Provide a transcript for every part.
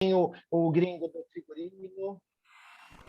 o gringo do figurino,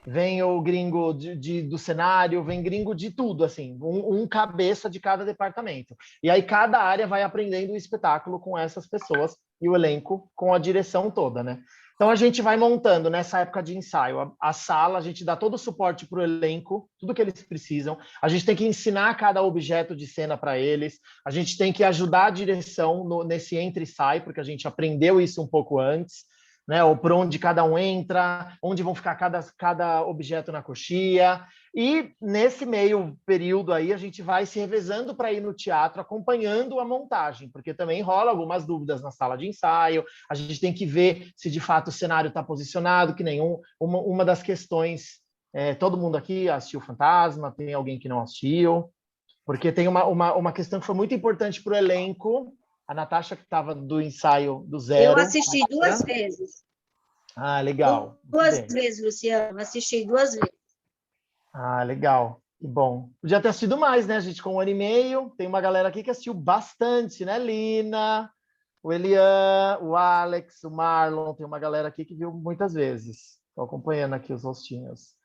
vem o gringo do cenário, vem gringo de tudo, assim, um cabeça de cada departamento. E aí cada área vai aprendendo o espetáculo com essas pessoas e o elenco com a direção toda, né? Então a gente vai montando nessa época de ensaio a sala, a gente dá todo o suporte para o elenco, tudo que eles precisam. A gente tem que ensinar cada objeto de cena para eles. A gente tem que ajudar a direção nesse entra e sai, porque a gente aprendeu isso um pouco antes, né? Ou por onde cada um entra, onde vão ficar cada objeto na coxia. E nesse meio período aí, a gente vai se revezando para ir no teatro, acompanhando a montagem, porque também rola algumas dúvidas na sala de ensaio, a gente tem que ver se de fato o cenário está posicionado, que nenhum. Uma das questões, todo mundo aqui assistiu Fantasma, tem alguém que não assistiu, porque tem uma questão que foi muito importante para o elenco, a Natasha, que estava do ensaio do Eu zero. assisti 2 vezes. Ah, legal. Duas vezes, Luciano. Assisti 2 vezes. Ah, legal. Que bom. Podia ter assistido mais, né? A gente com 1 ano e meio. Tem uma galera aqui que assistiu bastante, né? Lina, o Elian, o Alex, o Marlon. Tem uma galera aqui que viu muitas vezes. Estou acompanhando aqui os rostinhos.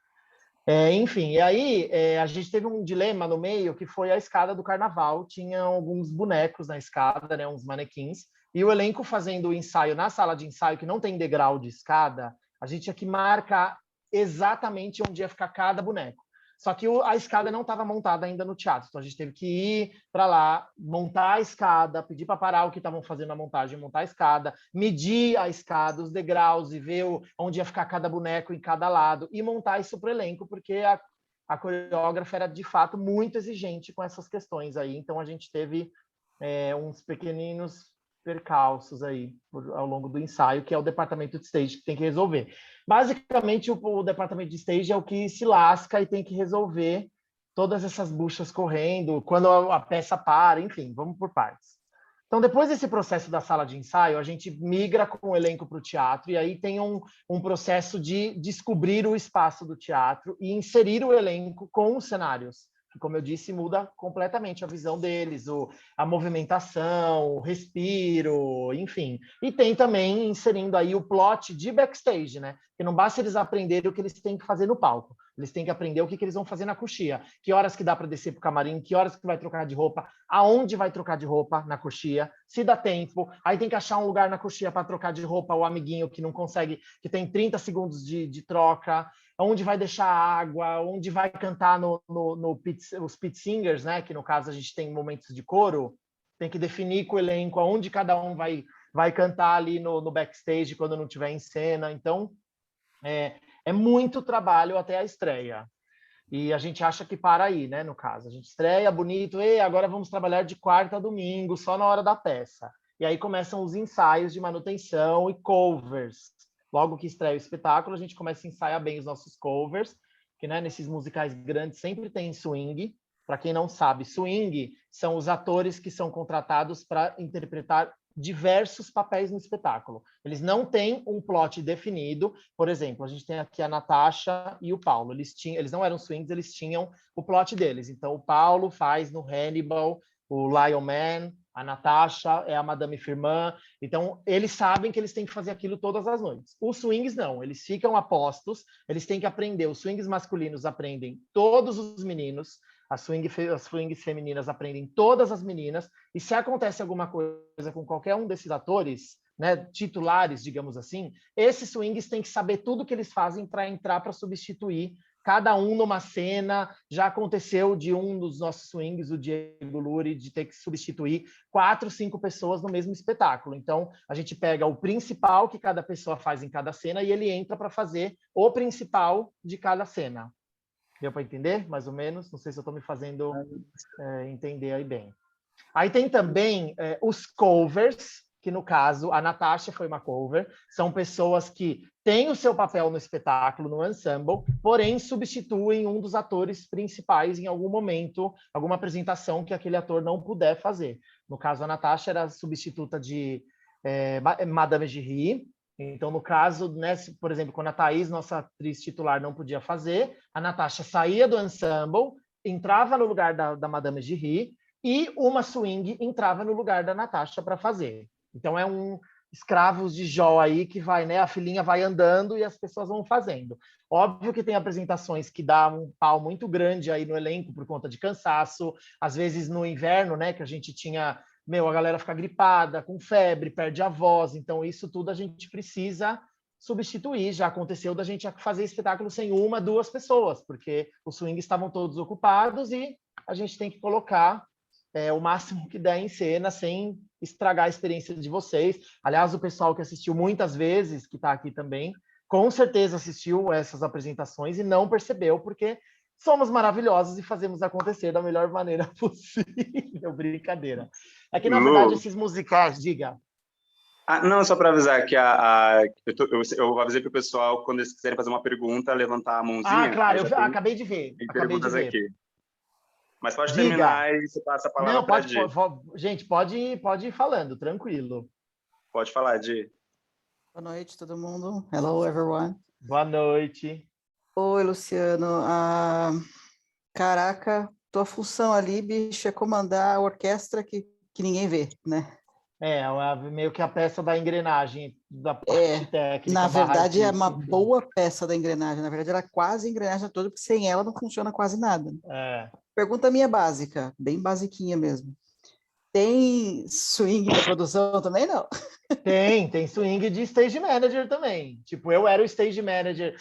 Enfim, e aí a gente teve um dilema no meio que foi a escada do carnaval. Tinha alguns bonecos na escada, né? Uns manequins. E o elenco fazendo o ensaio na sala de ensaio, que não tem degrau de escada, a gente tinha que marcar exatamente onde ia ficar cada boneco. Só que a escada não estava montada ainda no teatro, então a gente teve que ir para lá, montar a escada, pedir para parar o que estavam fazendo a montagem, montar a escada, medir a escada, os degraus e ver onde ia ficar cada boneco em cada lado e montar isso para o elenco, porque a coreógrafa era de fato muito exigente com essas questões aí, então a gente teve uns pequeninos percalços aí ao longo do ensaio, que é o departamento de stage que tem que resolver. Basicamente, o departamento de stage é o que se lasca e tem que resolver todas essas buchas correndo, quando a peça para, enfim, vamos por partes. Então, depois desse processo da sala de ensaio, a gente migra com o elenco para o teatro, e aí tem um processo de descobrir o espaço do teatro e inserir o elenco com os cenários, que, como eu disse, muda completamente a visão deles, a movimentação, o respiro, enfim. E tem também inserindo aí o plot de backstage, né? Que não basta eles aprenderem o que eles têm que fazer no palco, eles têm que aprender o que eles vão fazer na coxia, que horas que dá para descer para o camarim, que horas que vai trocar de roupa, aonde vai trocar de roupa na coxia, se dá tempo, aí tem que achar um lugar na coxia para trocar de roupa, o amiguinho que não consegue, que tem 30 segundos de troca, onde vai deixar a água, onde vai cantar os pit singers, né? Que no caso a gente tem momentos de coro, tem que definir com o elenco aonde cada um vai cantar ali no backstage quando não estiver em cena. Então, é muito trabalho até a estreia. E a gente acha que para aí, né? No caso, a gente estreia bonito, e agora vamos trabalhar de quarta a domingo, só na hora da peça. E aí começam os ensaios de manutenção e covers. Logo que estreia o espetáculo, a gente começa a ensaiar bem os nossos covers, que, né, nesses musicais grandes sempre tem swing. Para quem não sabe, swing são os atores que são contratados para interpretar diversos papéis no espetáculo. Eles não têm um plot definido. Por exemplo, a gente tem aqui a Natasha e o Paulo. Eles não eram swings, eles tinham o plot deles. Então, o Paulo faz no Hannibal o Lion Man, a Natasha é a Madame Firmin. Então, eles sabem que eles têm que fazer aquilo todas as noites. Os swings não, eles ficam apostos, eles têm que aprender. Os swings masculinos aprendem todos os meninos, as swings femininas aprendem todas as meninas, e se acontece alguma coisa com qualquer um desses atores, né, titulares, digamos assim, esses swings têm que saber tudo que eles fazem para entrar para substituir cada um numa cena. Já aconteceu de um dos nossos swings, o Diego Luri, de ter que substituir 4, 5 pessoas no mesmo espetáculo. Então, a gente pega o principal que cada pessoa faz em cada cena e ele entra para fazer o principal de cada cena. Deu para entender, mais ou menos? Não sei se eu estou me fazendo entender aí bem. Aí tem também os covers, que no caso, a Natasha foi uma cover, são pessoas que têm o seu papel no espetáculo, no ensemble, porém substituem um dos atores principais em algum momento, alguma apresentação que aquele ator não puder fazer. No caso, a Natasha era a substituta de Madame Giry. Então, no caso, né, por exemplo, quando a Thaís, nossa atriz titular, não podia fazer, a Natasha saía do ensemble, entrava no lugar da Madame Giry, e uma swing entrava no lugar da Natasha para fazer. Então, escravos de Jó aí, que vai, né? A filhinha vai andando e as pessoas vão fazendo. Óbvio que tem apresentações que dá um pau muito grande aí no elenco por conta de cansaço, às vezes no inverno, né? Que a gente tinha, a galera fica gripada, com febre, perde a voz, então isso tudo a gente precisa substituir. Já aconteceu da gente fazer espetáculo sem uma, duas pessoas, porque os swings estavam todos ocupados e a gente tem que colocar o máximo que der em cena, sem estragar a experiência de vocês. Aliás, o pessoal que assistiu muitas vezes, que está aqui também, com certeza assistiu essas apresentações e não percebeu, porque somos maravilhosos e fazemos acontecer da melhor maneira possível. Brincadeira. É que, na verdade, esses musicais, diga. Não, só para avisar que eu avisei para o pessoal, quando eles quiserem fazer uma pergunta, levantar a mãozinha. Claro, eu acabei de ver. Tem perguntas aqui. Mas pode Diga. terminar e você passa a palavra para a Di. Gente, pode ir falando, tranquilo. Pode falar, Di. Boa noite, todo mundo. Hello, everyone. Boa noite. Oi, Luciano. Caraca, tua função ali, bicho, é comandar a orquestra que ninguém vê, né? Meio que a peça da engrenagem, da parte técnica. Na verdade, é uma boa peça da engrenagem. Na verdade, ela é quase a engrenagem toda, porque sem ela não funciona quase nada. Pergunta minha básica, bem basiquinha mesmo. Tem swing na produção também, não? Tem swing de stage manager também. Tipo, eu era o stage manager.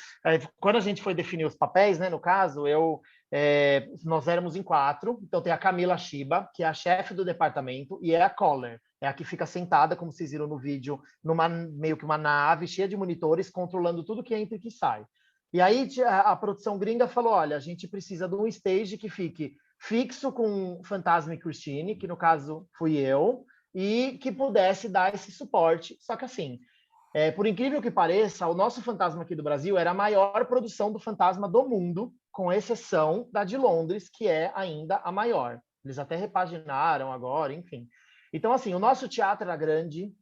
Quando a gente foi definir os papéis, né, no caso, nós éramos em 4. Então tem a Camila Shiba, que é a chefe do departamento, e é a caller. É a que fica sentada, como vocês viram no vídeo, numa meio que uma nave cheia de monitores, controlando tudo que entra e que sai. E aí a produção gringa falou, olha, a gente precisa de um stage que fique fixo com Fantasma e Christine, que no caso fui eu, e que pudesse dar esse suporte. Só que assim, por incrível que pareça, o nosso Fantasma aqui do Brasil era a maior produção do Fantasma do mundo, com exceção da de Londres, que é ainda a maior. Eles até repaginaram agora, enfim. Então, assim, o nosso teatro era grande,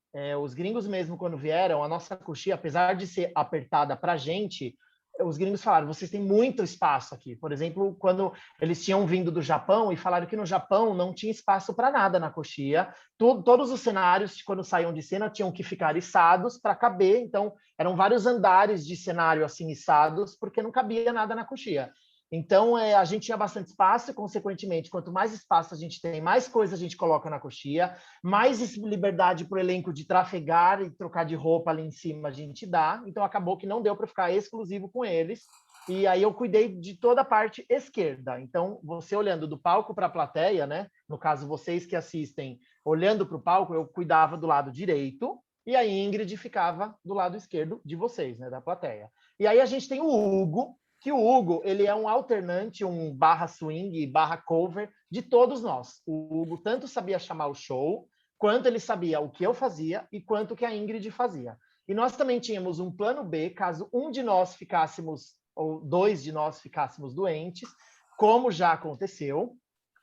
os gringos mesmo, quando vieram, a nossa coxia, apesar de ser apertada para a gente, os gringos falaram, vocês têm muito espaço aqui. Por exemplo, quando eles tinham vindo do Japão e falaram que no Japão não tinha espaço para nada na coxia, todos os cenários, quando saíam de cena, tinham que ficar içados para caber, então eram vários andares de cenário assim içados, porque não cabia nada na coxia. Então, a gente tinha bastante espaço e, consequentemente, quanto mais espaço a gente tem, mais coisa a gente coloca na coxia, mais liberdade para o elenco de trafegar e trocar de roupa ali em cima a gente dá. Então, acabou que não deu para ficar exclusivo com eles. E aí eu cuidei de toda a parte esquerda. Então, você olhando do palco para a plateia, né? No caso, vocês que assistem, olhando para o palco, eu cuidava do lado direito e a Ingrid ficava do lado esquerdo de vocês, né? Da plateia. E aí a gente tem o Hugo, que o Hugo, ele é um alternante, um barra swing, barra cover de todos nós. O Hugo tanto sabia chamar o show, quanto ele sabia o que eu fazia e quanto que a Ingrid fazia. E nós também tínhamos um plano B, caso um de nós ficássemos, ou 2 de nós ficássemos doentes, como já aconteceu,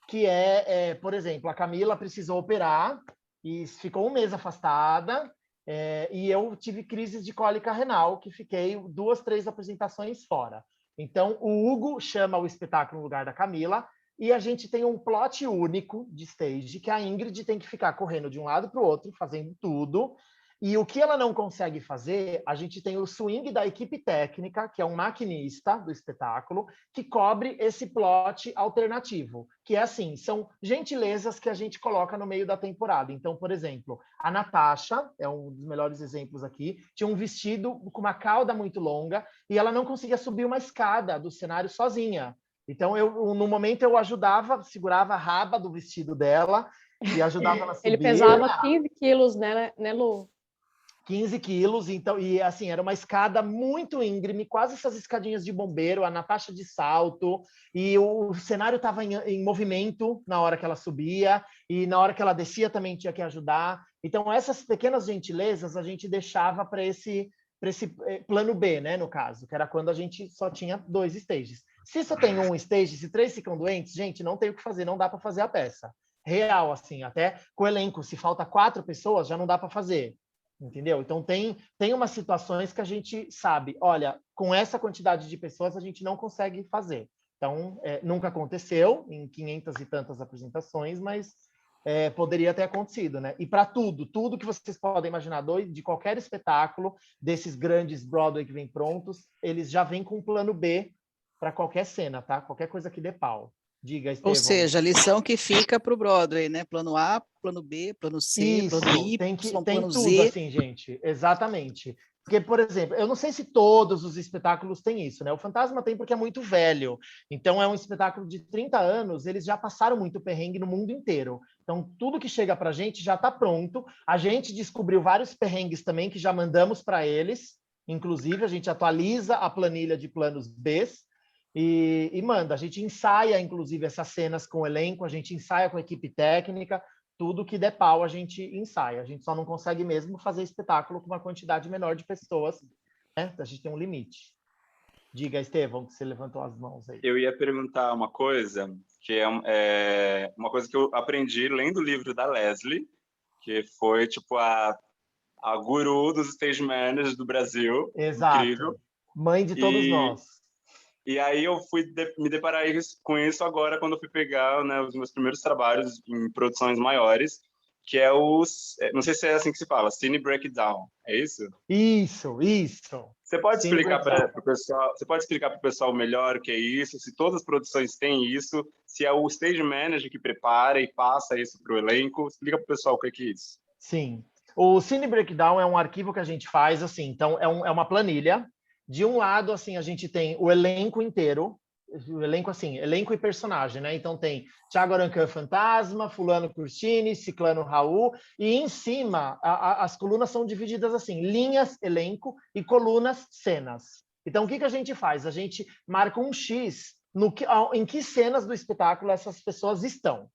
que por exemplo, a Camila precisou operar e ficou 1 mês afastada, e eu tive crises de cólica renal, que fiquei 2, 3 apresentações fora. Então, o Hugo chama o espetáculo no lugar da Camila e a gente tem um plot único de stage que a Ingrid tem que ficar correndo de um lado para o outro, fazendo tudo. E o que ela não consegue fazer, a gente tem o swing da equipe técnica, que é um maquinista do espetáculo, que cobre esse plot alternativo, que é assim, são gentilezas que a gente coloca no meio da temporada. Então, por exemplo, a Natasha, é um dos melhores exemplos aqui, tinha um vestido com uma cauda muito longa e ela não conseguia subir uma escada do cenário sozinha. Então, no momento, eu ajudava, segurava a raba do vestido dela e ajudava ela a subir. Ele pesava 15 quilos, né, Lu? 15 quilos, então, e assim, era uma escada muito íngreme, quase essas escadinhas de bombeiro, a Natasha de salto, e o cenário estava em movimento na hora que ela subia, e na hora que ela descia também tinha que ajudar. Então, essas pequenas gentilezas a gente deixava para esse plano B, né, no caso, que era quando a gente só tinha 2 stages. Se só tem um stage, se 3 ficam doentes, gente, não tem o que fazer, não dá para fazer a peça. Real, assim, até com o elenco, se falta 4 pessoas, já não dá para fazer. Entendeu? Então, tem umas situações que a gente sabe, olha, com essa quantidade de pessoas a gente não consegue fazer. Então, nunca aconteceu em 500 e tantas apresentações, mas poderia ter acontecido, né? E para tudo que vocês podem imaginar, de qualquer espetáculo, desses grandes Broadway que vem prontos, eles já vêm com um plano B para qualquer cena, tá? Qualquer coisa que dê pau. Diga, Estevão. Ou seja, a lição que fica para o Broadway, né? Plano A, plano B, plano C, Isso, plano Y, tem plano tudo Z. assim, gente. Exatamente. Porque, por exemplo, eu não sei se todos os espetáculos têm isso, né? O Fantasma tem porque é muito velho. Então, é um espetáculo de 30 anos, eles já passaram muito perrengue no mundo inteiro. Então, tudo que chega para a gente já está pronto. A gente descobriu vários perrengues também que já mandamos para eles. Inclusive, a gente atualiza a planilha de planos B e manda. A gente ensaia, inclusive, essas cenas com o elenco, a gente ensaia com a equipe técnica, tudo que der pau a gente ensaia. A gente só não consegue mesmo fazer espetáculo com uma quantidade menor de pessoas, né? A gente tem um limite. Diga, Estevão, que você levantou as mãos aí. Eu ia perguntar uma coisa, que é uma coisa que eu aprendi lendo o livro da Leslie, que foi, tipo, a guru dos stage managers do Brasil. Exato. Incrível. Mãe de todos nós. E aí eu fui me deparar com isso agora quando eu fui pegar, né, os meus primeiros trabalhos em produções maiores, que é não sei se é assim que se fala, Cine Breakdown, é isso? Isso. Você pode Cine explicar Breakdown. para o pessoal, você pode explicar para o pessoal melhor o que é isso, se todas as produções têm isso, se é o stage manager que prepara e passa isso para o elenco, explica para o pessoal o que é isso. Sim. O Cine Breakdown é um arquivo que a gente faz, assim, então é uma planilha. De um lado, assim, a gente tem o elenco inteiro, o elenco, assim, elenco e personagem, né? Então tem Thiago Arancan Fantasma, Fulano Curtini, Ciclano Raul, e em cima as colunas são divididas assim, linhas, elenco, e colunas, cenas. Então o que a gente faz? A gente marca um X em que cenas do espetáculo essas pessoas estão.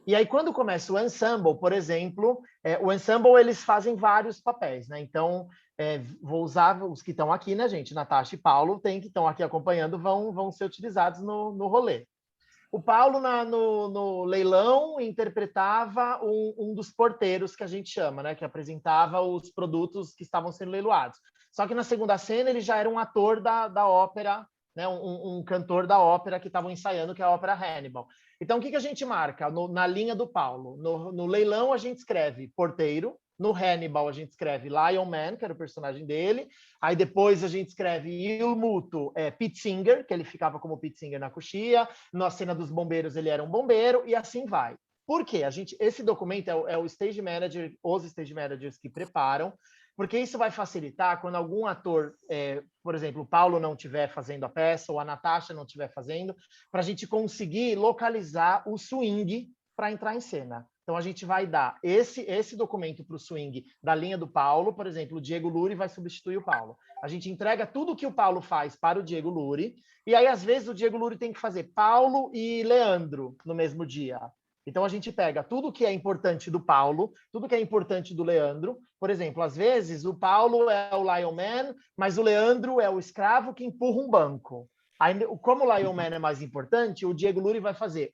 E aí, quando começa o ensemble, por exemplo, o ensemble, eles fazem vários papéis, né? Então, vou usar os que estão aqui, né, gente? Natasha e Paulo, que estão aqui acompanhando, vão ser utilizados no rolê. O Paulo, no leilão, interpretava um dos porteiros, que a gente chama, né? Que apresentava os produtos que estavam sendo leiloados. Só que na segunda cena, ele já era um ator da ópera, né? Um cantor da ópera que estavam ensaiando, que é a ópera Hannibal. Então, o que a gente marca? Na linha do Paulo. No leilão, a gente escreve porteiro. No Hannibal, a gente escreve Lion Man, que era o personagem dele. Aí, depois, a gente escreve Il Muto, Pete Singer, que ele ficava como Pete Singer na coxia. Na cena dos bombeiros, ele era um bombeiro. E assim vai. Por quê? Esse documento é o stage manager, os stage managers que preparam, porque isso vai facilitar quando algum ator, por exemplo, o Paulo não estiver fazendo a peça ou a Natasha não estiver fazendo, para a gente conseguir localizar o swing para entrar em cena. Então, a gente vai dar esse documento para o swing da linha do Paulo, por exemplo, o Diego Luri vai substituir o Paulo. A gente entrega tudo que o Paulo faz para o Diego Luri, e aí, às vezes, o Diego Luri tem que fazer Paulo e Leandro no mesmo dia. Então, a gente pega tudo que é importante do Paulo, tudo que é importante do Leandro. Por exemplo, às vezes, o Paulo é o Lion Man, mas o Leandro é o escravo que empurra um banco. Aí, como o Lion Man é mais importante, o Diego Luri vai fazer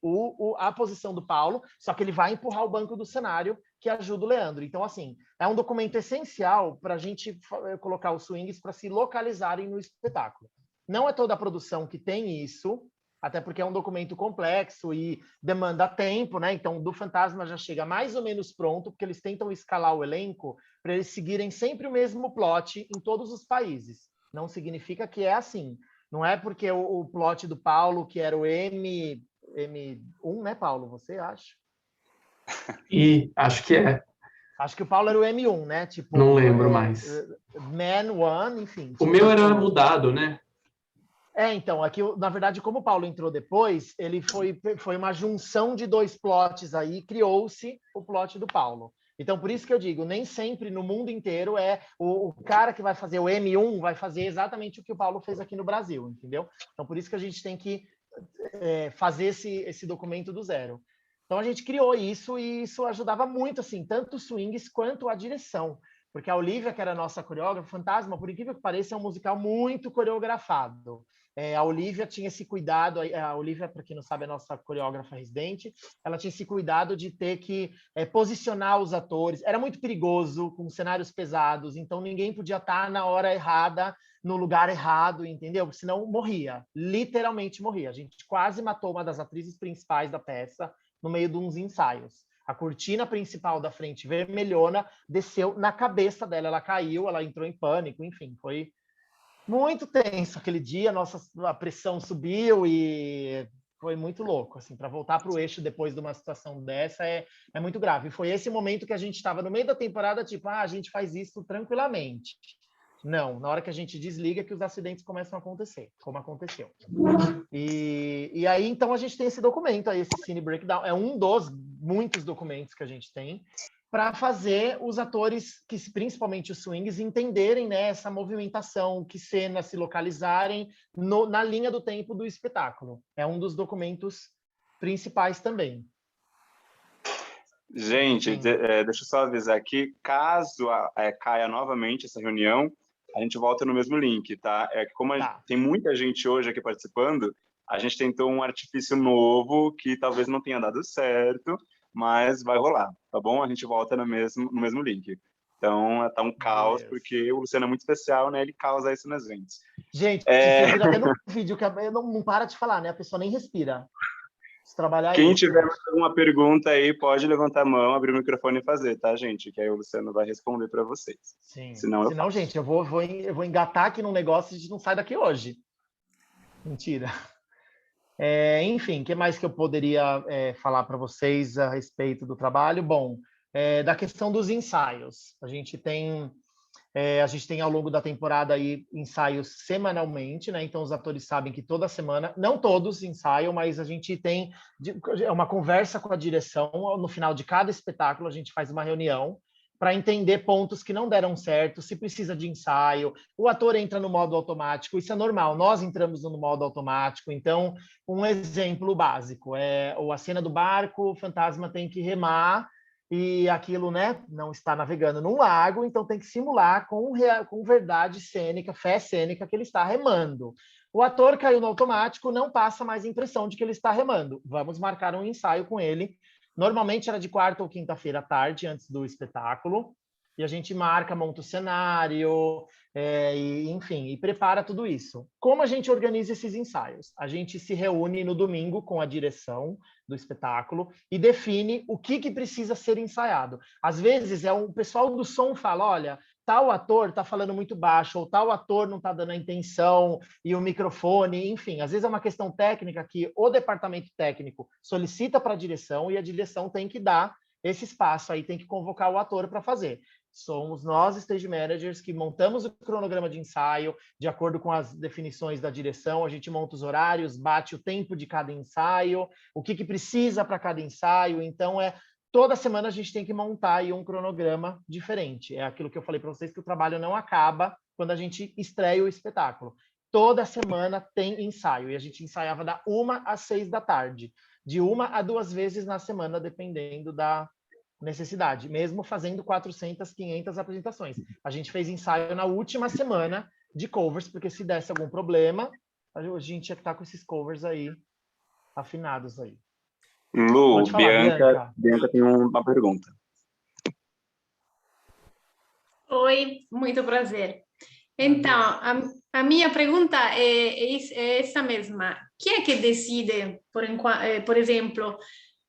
a posição do Paulo, só que ele vai empurrar o banco do cenário, que ajuda o Leandro. Então, assim, é um documento essencial para a gente colocar os swings para se localizarem no espetáculo. Não é toda a produção que tem isso, até porque é um documento complexo e demanda tempo, né? Então, do Fantasma já chega mais ou menos pronto, porque eles tentam escalar o elenco para eles seguirem sempre o mesmo plot em todos os países. Não significa que é assim. Não é porque o plot do Paulo, que era o M1, né, Paulo? Você acha? E acho que é. Acho que o Paulo era o M1, né? Tipo, não lembro mais. Man One, enfim. O meu era mudado, né? Então, aqui, na verdade, como o Paulo entrou depois, ele foi uma junção de dois plots aí, criou-se o plot do Paulo. Então, por isso que eu digo, nem sempre no mundo inteiro o cara que vai fazer o M1 vai fazer exatamente o que o Paulo fez aqui no Brasil, entendeu? Então, por isso que a gente tem que fazer esse documento do zero. Então, a gente criou isso e isso ajudava muito, assim, tanto os swings quanto a direção. Porque a Olivia, que era a nossa coreógrafa, Fantasma, por incrível que pareça, é um musical muito coreografado. A Olivia tinha esse cuidado, a Olivia, para quem não sabe, é a nossa coreógrafa residente, ela tinha esse cuidado de ter que posicionar os atores. Era muito perigoso, com cenários pesados, então ninguém podia estar na hora errada, no lugar errado, entendeu? Porque senão morria, literalmente morria. A gente quase matou uma das atrizes principais da peça no meio de uns ensaios. A cortina principal da frente vermelhona desceu na cabeça dela, ela caiu, ela entrou em pânico, enfim, foi muito tenso aquele dia, a pressão subiu e foi muito louco, assim, para voltar para o eixo depois de uma situação dessa é muito grave. E foi esse momento que a gente estava no meio da temporada, tipo, a gente faz isso tranquilamente. Não, na hora que a gente desliga que os acidentes começam a acontecer, como aconteceu. E aí, então, a gente tem esse documento aí, esse Cine Breakdown, é um dos muitos documentos que a gente tem, para fazer os atores, principalmente os swings, entenderem, né, essa movimentação, que cenas se localizarem na linha do tempo do espetáculo. É um dos documentos principais também. Gente, deixa eu só avisar aqui, caso caia novamente essa reunião, a gente volta no mesmo link, tá? É que como tem muita gente hoje aqui participando, a gente tentou um artifício novo que talvez não tenha dado certo, mas vai rolar, tá bom? A gente volta no mesmo link. Então, tá um caos, porque o Luciano é muito especial, né? Ele causa isso nas eventos. Gente, vocês viram até no vídeo que não para de falar, né? A pessoa nem respira. Se trabalhar Quem isso, tiver alguma pergunta aí, pode levantar a mão, abrir o microfone e fazer, tá, gente? Que aí o Luciano vai responder para vocês. Sim. Senão, gente, eu vou engatar aqui num negócio e a gente não sai daqui hoje. Mentira. Enfim, o que mais que eu poderia falar para vocês a respeito do trabalho? Bom, da questão dos ensaios. A gente tem ao longo da temporada aí ensaios semanalmente, né? Então os atores sabem que toda semana, não todos ensaiam, mas a gente tem uma conversa com a direção. No final de cada espetáculo, a gente faz uma reunião para entender pontos que não deram certo, se precisa de ensaio, o ator entra no modo automático, isso é normal, nós entramos no modo automático. Então, um exemplo básico é a cena do barco, o fantasma tem que remar, e aquilo, né, não está navegando num lago, então tem que simular com verdade cênica, fé cênica, que ele está remando. O ator caiu no automático, não passa mais a impressão de que ele está remando. Vamos marcar um ensaio com ele. Normalmente era de quarta ou quinta-feira à tarde, antes do espetáculo, e a gente monta o cenário, enfim, e prepara tudo isso. Como a gente organiza esses ensaios? A gente se reúne no domingo com a direção do espetáculo e define o que precisa ser ensaiado. Às vezes, o pessoal do som fala, olha, tal ator está falando muito baixo, ou tal ator não está dando a intenção, e o microfone, enfim. Às vezes é uma questão técnica que o departamento técnico solicita para a direção e a direção tem que dar esse espaço aí, tem que convocar o ator para fazer. Somos nós, stage managers, que montamos o cronograma de ensaio de acordo com as definições da direção, a gente monta os horários, bate o tempo de cada ensaio, o que precisa para cada ensaio. Então, toda semana a gente tem que montar aí um cronograma diferente. É aquilo que eu falei para vocês, que o trabalho não acaba quando a gente estreia o espetáculo. Toda semana tem ensaio, e a gente ensaiava da 1 às 6 da tarde, de 1 a 2 vezes na semana, dependendo da necessidade, mesmo fazendo 400, 500 apresentações. A gente fez ensaio na última semana de covers, porque se desse algum problema, a gente tinha que estar com esses covers aí, afinados aí. Lu, Bianca tem uma pergunta. Oi, muito prazer. Então, a minha pergunta é essa mesma. Quem é que decide, por exemplo,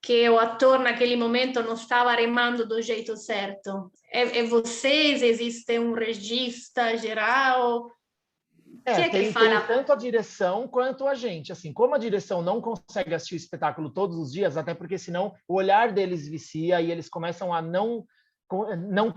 que o ator naquele momento não estava remando do jeito certo? É vocês? Existe um regista geral? Tem tanto a direção quanto a gente. Assim, como a direção não consegue assistir o espetáculo todos os dias, até porque senão o olhar deles vicia e eles começam a não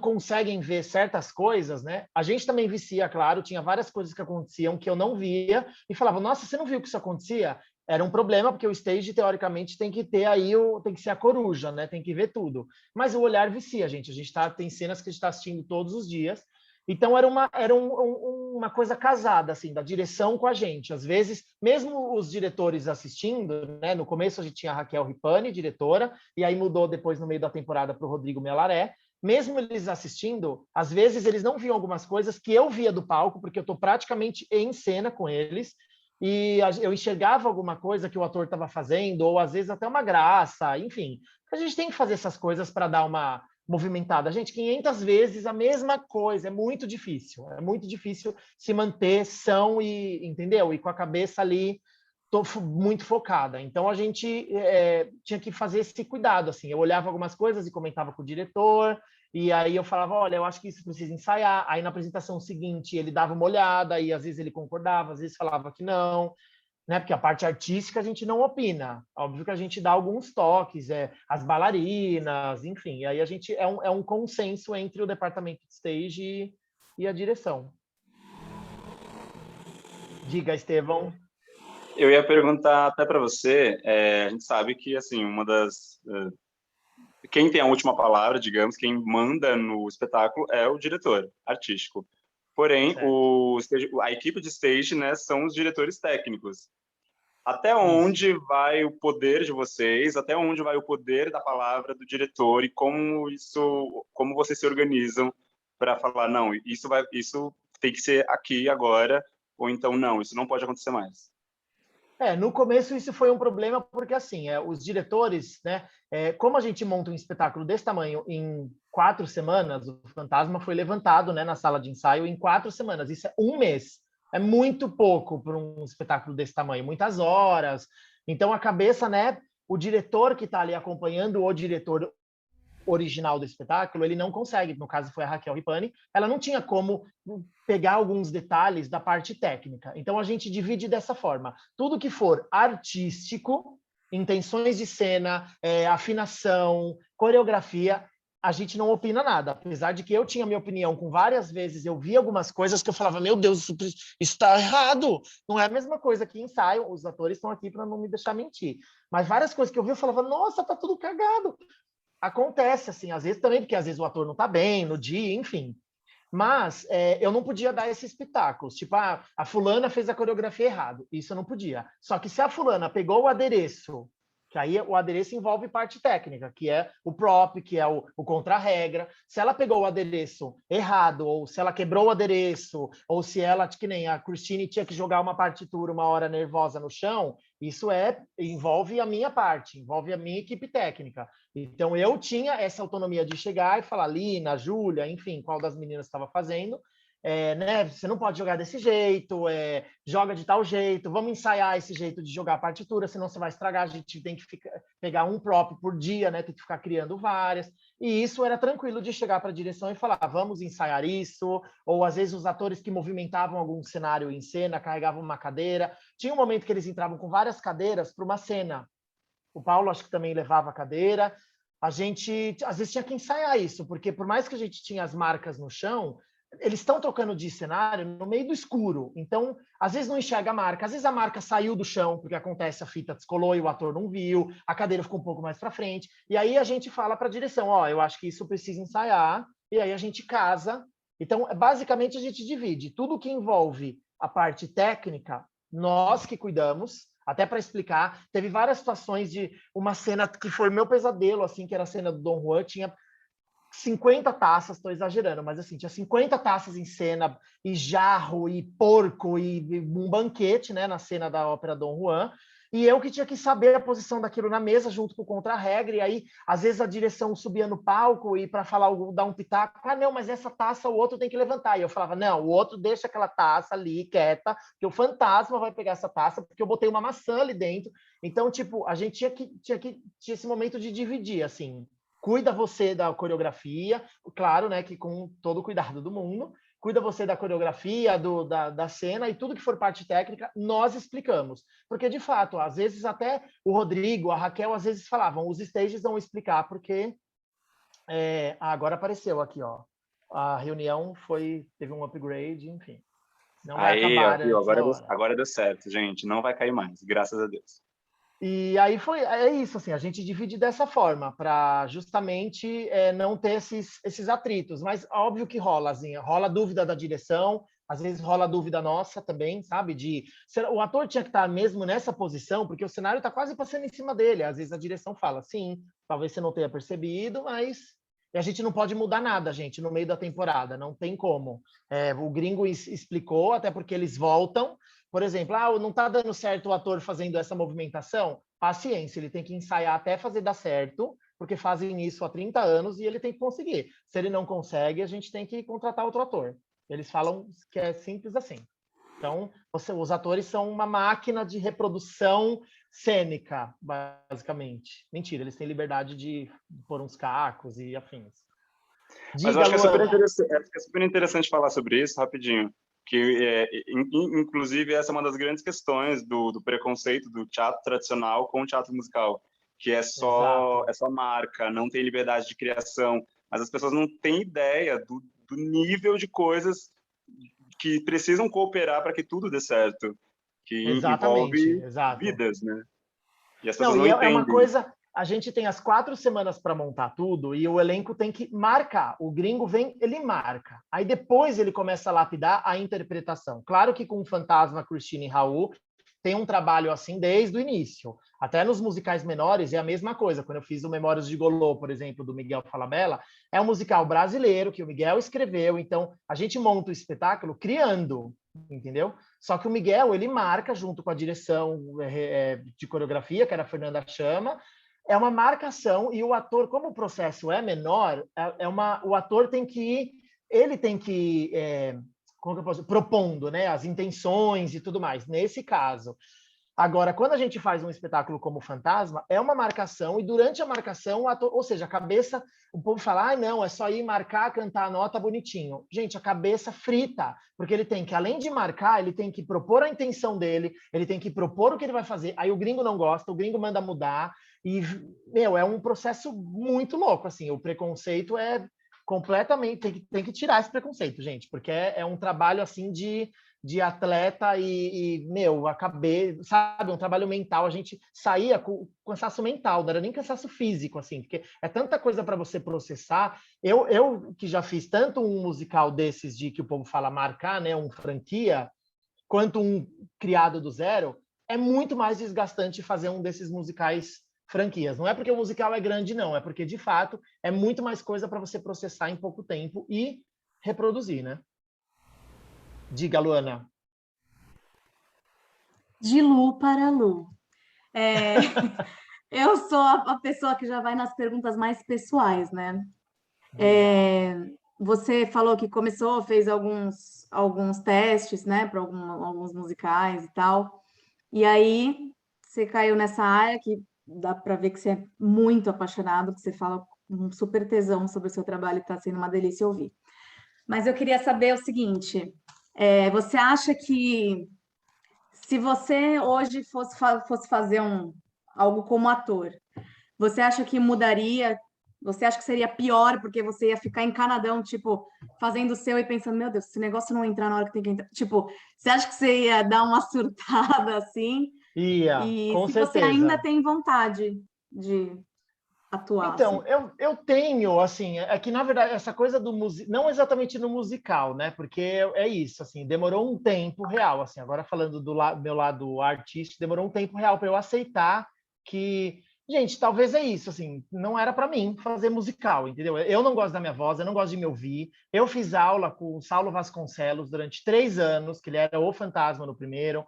conseguem ver certas coisas, né? A gente também vicia, claro, tinha várias coisas que aconteciam que eu não via e falava, nossa, você não viu que isso acontecia? Era um problema, porque o stage, teoricamente, tem que ter aí, tem que ser a coruja, né? Tem que ver tudo. Mas o olhar vicia, gente. Tem cenas que a gente está assistindo todos os dias. Então, era uma coisa casada, assim, da direção com a gente. Às vezes, mesmo os diretores assistindo, né? No começo, a gente tinha a Raquel Ripani, diretora, e aí mudou depois, no meio da temporada, para o Rodrigo Melaré. Mesmo eles assistindo, às vezes eles não viam algumas coisas que eu via do palco, porque eu estou praticamente em cena com eles, e eu enxergava alguma coisa que o ator estava fazendo, ou às vezes até uma graça, enfim. A gente tem que fazer essas coisas para dar uma movimentada. Gente, 500 vezes a mesma coisa, é muito difícil se manter são e, entendeu? E com a cabeça ali muito focada. Então, a gente tinha que fazer esse cuidado, assim. Eu olhava algumas coisas e comentava com o diretor, e aí eu falava, olha, eu acho que isso precisa ensaiar. Aí, na apresentação seguinte, ele dava uma olhada, e às vezes ele concordava, às vezes falava que não, né? Porque a parte artística a gente não opina. Óbvio que a gente dá alguns toques, as bailarinas, enfim. E aí a gente é um consenso entre o departamento de stage e a direção. Diga, Estevão. Eu ia perguntar até para você, a gente sabe que, assim, quem tem a última palavra, digamos, quem manda no espetáculo é o diretor artístico. Porém, a equipe de stage, né, são os diretores técnicos. Até onde vai o poder de vocês? Até onde vai o poder da palavra do diretor? E como vocês se organizam para falar, não, isso tem que ser aqui agora, ou então, não, isso não pode acontecer mais? No começo isso foi um problema, porque assim, os diretores, né, como a gente monta um espetáculo desse tamanho em 4 semanas, o Fantasma foi levantado, né, na sala de ensaio em 4 semanas, isso é 1 mês, é muito pouco para um espetáculo desse tamanho, muitas horas, então a cabeça, né, o diretor que está ali acompanhando o diretor original do espetáculo, ele não consegue, no caso foi a Raquel Ripani, ela não tinha como pegar alguns detalhes da parte técnica. Então a gente divide dessa forma. Tudo que for artístico, intenções de cena, afinação, coreografia, a gente não opina nada. Apesar de que eu tinha minha opinião com várias vezes, eu vi algumas coisas que eu falava, meu Deus, isso está errado. Não é a mesma coisa que ensaio, os atores estão aqui para não me deixar mentir. Mas várias coisas que eu vi, eu falava, nossa, tá tudo cagado. Acontece, assim, às vezes também, porque às vezes o ator não está bem no dia, enfim. Mas eu não podia dar esses pitacos. Tipo, a fulana fez a coreografia errado. Isso eu não podia. Só que se a fulana pegou o adereço, que aí o adereço envolve parte técnica, que é o prop, que é o contra-regra. Se ela pegou o adereço errado, ou se ela quebrou o adereço, ou se ela, que nem a Christine, tinha que jogar uma partitura uma hora nervosa no chão, isso envolve a minha parte, envolve a minha equipe técnica. Então, eu tinha essa autonomia de chegar e falar, Lina, Júlia, enfim, qual das meninas estava fazendo, né? Você não pode jogar desse jeito, joga de tal jeito, vamos ensaiar esse jeito de jogar a partitura, senão você vai estragar, a gente tem que pegar um próprio por dia, né? Tem que ficar criando várias. E isso era tranquilo de chegar para a direção e falar, vamos ensaiar isso, ou às vezes os atores que movimentavam algum cenário em cena, carregavam uma cadeira. Tinha um momento que eles entravam com várias cadeiras para uma cena. O Paulo acho que também levava a cadeira. A gente, às vezes, tinha que ensaiar isso, porque por mais que a gente tinha as marcas no chão, eles estão trocando de cenário no meio do escuro. Então, às vezes não enxerga a marca, às vezes a marca saiu do chão, porque acontece, a fita descolou e o ator não viu, a cadeira ficou um pouco mais para frente. E aí a gente fala para a direção, eu acho que isso precisa ensaiar, e aí a gente casa. Então, basicamente, a gente divide tudo que envolve a parte técnica, nós que cuidamos. Até para explicar, teve várias situações de uma cena que foi meu pesadelo, assim, que era a cena do Dom Juan, tinha 50 taças, estou exagerando, mas assim, tinha 50 taças em cena, e jarro, e porco, e um banquete, né, na cena da ópera Dom Juan, e eu que tinha que saber a posição daquilo na mesa, junto com o contra-regra, e aí, às vezes, a direção subia no palco, e para falar, dar um pitaco, não, mas essa taça o outro tem que levantar, e eu falava, não, o outro deixa aquela taça ali, quieta, que o fantasma vai pegar essa taça, porque eu botei uma maçã ali dentro, então, tipo, a gente tinha esse momento de dividir, assim, cuida você da coreografia, claro, né, que com todo o cuidado do mundo, cuida você da coreografia, da cena, e tudo que for parte técnica, nós explicamos. Porque, de fato, às vezes até o Rodrigo, a Raquel, às vezes falavam, os stages vão explicar, porque agora apareceu aqui, ó. A reunião teve um upgrade, enfim. Não vai acabar viu? antes Agora deu certo, gente. Não vai cair mais, graças a Deus. E aí é isso, assim, a gente divide dessa forma, para justamente não ter esses atritos. Mas óbvio que rola, assim, rola dúvida da direção, às vezes rola dúvida nossa também, sabe? O ator tinha que estar mesmo nessa posição, porque o cenário está quase passando em cima dele. Às vezes a direção fala, sim, talvez você não tenha percebido, mas a gente não pode mudar nada, gente, no meio da temporada, não tem como. O gringo explicou, até porque eles voltam. Por exemplo, não está dando certo o ator fazendo essa movimentação? Paciência, ele tem que ensaiar até fazer dar certo, porque fazem isso há 30 anos e ele tem que conseguir. Se ele não consegue, a gente tem que contratar outro ator. Eles falam que é simples assim. Então, os atores são uma máquina de reprodução cênica, basicamente. Mentira, eles têm liberdade de pôr uns cacos e afins. Mas eu acho que é super interessante falar sobre isso rapidinho, que inclusive essa é uma das grandes questões do preconceito do teatro tradicional com o teatro musical, que é só marca, não tem liberdade de criação, mas as pessoas não têm ideia do nível de coisas que precisam cooperar para que tudo dê certo, que envolve vidas, né? E as pessoas não entendem. É uma coisa... A gente tem as 4 semanas para montar tudo e o elenco tem que marcar. O gringo vem, ele marca. Aí depois ele começa a lapidar a interpretação. Claro que com o Fantasma, Christine e Raul tem um trabalho assim desde o início. Até nos musicais menores é a mesma coisa. Quando eu fiz o Memórias de Golô, por exemplo, do Miguel Falabella, é um musical brasileiro que o Miguel escreveu. Então, a gente monta o espetáculo criando, entendeu? Só que o Miguel, ele marca junto com a direção de coreografia, que era a Fernanda Chama. É uma marcação e o ator, como o processo é menor, o ator tem que ir, ele tem que ir, como que eu posso dizer? Propondo, né, as intenções e tudo mais, nesse caso. Agora, quando a gente faz um espetáculo como Fantasma, é uma marcação e durante a marcação, o ator, ou seja, a cabeça, o povo fala, não, é só ir marcar, cantar a nota bonitinho. Gente, a cabeça frita, porque ele tem que, além de marcar, ele tem que propor a intenção dele, ele tem que propor o que ele vai fazer, aí o gringo não gosta, o gringo manda mudar, e, é um processo muito louco, assim, o preconceito é completamente... Tem que tirar esse preconceito, gente, porque é um trabalho, assim, de atleta acabei, sabe, um trabalho mental, a gente saía com cansaço mental, não era nem cansaço físico, assim, porque é tanta coisa para você processar. Eu que já fiz tanto um musical desses de que o povo fala marcar, né, um franquia, quanto um criado do zero, é muito mais desgastante fazer um desses musicais franquias. Não é porque o musical é grande, não. É porque, de fato, é muito mais coisa para você processar em pouco tempo e reproduzir, né? Diga, Luana. De Lu para Lu. Eu sou a pessoa que já vai nas perguntas mais pessoais, né? Você falou que fez alguns testes, né, para alguns musicais e tal. E aí você caiu nessa área que dá para ver que você é muito apaixonado, que você fala com super tesão sobre o seu trabalho e está sendo uma delícia ouvir. Mas eu queria saber o seguinte, você acha que se você hoje fosse fazer algo como ator, você acha que mudaria? Você acha que seria pior porque você ia ficar encanadão, tipo, fazendo o seu e pensando, meu Deus, esse negócio não entrar na hora que tem que entrar. Tipo, você acha que você ia dar uma surtada assim? Ia, com certeza. Você ainda tem vontade de atuar. Então, assim. eu tenho, assim, é que, na verdade, essa coisa do musical, não exatamente no musical, né? Porque é isso, assim, demorou um tempo real, assim, agora falando do meu lado artístico, demorou um tempo real para eu aceitar que, gente, talvez é isso, assim, não era para mim fazer musical, entendeu? Eu não gosto da minha voz, eu não gosto de me ouvir. Eu fiz aula com o Saulo Vasconcelos durante 3 anos, que ele era o Fantasma no primeiro.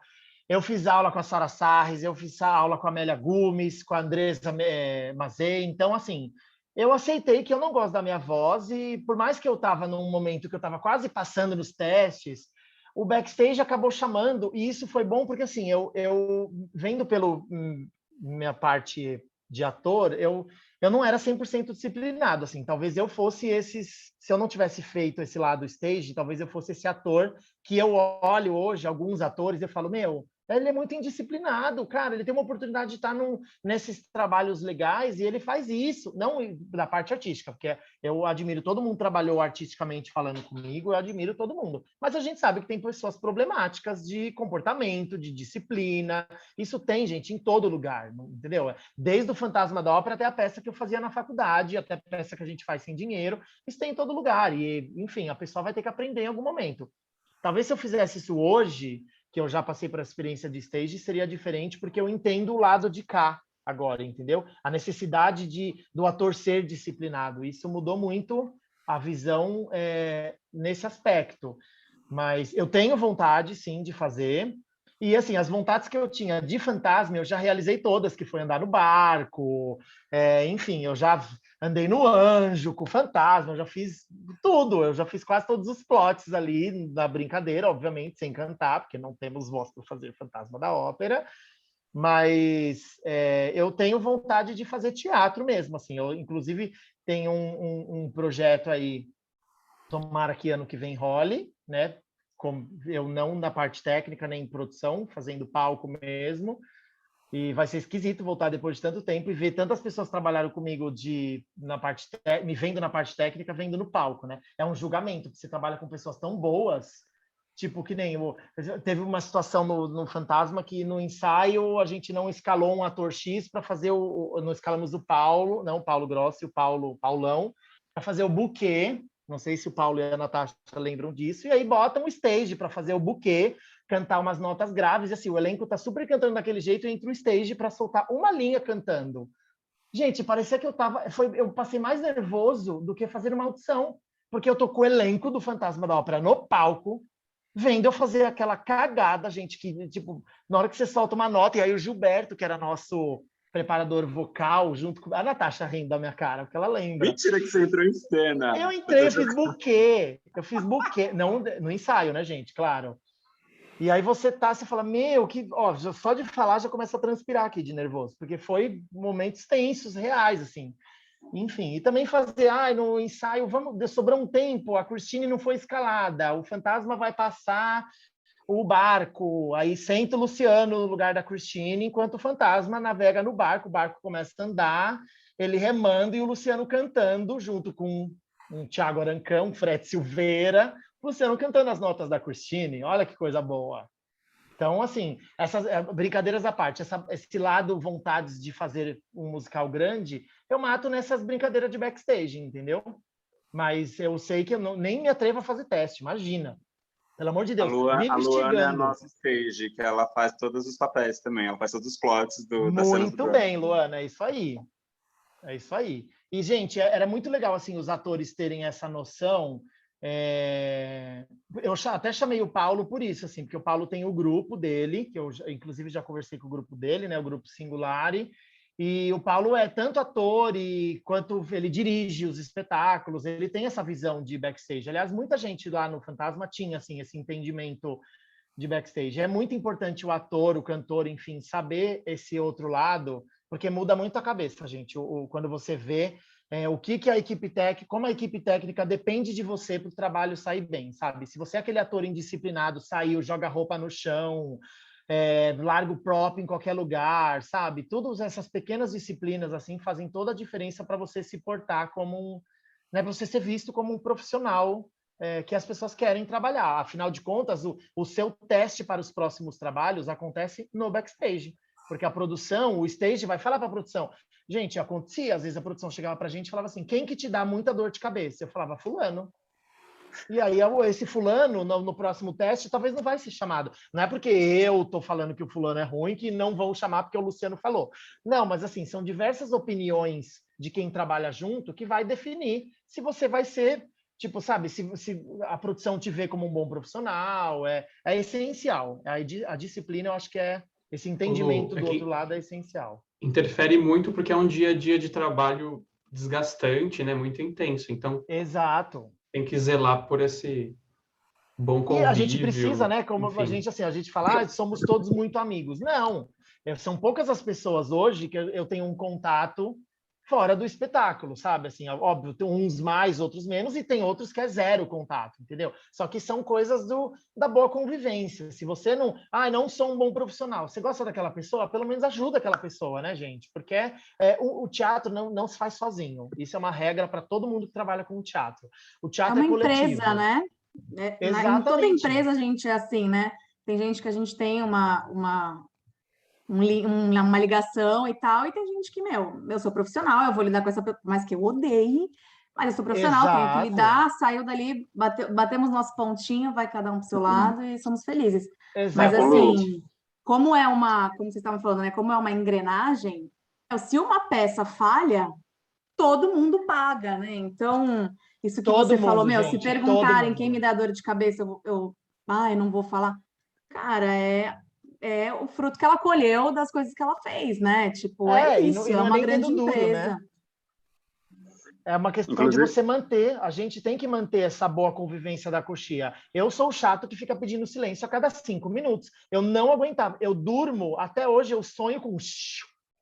Eu fiz aula com a Sara Sarres, eu fiz aula com a Amélia Gomes, com a Andressa Mazei. Então, assim, eu aceitei que eu não gosto da minha voz e por mais que eu estava num momento que eu estava quase passando nos testes, o backstage acabou chamando e isso foi bom porque, assim, eu vendo pelo minha parte de ator, eu não era 100% disciplinado, assim, talvez eu fosse se eu não tivesse feito esse lado stage, talvez eu fosse esse ator que eu olho hoje, alguns atores, eu falo, ele é muito indisciplinado, cara, ele tem uma oportunidade de estar nesses trabalhos legais e ele faz isso, não da parte artística, porque eu admiro todo mundo que trabalhou artisticamente falando comigo, eu admiro todo mundo, mas a gente sabe que tem pessoas problemáticas de comportamento, de disciplina, isso tem, gente, em todo lugar, entendeu? Desde o Fantasma da Ópera até a peça que eu fazia na faculdade, até a peça que a gente faz sem dinheiro, isso tem em todo lugar e, enfim, a pessoa vai ter que aprender em algum momento. Talvez se eu fizesse isso hoje, que eu já passei por essa experiência de stage, seria diferente, porque eu entendo o lado de cá agora, entendeu? A necessidade do ator ser disciplinado. Isso mudou muito a visão nesse aspecto. Mas eu tenho vontade, sim, de fazer. E, assim, as vontades que eu tinha de Fantasma, eu já realizei todas, que foi andar no barco, enfim, eu já andei no Anjo, com o Fantasma, eu já fiz tudo, eu já fiz quase todos os plots ali da brincadeira, obviamente, sem cantar, porque não temos voz para fazer Fantasma da Ópera, mas eu tenho vontade de fazer teatro mesmo, assim, eu inclusive tenho um projeto aí, tomara que ano que vem role, né? Eu não na parte técnica nem em produção, fazendo palco mesmo, e vai ser esquisito voltar depois de tanto tempo e ver tantas pessoas trabalharam comigo me vendo na parte técnica, vendo no palco, né? É um julgamento, porque você trabalha com pessoas tão boas, tipo que nem teve uma situação no Fantasma que no ensaio a gente não escalou um ator X para fazer não escalamos o Paulo, não o Paulo Grossi, o Paulão, para fazer o buquê. Não sei se o Paulo e a Natasha lembram disso. E aí botam um stage para fazer o buquê, cantar umas notas graves. E assim, o elenco tá super cantando daquele jeito e entra o stage para soltar uma linha cantando. Gente, parecia que eu passei mais nervoso do que fazer uma audição, porque eu tô com o elenco do Fantasma da Ópera no palco, vendo eu fazer aquela cagada, gente, que tipo, na hora que você solta uma nota, e aí o Gilberto, que era nosso preparador vocal, junto com a Natasha rindo da minha cara, porque ela lembra. Mentira que você entrou em cena. Eu entrei, eu fiz buquê, não no ensaio, né, gente? Claro. E aí você fala, só de falar já começa a transpirar aqui de nervoso, porque foi momentos tensos, reais, assim. Enfim, e também fazer, no ensaio, sobrou um tempo, a Christine não foi escalada, o Fantasma vai passar o barco, aí senta o Luciano no lugar da Christine, enquanto o Fantasma navega no barco, o barco começa a andar, ele remando e o Luciano cantando, junto com um Thiago Arancão, um Fred Silveira, o Luciano cantando as notas da Christine, olha que coisa boa. Então, assim, essas brincadeiras à parte, esse lado, vontades de fazer um musical grande, eu mato nessas brincadeiras de backstage, entendeu? Mas eu sei que eu nem me atrevo a fazer teste, imagina. Pelo amor de Deus, a Luana é a nossa stage, que ela faz todos os papéis também, ela faz todos os plots da cena. Muito bem, Luana, é isso aí. É isso aí. E, gente, era muito legal, assim, os atores terem essa noção. Eu até chamei o Paulo por isso, assim, porque o Paulo tem o grupo dele, que eu, inclusive, já conversei com o grupo dele, né, o grupo Singulari, e o Paulo é tanto ator quanto ele dirige os espetáculos, ele tem essa visão de backstage. Aliás, muita gente lá no Fantasma tinha assim, esse entendimento de backstage. É muito importante o ator, o cantor, enfim, saber esse outro lado, porque muda muito a cabeça, gente. Quando você vê o que a equipe técnica, como a equipe técnica depende de você para o trabalho sair bem, sabe? Se você é aquele ator indisciplinado, saiu, joga roupa no chão, larga o prop em qualquer lugar, sabe? Todas essas pequenas disciplinas assim fazem toda a diferença para você se portar como né, para você ser visto como um profissional que as pessoas querem trabalhar. Afinal de contas, o seu teste para os próximos trabalhos acontece no backstage, porque a produção, o stage vai falar para a produção. Gente, acontecia, às vezes a produção chegava para a gente e falava assim, quem que te dá muita dor de cabeça? Eu falava, fulano. E aí, esse fulano, no próximo teste, talvez não vai ser chamado. Não é porque eu estou falando que o fulano é ruim que não vão chamar porque o Luciano falou. Não, mas assim, são diversas opiniões de quem trabalha junto que vai definir se você vai ser, tipo, sabe, se a produção te vê como um bom profissional, é essencial. A disciplina, eu acho que esse entendimento do outro lado é essencial. Interfere muito porque é um dia a dia de trabalho desgastante, né? Muito intenso. Então, exato. Tem que zelar por esse bom convívio. E a gente precisa, né? Como enfim. a gente fala, somos todos muito amigos. Não, são poucas as pessoas hoje que eu tenho um contato fora do espetáculo, sabe? Assim, óbvio, tem uns mais, outros menos, e tem outros que é zero contato, entendeu? Só que são coisas da boa convivência. Se você não sou um bom profissional, você gosta daquela pessoa, pelo menos ajuda aquela pessoa, né, gente? Porque o teatro não se faz sozinho. Isso é uma regra para todo mundo que trabalha com teatro. O teatro é coletivo. Empresa, né? Em toda empresa a gente é assim, né? Tem gente que a gente tem uma ligação e tal, e tem gente que, eu sou profissional, eu vou lidar com essa pessoa, mas que eu odeie, mas eu sou profissional, tenho que lidar, saiu dali, batemos nosso pontinho, vai cada um pro seu lado e somos felizes. Mas assim, como vocês estavam falando, né? Como é uma engrenagem, se uma peça falha, todo mundo paga, né? Então, isso que você falou, gente, se perguntarem quem me dá dor de cabeça, eu não vou falar. Cara, é o fruto que ela colheu das coisas que ela fez, né? Tipo, é isso, é uma grande empresa. Né? É uma questão Inclusive... de você manter, a gente tem que manter essa boa convivência da coxia. Eu sou o chato que fica pedindo silêncio a cada 5 minutos. Eu não aguentava. Eu durmo, até hoje eu sonho com...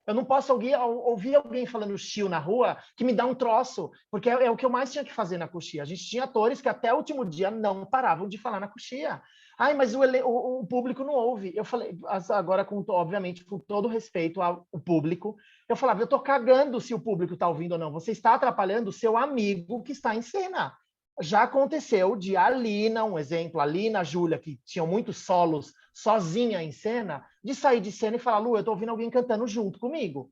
Eu não posso ouvir alguém falando chiu na rua que me dá um troço, porque é o que eu mais tinha que fazer na coxia. A gente tinha atores que até o último dia não paravam de falar na coxia. Ai, mas o público não ouve. Eu falei, agora, obviamente, com todo respeito ao público, eu falava, eu tô cagando se o público tá ouvindo ou não. Você está atrapalhando o seu amigo que está em cena. Já aconteceu de a Lina, um exemplo, a Lina, a Júlia, que tinham muitos solos sozinha em cena, de sair de cena e falar, Lu, eu tô ouvindo alguém cantando junto comigo.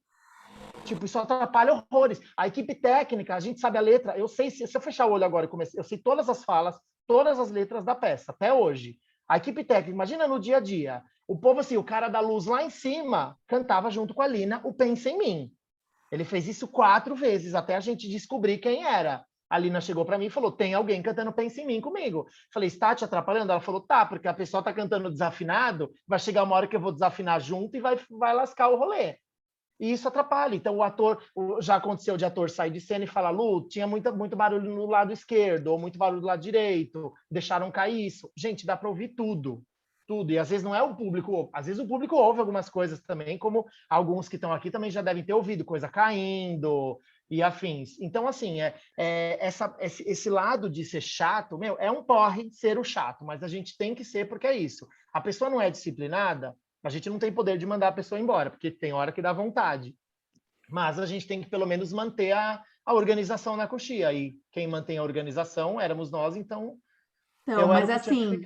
Tipo, isso atrapalha horrores. A equipe técnica, a gente sabe a letra. Eu sei, se eu fechar o olho agora e começar, eu sei todas as falas, todas as letras da peça, até hoje. A equipe técnica, imagina no dia a dia. O povo, assim, o cara da luz lá em cima cantava junto com a Lina o Pensa em Mim. Ele fez isso 4 vezes, até a gente descobrir quem era. A Lina chegou para mim e falou, tem alguém cantando Pensa em Mim comigo. Falei, está te atrapalhando? Ela falou, tá, porque a pessoa está cantando desafinado, vai chegar uma hora que eu vou desafinar junto e vai lascar o rolê. E isso atrapalha. Então, o ator, já aconteceu de ator sair de cena e falar, Lu, tinha muito barulho no lado esquerdo, ou muito barulho do lado direito, deixaram cair isso. Gente, dá para ouvir tudo. Tudo. E às vezes não é o público, às vezes o público ouve algumas coisas também, como alguns que estão aqui também já devem ter ouvido, coisa caindo e afins. Então, assim, esse lado de ser chato, é um porre ser o chato, mas a gente tem que ser porque é isso. A pessoa não é disciplinada, a gente não tem poder de mandar a pessoa embora, porque tem hora que dá vontade. Mas a gente tem que, pelo menos, manter a organização na coxia. E quem mantém a organização éramos nós, então mas assim,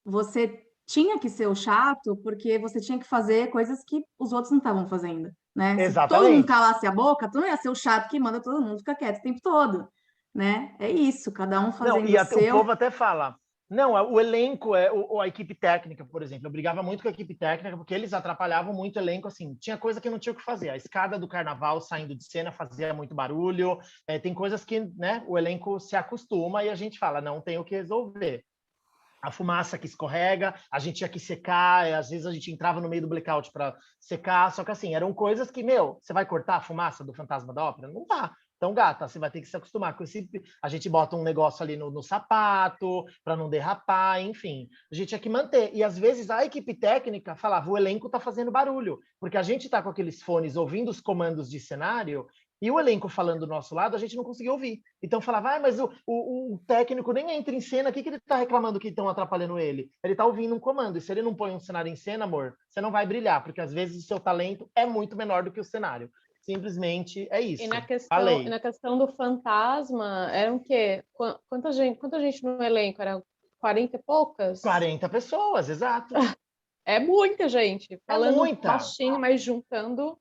você tinha que ser o chato porque você tinha que fazer coisas que os outros não estavam fazendo, né? Exatamente. Se todo mundo calasse a boca, tu não ia ser o chato que manda todo mundo ficar quieto o tempo todo, né? É isso, cada um fazendo o seu. O povo até fala... Não, o elenco, a equipe técnica, por exemplo, eu brigava muito com a equipe técnica porque eles atrapalhavam muito o elenco, assim, tinha coisa que não tinha o que fazer. A escada do carnaval saindo de cena fazia muito barulho, tem coisas que, né, o elenco se acostuma e a gente fala, não tem o que resolver. A fumaça que escorrega, a gente tinha que secar, às vezes a gente entrava no meio do blackout para secar, só que assim, eram coisas que, você vai cortar a fumaça do Fantasma da Ópera? Não dá. Então, gata, você vai ter que se acostumar com esse... A gente bota um negócio ali no sapato, para não derrapar, enfim. A gente tinha que manter. E, às vezes, a equipe técnica falava, o elenco está fazendo barulho, porque a gente está com aqueles fones ouvindo os comandos de cenário e o elenco falando do nosso lado, a gente não conseguia ouvir. Então, falava, mas o técnico nem entra em cena, o que ele está reclamando que estão atrapalhando ele? Ele está ouvindo um comando, e se ele não põe um cenário em cena, amor, você não vai brilhar, porque, às vezes, o seu talento é muito menor do que o cenário. Simplesmente é isso. E na questão do fantasma, eram o quê? Quanta gente no elenco? Eram 40 e poucas? 40 pessoas, exato. É muita gente. Falando muita. baixinho, mas juntando,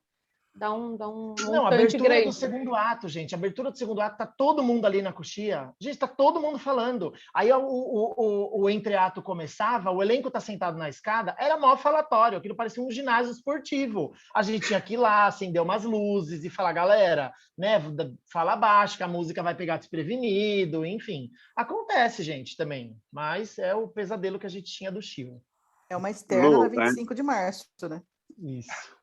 dá um Não, montante abertura grande. do segundo ato, gente. Abertura do segundo ato, tá todo mundo ali na coxia. Gente, tá todo mundo falando. Aí o entreato começava, o elenco tá sentado na escada, era mó falatório, aquilo parecia um ginásio esportivo. A gente tinha que ir lá, acender umas luzes e falar, galera, né, fala baixo, que a música vai pegar desprevenido, enfim. Acontece, gente, também. Mas é o pesadelo que a gente tinha do Chivo. É uma externa na 25 de março, né? Isso.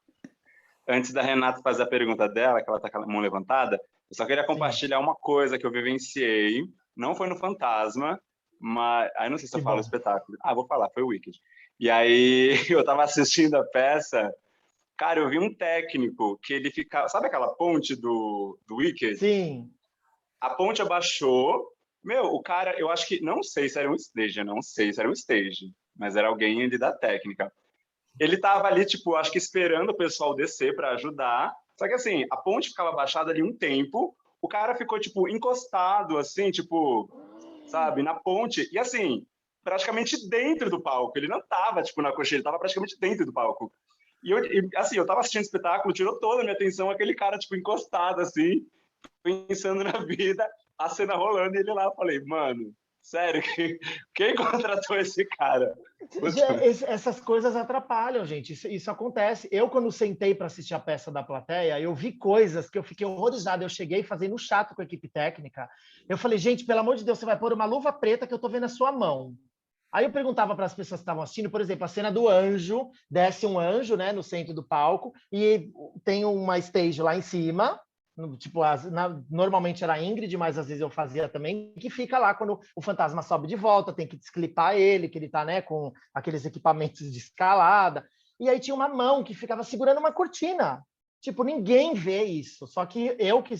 Antes da Renata fazer a pergunta dela, que ela está com a mão levantada, eu só queria compartilhar uma coisa que eu vivenciei. Não foi no Fantasma, mas... Aí não sei se eu falo o espetáculo. Vou falar, foi o Wicked. E aí eu estava assistindo a peça, cara, eu vi um técnico que ele ficava... Sabe aquela ponte do Wicked? Sim. A ponte abaixou. O cara, eu acho que... Não sei se era um stage, mas era alguém ali da técnica. Ele tava ali, tipo, acho que esperando o pessoal descer para ajudar. Só que, assim, a ponte ficava baixada ali um tempo. O cara ficou, tipo, encostado, assim, tipo, sabe, na ponte. E, assim, praticamente dentro do palco. Ele não tava, tipo, na coxinha, ele tava praticamente dentro do palco. E, eu tava assistindo o espetáculo, tirou toda a minha atenção aquele cara, tipo, encostado, assim, pensando na vida, a cena rolando, e ele lá, eu falei, mano... Sério, quem contratou esse cara? Essas coisas atrapalham, gente. Isso acontece. Eu, quando sentei para assistir a peça da plateia, eu vi coisas que eu fiquei horrorizado. Eu cheguei fazendo chato com a equipe técnica. Eu falei, gente, pelo amor de Deus, você vai pôr uma luva preta que eu tô vendo a sua mão. Aí eu perguntava para as pessoas que estavam assistindo, por exemplo, a cena do anjo, desce um anjo, né, no centro do palco, e tem uma stage lá em cima, tipo, normalmente era a Ingrid, mas às vezes eu fazia também, que fica lá quando o fantasma sobe de volta, tem que desclipar ele, que ele tá, né, com aqueles equipamentos de escalada. E aí tinha uma mão que ficava segurando uma cortina. Tipo, ninguém vê isso. Só que eu que,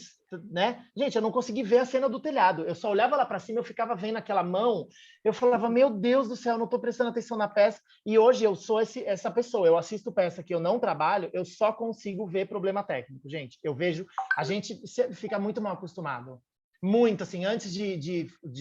né? Gente, eu não consegui ver a cena do telhado. Eu só olhava lá para cima, eu ficava vendo aquela mão. Eu falava, meu Deus do céu, eu não estou prestando atenção na peça. E hoje eu sou essa pessoa. Eu assisto peça que eu não trabalho, eu só consigo ver problema técnico. Gente, eu vejo... A gente fica muito mal acostumado. Muito, assim. Antes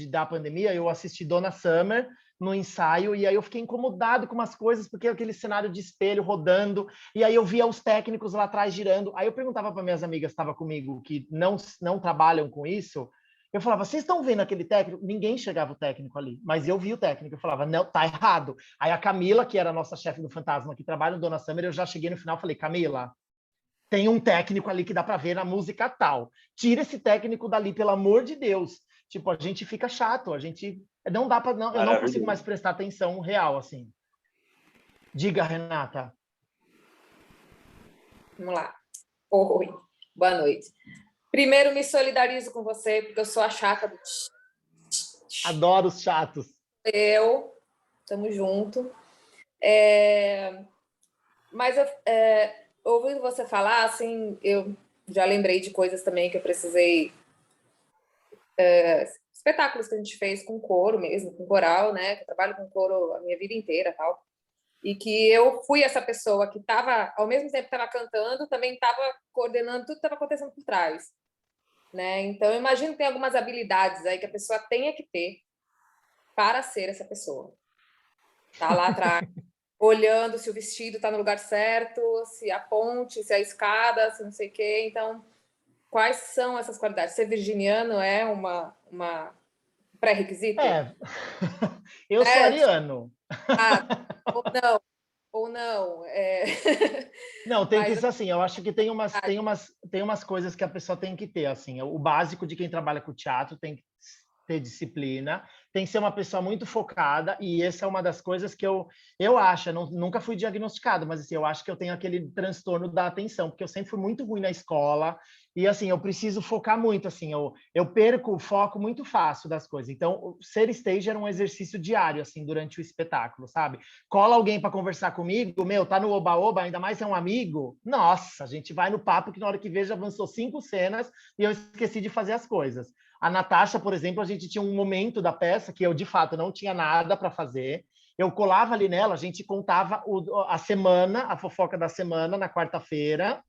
da pandemia, eu assisti Donna Summer no ensaio, e aí eu fiquei incomodado com umas coisas, porque aquele cenário de espelho rodando, e aí eu via os técnicos lá atrás girando. Aí eu perguntava para minhas amigas que estavam comigo, que não trabalham com isso, eu falava, vocês estão vendo aquele técnico? Ninguém chegava o técnico ali, mas eu vi o técnico, eu falava, não, tá errado. Aí a Camila, que era a nossa chefe do Fantasma, que trabalha no Donna Summer, eu já cheguei no final e falei, Camila, tem um técnico ali que dá para ver na música tal. Tira esse técnico dali, pelo amor de Deus. Tipo, a gente fica chato, a gente... Não dá para... eu não consigo mais prestar atenção real, assim. Diga, Renata. Vamos lá. Oi, boa noite. Primeiro, me solidarizo com você, porque eu sou a chata do... Adoro os chatos. Tamo junto. Mas ouvindo você falar, assim, eu já lembrei de coisas também que eu precisei... espetáculos que a gente fez com coro mesmo, com coral, né? Eu trabalho com coro a minha vida inteira, tal. E que eu fui essa pessoa que estava, ao mesmo tempo que estava cantando, também estava coordenando tudo que estava acontecendo por trás, né? Então, eu imagino que tem algumas habilidades aí que a pessoa tenha que ter para ser essa pessoa. Tá lá atrás, olhando se o vestido está no lugar certo, se a ponte, se a escada, se não sei o quê. Então, quais são essas qualidades? Ser virginiano é uma pré-requisito? Eu sou ariano. Ou não. Não, tem que ser assim, eu acho que tem umas coisas que a pessoa tem que ter, assim, o básico de quem trabalha com teatro tem que ter disciplina, tem que ser uma pessoa muito focada, e essa é uma das coisas que eu acho, nunca fui diagnosticado, mas assim, eu acho que eu tenho aquele transtorno da atenção, porque eu sempre fui muito ruim na escola, e assim, eu preciso focar muito, assim, eu perco o foco muito fácil das coisas. Então, ser stage era um exercício diário, assim, durante o espetáculo, sabe? Cola alguém para conversar comigo, tá no oba-oba, ainda mais é um amigo, nossa, a gente vai no papo que na hora que vejo avançou 5 cenas e eu esqueci de fazer as coisas. A Natasha, por exemplo, a gente tinha um momento da peça que eu, de fato, não tinha nada para fazer. Eu colava ali nela, a gente contava a semana, a fofoca da semana, na quarta-feira,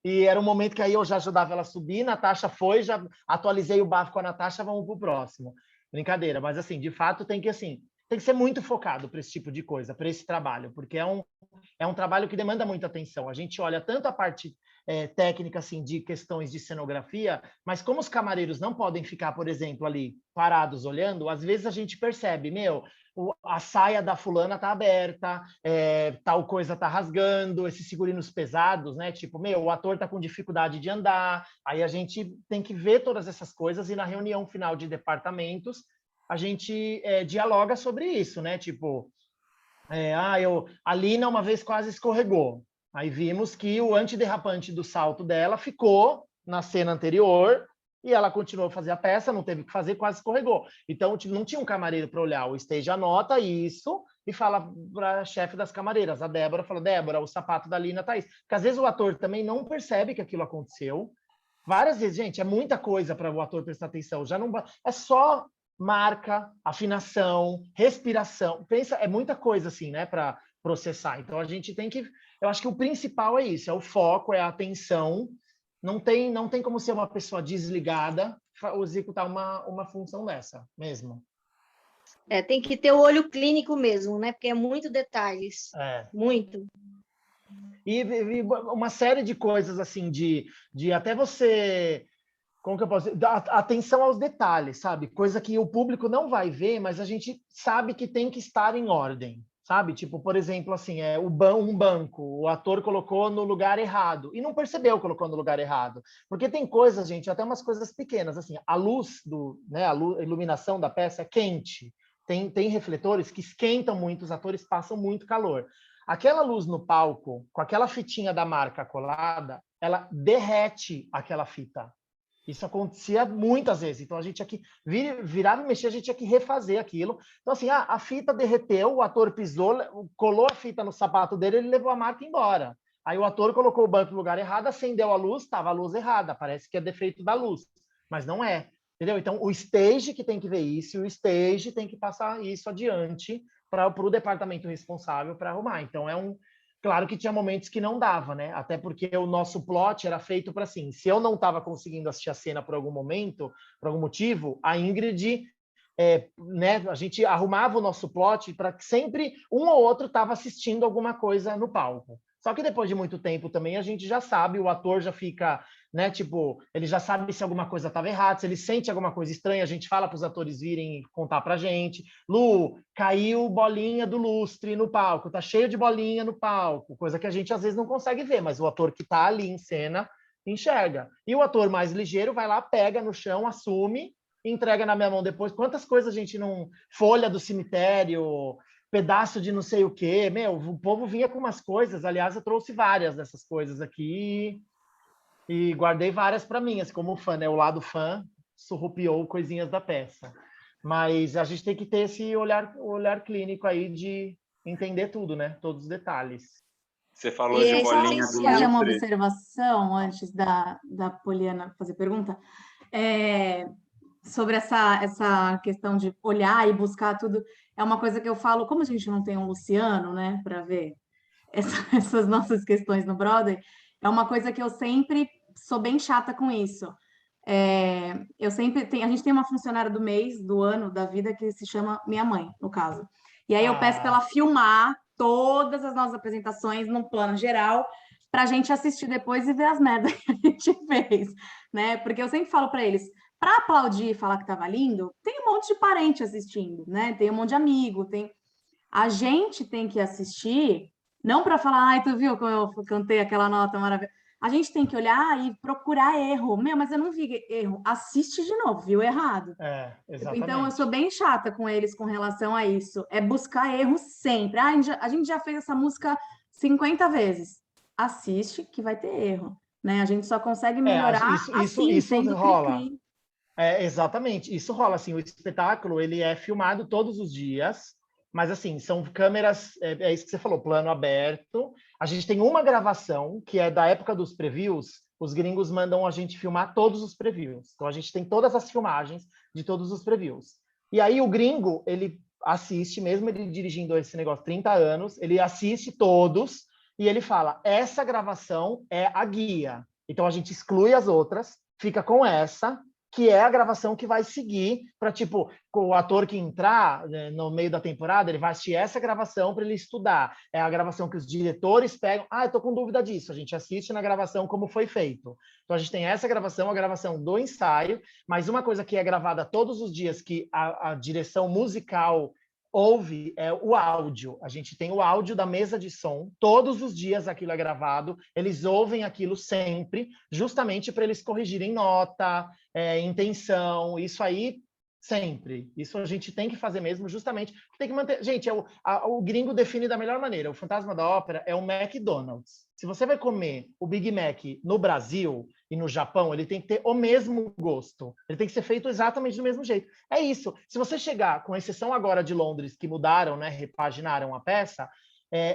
e era um momento que aí eu já ajudava ela a subir, Natasha foi, já atualizei o bafo com a Natasha, vamos pro próximo. Brincadeira, mas assim, de fato tem que ser muito focado para esse tipo de coisa, para esse trabalho, porque é um trabalho que demanda muita atenção. A gente olha tanto a parte técnica, assim, de questões de cenografia, mas como os camareiros não podem ficar, por exemplo, ali parados olhando, às vezes a gente percebe, a saia da fulana tá aberta, tal coisa tá rasgando, esses figurinos pesados, né? Tipo, o ator tá com dificuldade de andar, aí a gente tem que ver todas essas coisas e na reunião final de departamentos a gente dialoga sobre isso, né? Tipo, a Lina uma vez quase escorregou. Aí vimos que o antiderrapante do salto dela ficou na cena anterior e ela continuou a fazer a peça, não teve o que fazer, quase escorregou. Então, não tinha um camareiro para olhar. O stage anota isso e fala para a chefe das camareiras. A Débora fala, Débora, o sapato da Lina tá isso. Porque às vezes o ator também não percebe que aquilo aconteceu. Várias vezes, gente, é muita coisa para o ator prestar atenção. Já não é só marca, afinação, respiração. Pensa, é muita coisa assim, né, para processar. Então a gente tem que, eu acho que o principal é isso, é o foco, é a atenção. Não tem como ser uma pessoa desligada executar uma função dessa mesmo. Tem que ter o olho clínico mesmo, né? Porque é muito detalhes. Muito. E uma série de coisas assim de até você, como que eu posso dizer? Atenção aos detalhes, sabe? Coisa que o público não vai ver, mas a gente sabe que tem que estar em ordem, sabe? Tipo, por exemplo, assim, um banco, o ator colocou no lugar errado e não percebeu que colocou no lugar errado. Porque tem coisas, gente, até umas coisas pequenas, assim, a luz a iluminação da peça é quente. tem refletores que esquentam muito, os atores passam muito calor. Aquela luz no palco, com aquela fitinha da marca colada, ela derrete aquela fita. Isso acontecia muitas vezes. Então, a gente tinha que virava e mexer, a gente tinha que refazer aquilo. Então, assim, a fita derreteu, o ator pisou, colou a fita no sapato dele, ele levou a marca embora. Aí o ator colocou o banco no lugar errado, acendeu a luz, estava a luz errada. Parece que é defeito da luz, mas não é. Entendeu? Então, o stage que tem que ver isso, e o stage tem que passar isso adiante para o departamento responsável para arrumar. Então, claro que tinha momentos que não dava, né? Até porque o nosso plot era feito para assim, se eu não estava conseguindo assistir a cena por algum momento, por algum motivo, a Ingrid, né? A gente arrumava o nosso plot para que sempre um ou outro estava assistindo alguma coisa no palco. Só que depois de muito tempo também a gente já sabe, o ator já fica, né? Tipo, ele já sabe se alguma coisa estava errada, se ele sente alguma coisa estranha, a gente fala para os atores virem contar para a gente. Lu, caiu bolinha do lustre no palco, tá cheio de bolinha no palco, coisa que a gente às vezes não consegue ver, mas o ator que está ali em cena enxerga. E o ator mais ligeiro vai lá, pega no chão, assume, entrega na minha mão depois. Quantas coisas a gente não... Folha do cemitério, pedaço de não sei o quê. Meu, o povo vinha com umas coisas. Aliás, eu trouxe várias dessas coisas aqui e guardei várias para mim, assim, como fã, né? O lado fã surrupiou coisinhas da peça. Mas a gente tem que ter esse olhar clínico aí de entender tudo, né? Todos os detalhes. Você falou de bolinha do lustre. Fazer uma observação antes da Poliana fazer pergunta. Sobre essa questão de olhar e buscar tudo, é uma coisa que eu falo, como a gente não tem um Luciano, né, para ver essas nossas questões no Broadway, é uma coisa que eu sempre sou bem chata com isso. A gente tem uma funcionária do mês, do ano, da vida, que se chama minha mãe, no caso. E aí eu peço para ela filmar todas as nossas apresentações num plano geral, para a gente assistir depois e ver as merdas que a gente fez, né? Porque eu sempre falo para eles, para aplaudir e falar que estava lindo, tem um monte de parente assistindo, né? Tem um monte de amigo, a gente tem que assistir, não para falar, ai, tu viu como eu cantei aquela nota maravilhosa. A gente tem que olhar e procurar erro. Mas eu não vi erro. Assiste de novo, viu errado. Exatamente. Então, eu sou bem chata com eles com relação a isso. É buscar erro sempre. A gente já fez essa música 50 vezes. Assiste que vai ter erro. Né? A gente só consegue melhorar isso rola. Exatamente, isso rola, assim, o espetáculo, ele é filmado todos os dias, mas, assim, são câmeras, é isso que você falou, plano aberto, a gente tem uma gravação, que é da época dos previews, os gringos mandam a gente filmar todos os previews, então a gente tem todas as filmagens de todos os previews, e aí o gringo, ele assiste, mesmo ele dirigindo esse negócio 30 anos, ele assiste todos, e ele fala, essa gravação é a guia, então a gente exclui as outras, fica com essa, que é a gravação que vai seguir para, tipo, o ator que entrar, né, no meio da temporada, ele vai assistir essa gravação para ele estudar. É a gravação que os diretores pegam. Eu tô com dúvida disso. A gente assiste na gravação como foi feito. Então, a gente tem essa gravação, a gravação do ensaio, mas uma coisa que é gravada todos os dias, que a direção musical ouve, é o áudio. A gente tem o áudio da mesa de som, todos os dias aquilo é gravado, eles ouvem aquilo sempre, justamente para eles corrigirem nota, intenção, isso aí sempre. Isso a gente tem que fazer mesmo, justamente, tem que manter... Gente, o gringo define da melhor maneira, o Fantasma da Ópera é um McDonald's. Se você vai comer o Big Mac no Brasil e no Japão, ele tem que ter o mesmo gosto. Ele tem que ser feito exatamente do mesmo jeito. É isso. Se você chegar, com exceção agora de Londres, que mudaram, né, repaginaram a peça,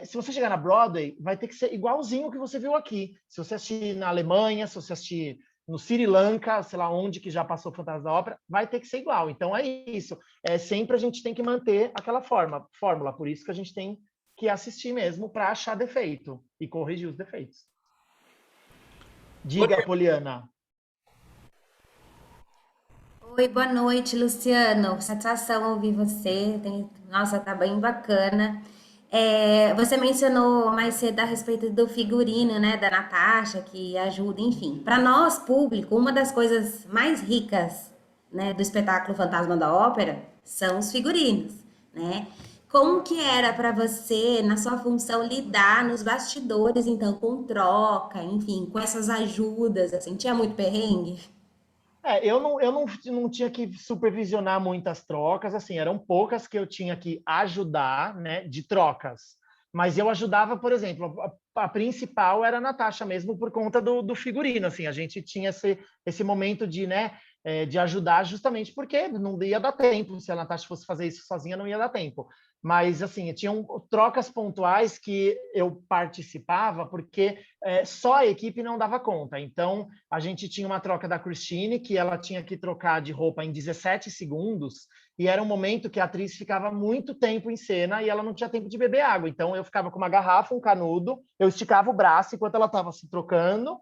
se você chegar na Broadway, vai ter que ser igualzinho o que você viu aqui. Se você assistir na Alemanha, se você assistir no Sri Lanka, sei lá onde que já passou o Fantasma da Ópera, vai ter que ser igual. Então é isso. Sempre a gente tem que manter aquela fórmula. Por isso que a gente tem que assistir mesmo para achar defeito e corrigir os defeitos. Diga, Poliana. Oi, boa noite, Luciano. Satisfação ouvir você. Nossa, tá bem bacana. Você mencionou mais cedo a respeito do figurino, né, da Natasha, que ajuda, enfim. Para nós, público, uma das coisas mais ricas, né, do espetáculo Fantasma da Ópera são os figurinos, né? Como que era para você, na sua função, lidar nos bastidores, então, com troca, enfim, com essas ajudas, assim, tinha muito perrengue? Eu não tinha que supervisionar muitas trocas, assim, eram poucas que eu tinha que ajudar, né, de trocas. Mas eu ajudava, por exemplo, a principal era a Natasha mesmo por conta do figurino, assim, a gente tinha esse momento de, né, de ajudar justamente porque não ia dar tempo, se a Natasha fosse fazer isso sozinha não ia dar tempo. Mas, assim, tinham trocas pontuais que eu participava porque só a equipe não dava conta. Então, a gente tinha uma troca da Christine, que ela tinha que trocar de roupa em 17 segundos, e era um momento que a atriz ficava muito tempo em cena e ela não tinha tempo de beber água. Então, eu ficava com uma garrafa, um canudo, eu esticava o braço enquanto ela estava se trocando,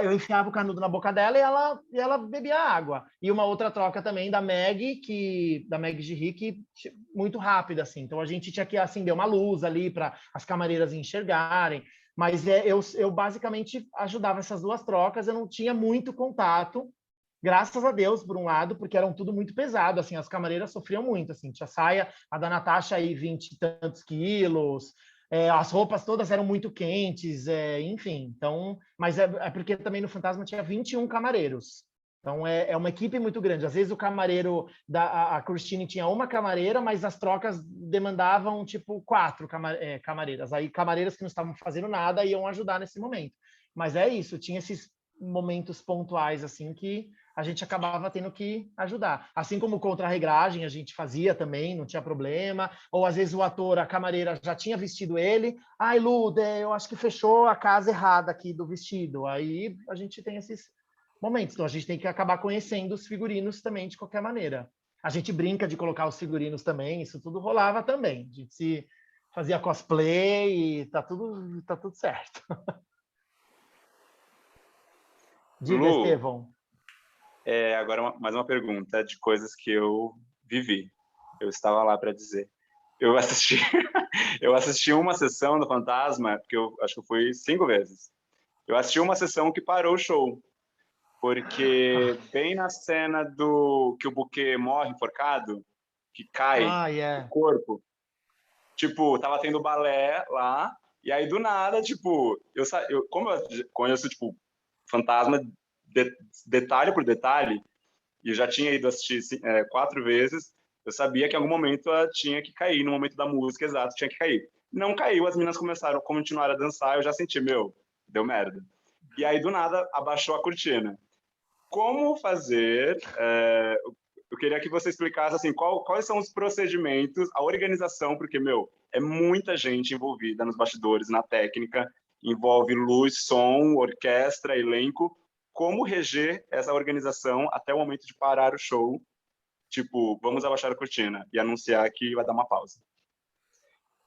eu enfiava o canudo na boca dela e ela bebia água. E uma outra troca também da Meg Girri, que muito rápida, assim. Então, a gente tinha que acender uma luz ali para as camareiras enxergarem. Mas eu basicamente ajudava essas duas trocas, eu não tinha muito contato, graças a Deus, por um lado, porque eram tudo muito pesado, assim, as camareiras sofriam muito, assim, tinha saia, a da Natasha aí 20 e tantos quilos, as roupas todas eram muito quentes, enfim, então, mas é porque também no Fantasma tinha 21 camareiros, então é uma equipe muito grande, às vezes o camareiro, a Christine tinha uma camareira, mas as trocas demandavam, tipo, 4 camareiras, aí camareiras que não estavam fazendo nada iam ajudar nesse momento, mas é isso, tinha esses momentos pontuais, assim, que a gente acabava tendo que ajudar. Assim como contra-regragem a gente fazia também, não tinha problema. Ou às vezes o ator, a camareira já tinha vestido ele. Ai, Lu, eu acho que fechou a casa errada aqui do vestido. Aí a gente tem esses momentos. Então a gente tem que acabar conhecendo os figurinos também de qualquer maneira. A gente brinca de colocar os figurinos também, isso tudo rolava também. A gente se fazia cosplay e tá tudo certo. Diga, Lu, Estevão. Agora mais uma pergunta de coisas que eu vivi. Eu estava lá para dizer. Eu assisti uma sessão do Fantasma, porque eu acho que eu fui 5 vezes. Eu assisti uma sessão que parou o show, porque bem na cena que o Buquê morre enforcado, que cai o corpo, tipo, tava tendo balé lá, e aí do nada, tipo, como eu conheço, tipo, Fantasma detalhe por detalhe, e eu já tinha ido assistir 4 vezes, eu sabia que em algum momento ela tinha que cair, no momento da música exato, tinha que cair. Não caiu, as meninas continuaram a dançar, eu já senti, deu merda. E aí, do nada, abaixou a cortina. Como fazer... eu queria que você explicasse, assim, quais são os procedimentos, a organização, porque, é muita gente envolvida nos bastidores, na técnica, envolve luz, som, orquestra, elenco. Como reger essa organização até o momento de parar o show, tipo, vamos abaixar a cortina e anunciar que vai dar uma pausa?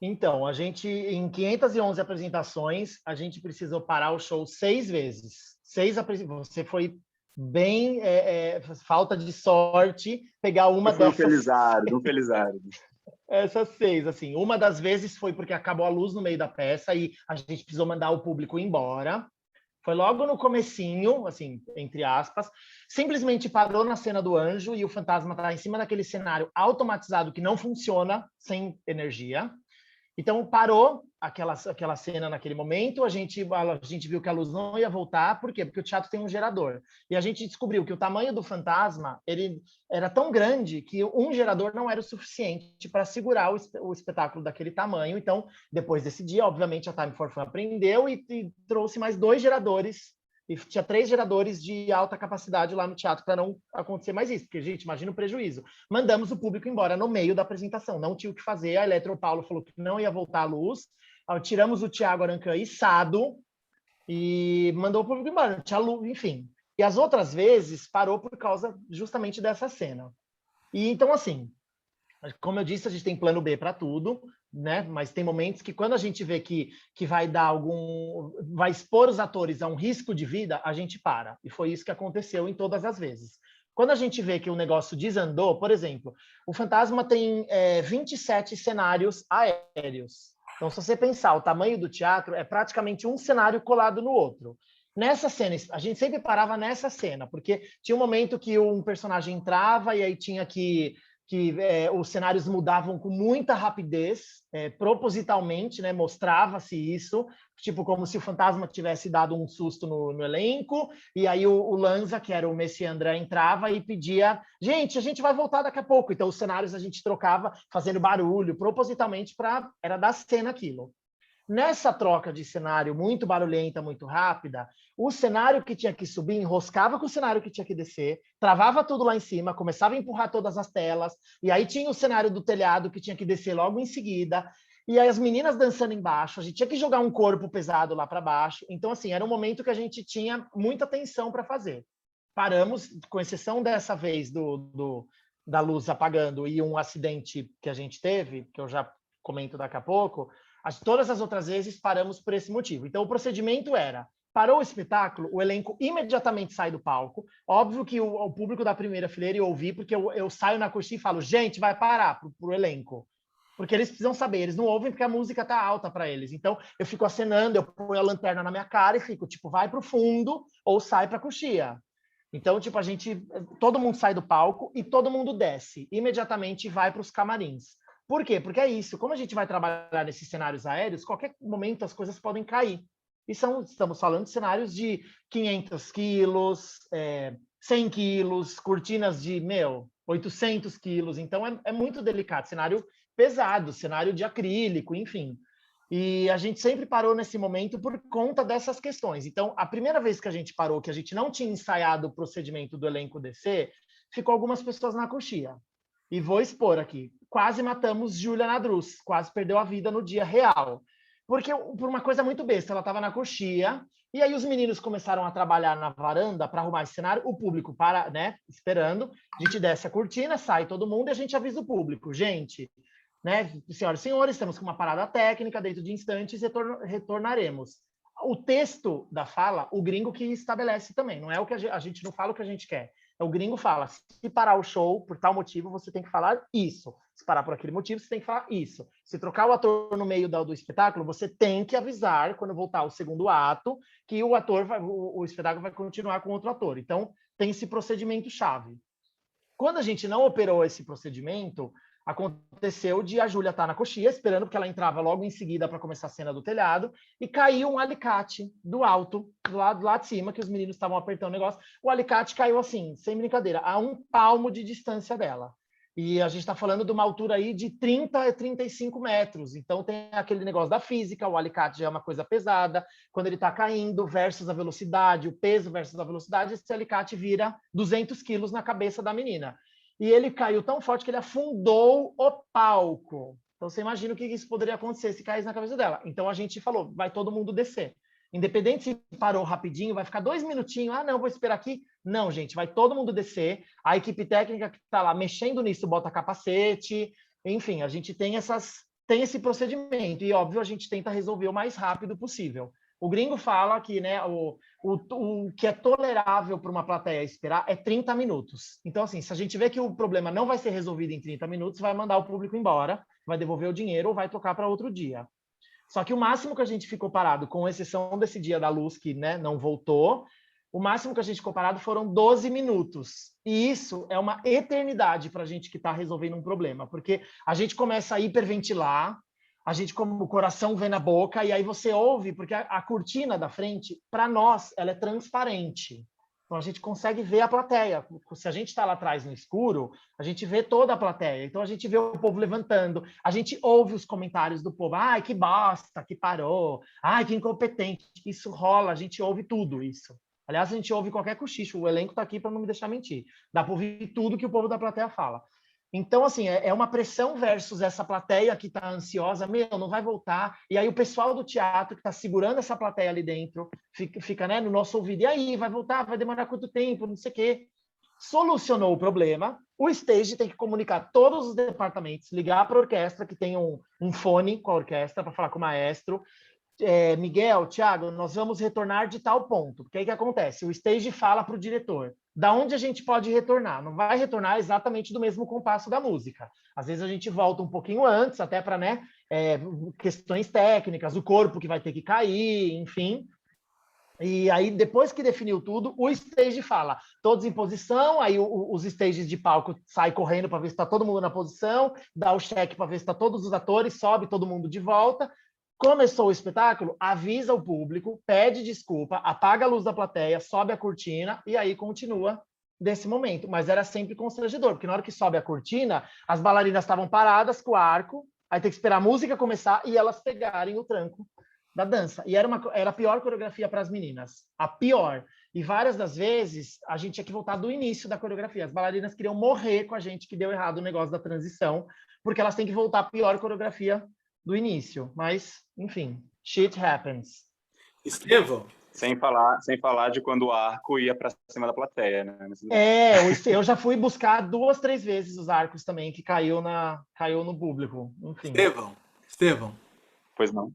Então, a gente, em 511 apresentações, a gente precisou parar o show 6 vezes. Você foi bem falta de sorte pegar uma dessas. Um felizardo. Essas 6, assim. Uma das vezes foi porque acabou a luz no meio da peça e a gente precisou mandar o público embora. Foi logo no comecinho, assim, entre aspas, simplesmente parou na cena do anjo e o fantasma está em cima daquele cenário automatizado que não funciona sem energia. Então, parou aquela cena naquele momento, a gente viu que a luz não ia voltar, por quê? Porque o teatro tem um gerador. E a gente descobriu que o tamanho do fantasma ele era tão grande que um gerador não era o suficiente para segurar o espetáculo daquele tamanho. Então, depois desse dia, obviamente, a Time for Fun aprendeu e trouxe mais 2 geradores, e tinha 3 geradores de alta capacidade lá no teatro para não acontecer mais isso, porque, gente, imagina o prejuízo. Mandamos o público embora no meio da apresentação, não tinha o que fazer, a Eletropaulo falou que não ia voltar a luz, tiramos o Thiago Arancan içado e mandou o público embora, não tinha luz, enfim. E as outras vezes parou por causa justamente dessa cena. E então, assim, como eu disse, a gente tem plano B para tudo, né? Mas tem momentos que quando a gente vê que vai vai expor os atores a um risco de vida, a gente para. E foi isso que aconteceu em todas as vezes. Quando a gente vê que o negócio desandou, por exemplo, o Fantasma tem 27 cenários aéreos. Então, se você pensar, o tamanho do teatro é praticamente um cenário colado no outro. Nessa cena, a gente sempre parava nessa cena, porque tinha um momento que um personagem entrava e aí tinha que que os cenários mudavam com muita rapidez, propositalmente, né, mostrava-se isso, tipo como se o fantasma tivesse dado um susto no elenco, e aí o Lanza, que era o Messi André, entrava e pedia, gente, a gente vai voltar daqui a pouco. Então os cenários a gente trocava fazendo barulho, propositalmente, era dar cena aquilo. Nessa troca de cenário muito barulhenta, muito rápida, o cenário que tinha que subir enroscava com o cenário que tinha que descer, travava tudo lá em cima, começava a empurrar todas as telas, e aí tinha o cenário do telhado que tinha que descer logo em seguida, e aí as meninas dançando embaixo, a gente tinha que jogar um corpo pesado lá para baixo. Então, assim, era um momento que a gente tinha muita tensão para fazer. Paramos, com exceção dessa vez da luz apagando e um acidente que a gente teve, que eu já comento daqui a pouco, todas as outras vezes paramos por esse motivo. Então, o procedimento era, parou o espetáculo, o elenco imediatamente sai do palco. Óbvio que o público da primeira fileira ia ouvir, porque eu saio na coxinha e falo, gente, vai parar pro elenco. Porque eles precisam saber, eles não ouvem porque a música tá alta para eles. Então, eu fico acenando, eu ponho a lanterna na minha cara e fico, tipo, vai pro fundo ou sai pra coxinha. Então, tipo, todo mundo sai do palco e todo mundo desce. Imediatamente vai para os camarins. Por quê? Porque é isso. Como a gente vai trabalhar nesses cenários aéreos, qualquer momento as coisas podem cair. E estamos falando de cenários de 500 quilos, 100 quilos, cortinas de, 800 quilos. Então, é muito delicado. Cenário pesado, cenário de acrílico, enfim. E a gente sempre parou nesse momento por conta dessas questões. Então, a primeira vez que a gente parou, que a gente não tinha ensaiado o procedimento do elenco descer, ficou algumas pessoas na coxia. E vou expor aqui. Quase matamos Júlia Nadruz, quase perdeu a vida no dia real. Porque, por uma coisa muito besta, ela estava na coxia, e aí os meninos começaram a trabalhar na varanda para arrumar esse cenário, o público para, né, esperando, a gente desce a cortina, sai todo mundo e a gente avisa o público. Gente, né, senhoras e senhores, estamos com uma parada técnica, dentro de instantes retornaremos. O texto da fala, o gringo que estabelece também, não é o que a gente não fala o que a gente quer. O gringo fala, se parar o show por tal motivo, você tem que falar isso. Se parar por aquele motivo, você tem que falar isso. Se trocar o ator no meio do espetáculo, você tem que avisar, quando voltar o segundo ato, que o espetáculo vai continuar com outro ator. Então, tem esse procedimento chave. Quando a gente não operou esse procedimento, aconteceu de a Júlia estar na coxia, esperando, porque ela entrava logo em seguida para começar a cena do telhado, e caiu um alicate do alto, do lado de cima, que os meninos estavam apertando o negócio. O alicate caiu assim, sem brincadeira, a 1 palmo de distância dela. E a gente está falando de uma altura aí de 30 a 35 metros. Então tem aquele negócio da física, o alicate já é uma coisa pesada. Quando ele está caindo versus a velocidade, o peso versus a velocidade, esse alicate vira 200 quilos na cabeça da menina. E ele caiu tão forte que ele afundou o palco. Então, você imagina o que isso poderia acontecer se caísse na cabeça dela. Então, a gente falou, vai todo mundo descer. Independente se parou rapidinho, vai ficar 2 minutinhos, não, vou esperar aqui. Não, gente, vai todo mundo descer. A equipe técnica que está lá mexendo nisso, bota capacete. Enfim, a gente tem esse procedimento. E, óbvio, a gente tenta resolver o mais rápido possível. O gringo fala que, né, o que é tolerável para uma plateia esperar é 30 minutos. Então, assim, se a gente vê que o problema não vai ser resolvido em 30 minutos, vai mandar o público embora, vai devolver o dinheiro ou vai tocar para outro dia. Só que o máximo que a gente ficou parado, com exceção desse dia da luz, que, né, não voltou, o máximo que a gente ficou parado foram 12 minutos. E isso é uma eternidade para a gente que está resolvendo um problema, porque a gente começa a hiperventilar, a gente, como o coração vem na boca, e aí você ouve, porque a cortina da frente, para nós, ela é transparente. Então, a gente consegue ver a plateia. Se a gente está lá atrás no escuro, a gente vê toda a plateia. Então, a gente vê o povo levantando, a gente ouve os comentários do povo. Ai, que bosta, que parou. Ai, que incompetente. Isso rola, a gente ouve tudo isso. Aliás, a gente ouve qualquer cochicho. O elenco está aqui para não me deixar mentir. Dá para ouvir tudo que o povo da plateia fala. Então, assim, é uma pressão versus essa plateia que está ansiosa, não vai voltar. E aí o pessoal do teatro que está segurando essa plateia ali dentro, fica, né, no nosso ouvido, e aí, vai voltar, vai demorar quanto tempo, não sei o quê. Solucionou o problema, o stage tem que comunicar todos os departamentos, ligar para a orquestra, que tem um fone com a orquestra, para falar com o maestro. Miguel, Thiago, nós vamos retornar de tal ponto. Porque aí o que acontece? O stage fala para o diretor, da onde a gente pode retornar? Não vai retornar exatamente do mesmo compasso da música. Às vezes a gente volta um pouquinho antes, até para, né, questões técnicas, o corpo que vai ter que cair, enfim. E aí, depois que definiu tudo, o stage fala, todos em posição, aí os stages de palco saem correndo para ver se está todo mundo na posição, dá o check para ver se está todos os atores, sobe todo mundo de volta. Começou o espetáculo, avisa o público, pede desculpa, apaga a luz da plateia, sobe a cortina e aí continua desse momento. Mas era sempre constrangedor, porque na hora que sobe a cortina, as bailarinas estavam paradas com o arco, aí tem que esperar a música começar e elas pegarem o tranco da dança. E era a pior coreografia para as meninas. A pior. E várias das vezes, a gente tinha que voltar do início da coreografia. As bailarinas queriam morrer com a gente que deu errado o negócio da transição, porque elas têm que voltar à pior coreografia do início. Mas, enfim, shit happens. Estevão? Sem falar de quando o arco ia para cima da plateia, né? Eu já fui buscar 2, 3 vezes os arcos também, que caiu no público. Enfim. Estevão. Pois não.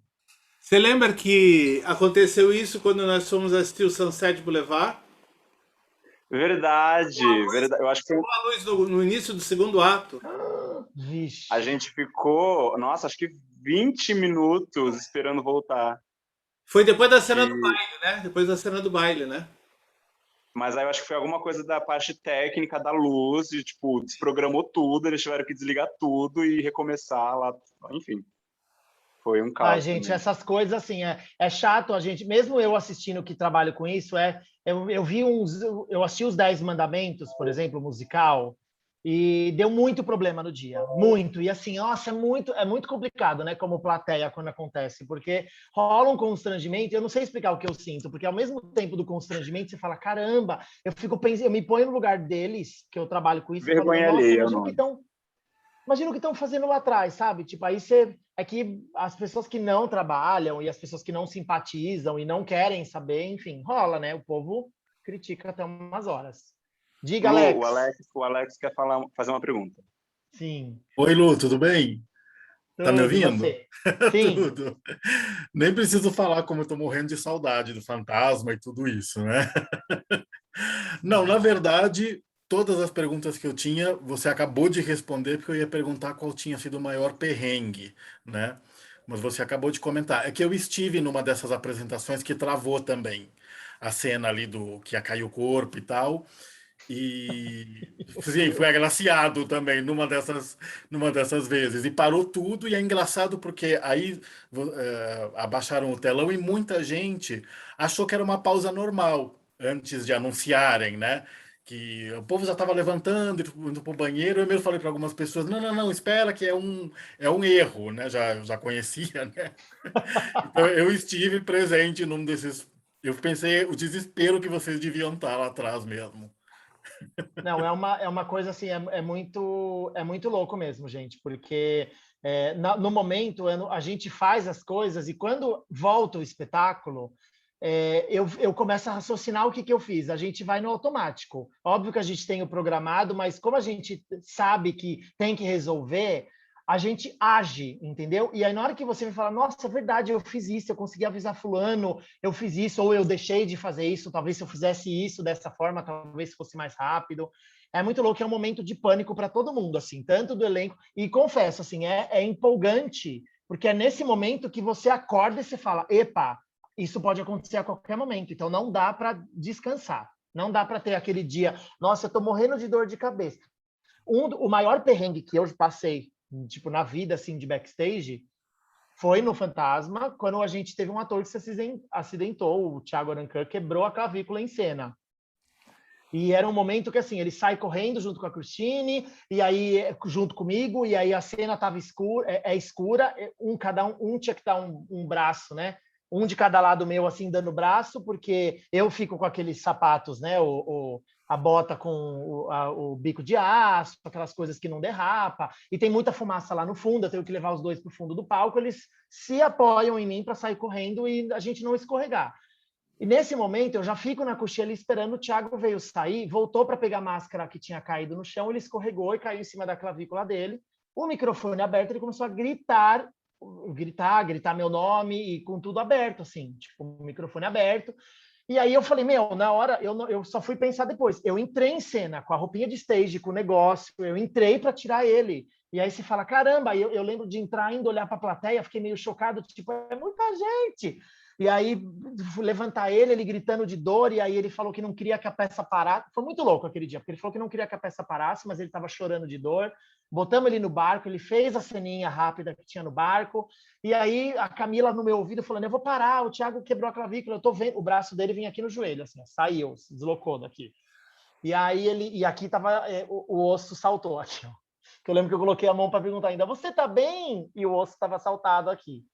Você lembra que aconteceu isso quando nós fomos assistir o Sunset Boulevard? Verdade. Eu acho que foi a luz no início do segundo ato. Vixe. A gente ficou, nossa, acho que 20 minutos esperando voltar. Foi depois da cena do baile, né? Depois da cena do baile, né? Mas aí eu acho que foi alguma coisa da parte técnica da luz, e, tipo, desprogramou tudo, eles tiveram que desligar tudo e recomeçar lá, enfim. Foi um caos. Gente, também. essas coisas, assim, é chato a gente, mesmo eu assistindo que trabalho com isso, eu assisti os 10 Mandamentos, por exemplo, musical, e deu muito problema no dia, muito, e assim, nossa, é muito complicado, né, como plateia quando acontece, porque rola um constrangimento, eu não sei explicar o que eu sinto, porque ao mesmo tempo do constrangimento, você fala, caramba, eu me ponho no lugar deles, que eu trabalho com isso, vergonha e falo, alheia, imagina o que estão fazendo lá atrás, sabe? Tipo, aí é que as pessoas que não trabalham e as pessoas que não simpatizam e não querem saber, enfim, rola, né? O povo critica até umas horas. Diga, Lu, Alex. O Alex quer fazer uma pergunta. Sim. Oi, Lu, tudo bem? Tá me ouvindo? Sim. Tudo. Nem preciso falar como eu tô morrendo de saudade do Fantasma e tudo isso, né? Não, na verdade, todas as perguntas que eu tinha, você acabou de responder, porque eu ia perguntar qual tinha sido o maior perrengue, né? Mas você acabou de comentar. É que eu estive numa dessas apresentações que travou também a cena ali do que ia cair o corpo e tal. E sim, fui agraciado também numa dessas vezes. E parou tudo, e é engraçado porque aí abaixaram o telão e muita gente achou que era uma pausa normal antes de anunciarem, né? Que o povo já estava levantando, indo para o banheiro. Eu mesmo falei para algumas pessoas: não, espera, que é um erro, né? Já conhecia, né? Então eu estive presente num desses. Eu pensei o desespero que vocês deviam estar lá atrás mesmo. Não, é uma coisa assim, é muito louco mesmo, gente, porque no momento a gente faz as coisas e quando volta o espetáculo, eu começo a raciocinar o que eu fiz. A gente vai no automático. Óbvio que a gente tem o programado, mas como a gente sabe que tem que resolver, a gente age, entendeu? E aí, na hora que você me fala, nossa, é verdade, eu fiz isso, eu consegui avisar fulano, eu fiz isso, ou eu deixei de fazer isso, talvez se eu fizesse isso dessa forma, talvez fosse mais rápido. É muito louco, é um momento de pânico para todo mundo, assim, tanto do elenco, e confesso, assim, é empolgante, porque é nesse momento que você acorda e você fala, epa, isso pode acontecer a qualquer momento, então não dá para descansar, não dá para ter aquele dia, nossa, eu tô morrendo de dor de cabeça. O maior perrengue que eu passei tipo, na vida, assim, de backstage, foi no Fantasma, quando a gente teve um ator que se acidentou, o Thiago Arancan, quebrou a clavícula em cena. E era um momento que, assim, ele sai correndo junto com a Christine, e aí, junto comigo, e aí a cena estava escura, um tinha que dar um braço, né? Um de cada lado meu, assim, dando braço, porque eu fico com aqueles sapatos, né? A bota com o bico de aço, aquelas coisas que não derrapa, e tem muita fumaça lá no fundo, eu tenho que levar os dois para o fundo do palco, eles se apoiam em mim para sair correndo e a gente não escorregar. E nesse momento, eu já fico na cocheira esperando, o Thiago veio sair, voltou para pegar a máscara que tinha caído no chão, ele escorregou e caiu em cima da clavícula dele, o microfone aberto, ele começou a gritar meu nome, e com tudo aberto, assim, tipo, o microfone aberto. E aí eu falei, na hora, eu só fui pensar depois. Eu entrei em cena com a roupinha de stage, com o negócio, eu entrei para tirar ele. E aí você fala, caramba, eu lembro de entrar, indo olhar para a plateia, fiquei meio chocado, tipo, é muita gente. E aí, levantar ele gritando de dor, e aí ele falou que não queria que a peça parasse. Foi muito louco aquele dia, porque ele falou que não queria que a peça parasse, mas ele estava chorando de dor. Botamos ele no barco, ele fez a ceninha rápida que tinha no barco, e aí a Camila no meu ouvido falando, eu vou parar, o Thiago quebrou a clavícula, eu tô vendo, o braço dele vinha aqui no joelho, assim, saiu, se deslocou daqui. E aí e aqui tava, o osso saltou aqui, ó. Que eu lembro que eu coloquei a mão para perguntar ainda, você tá bem? E o osso estava saltado aqui.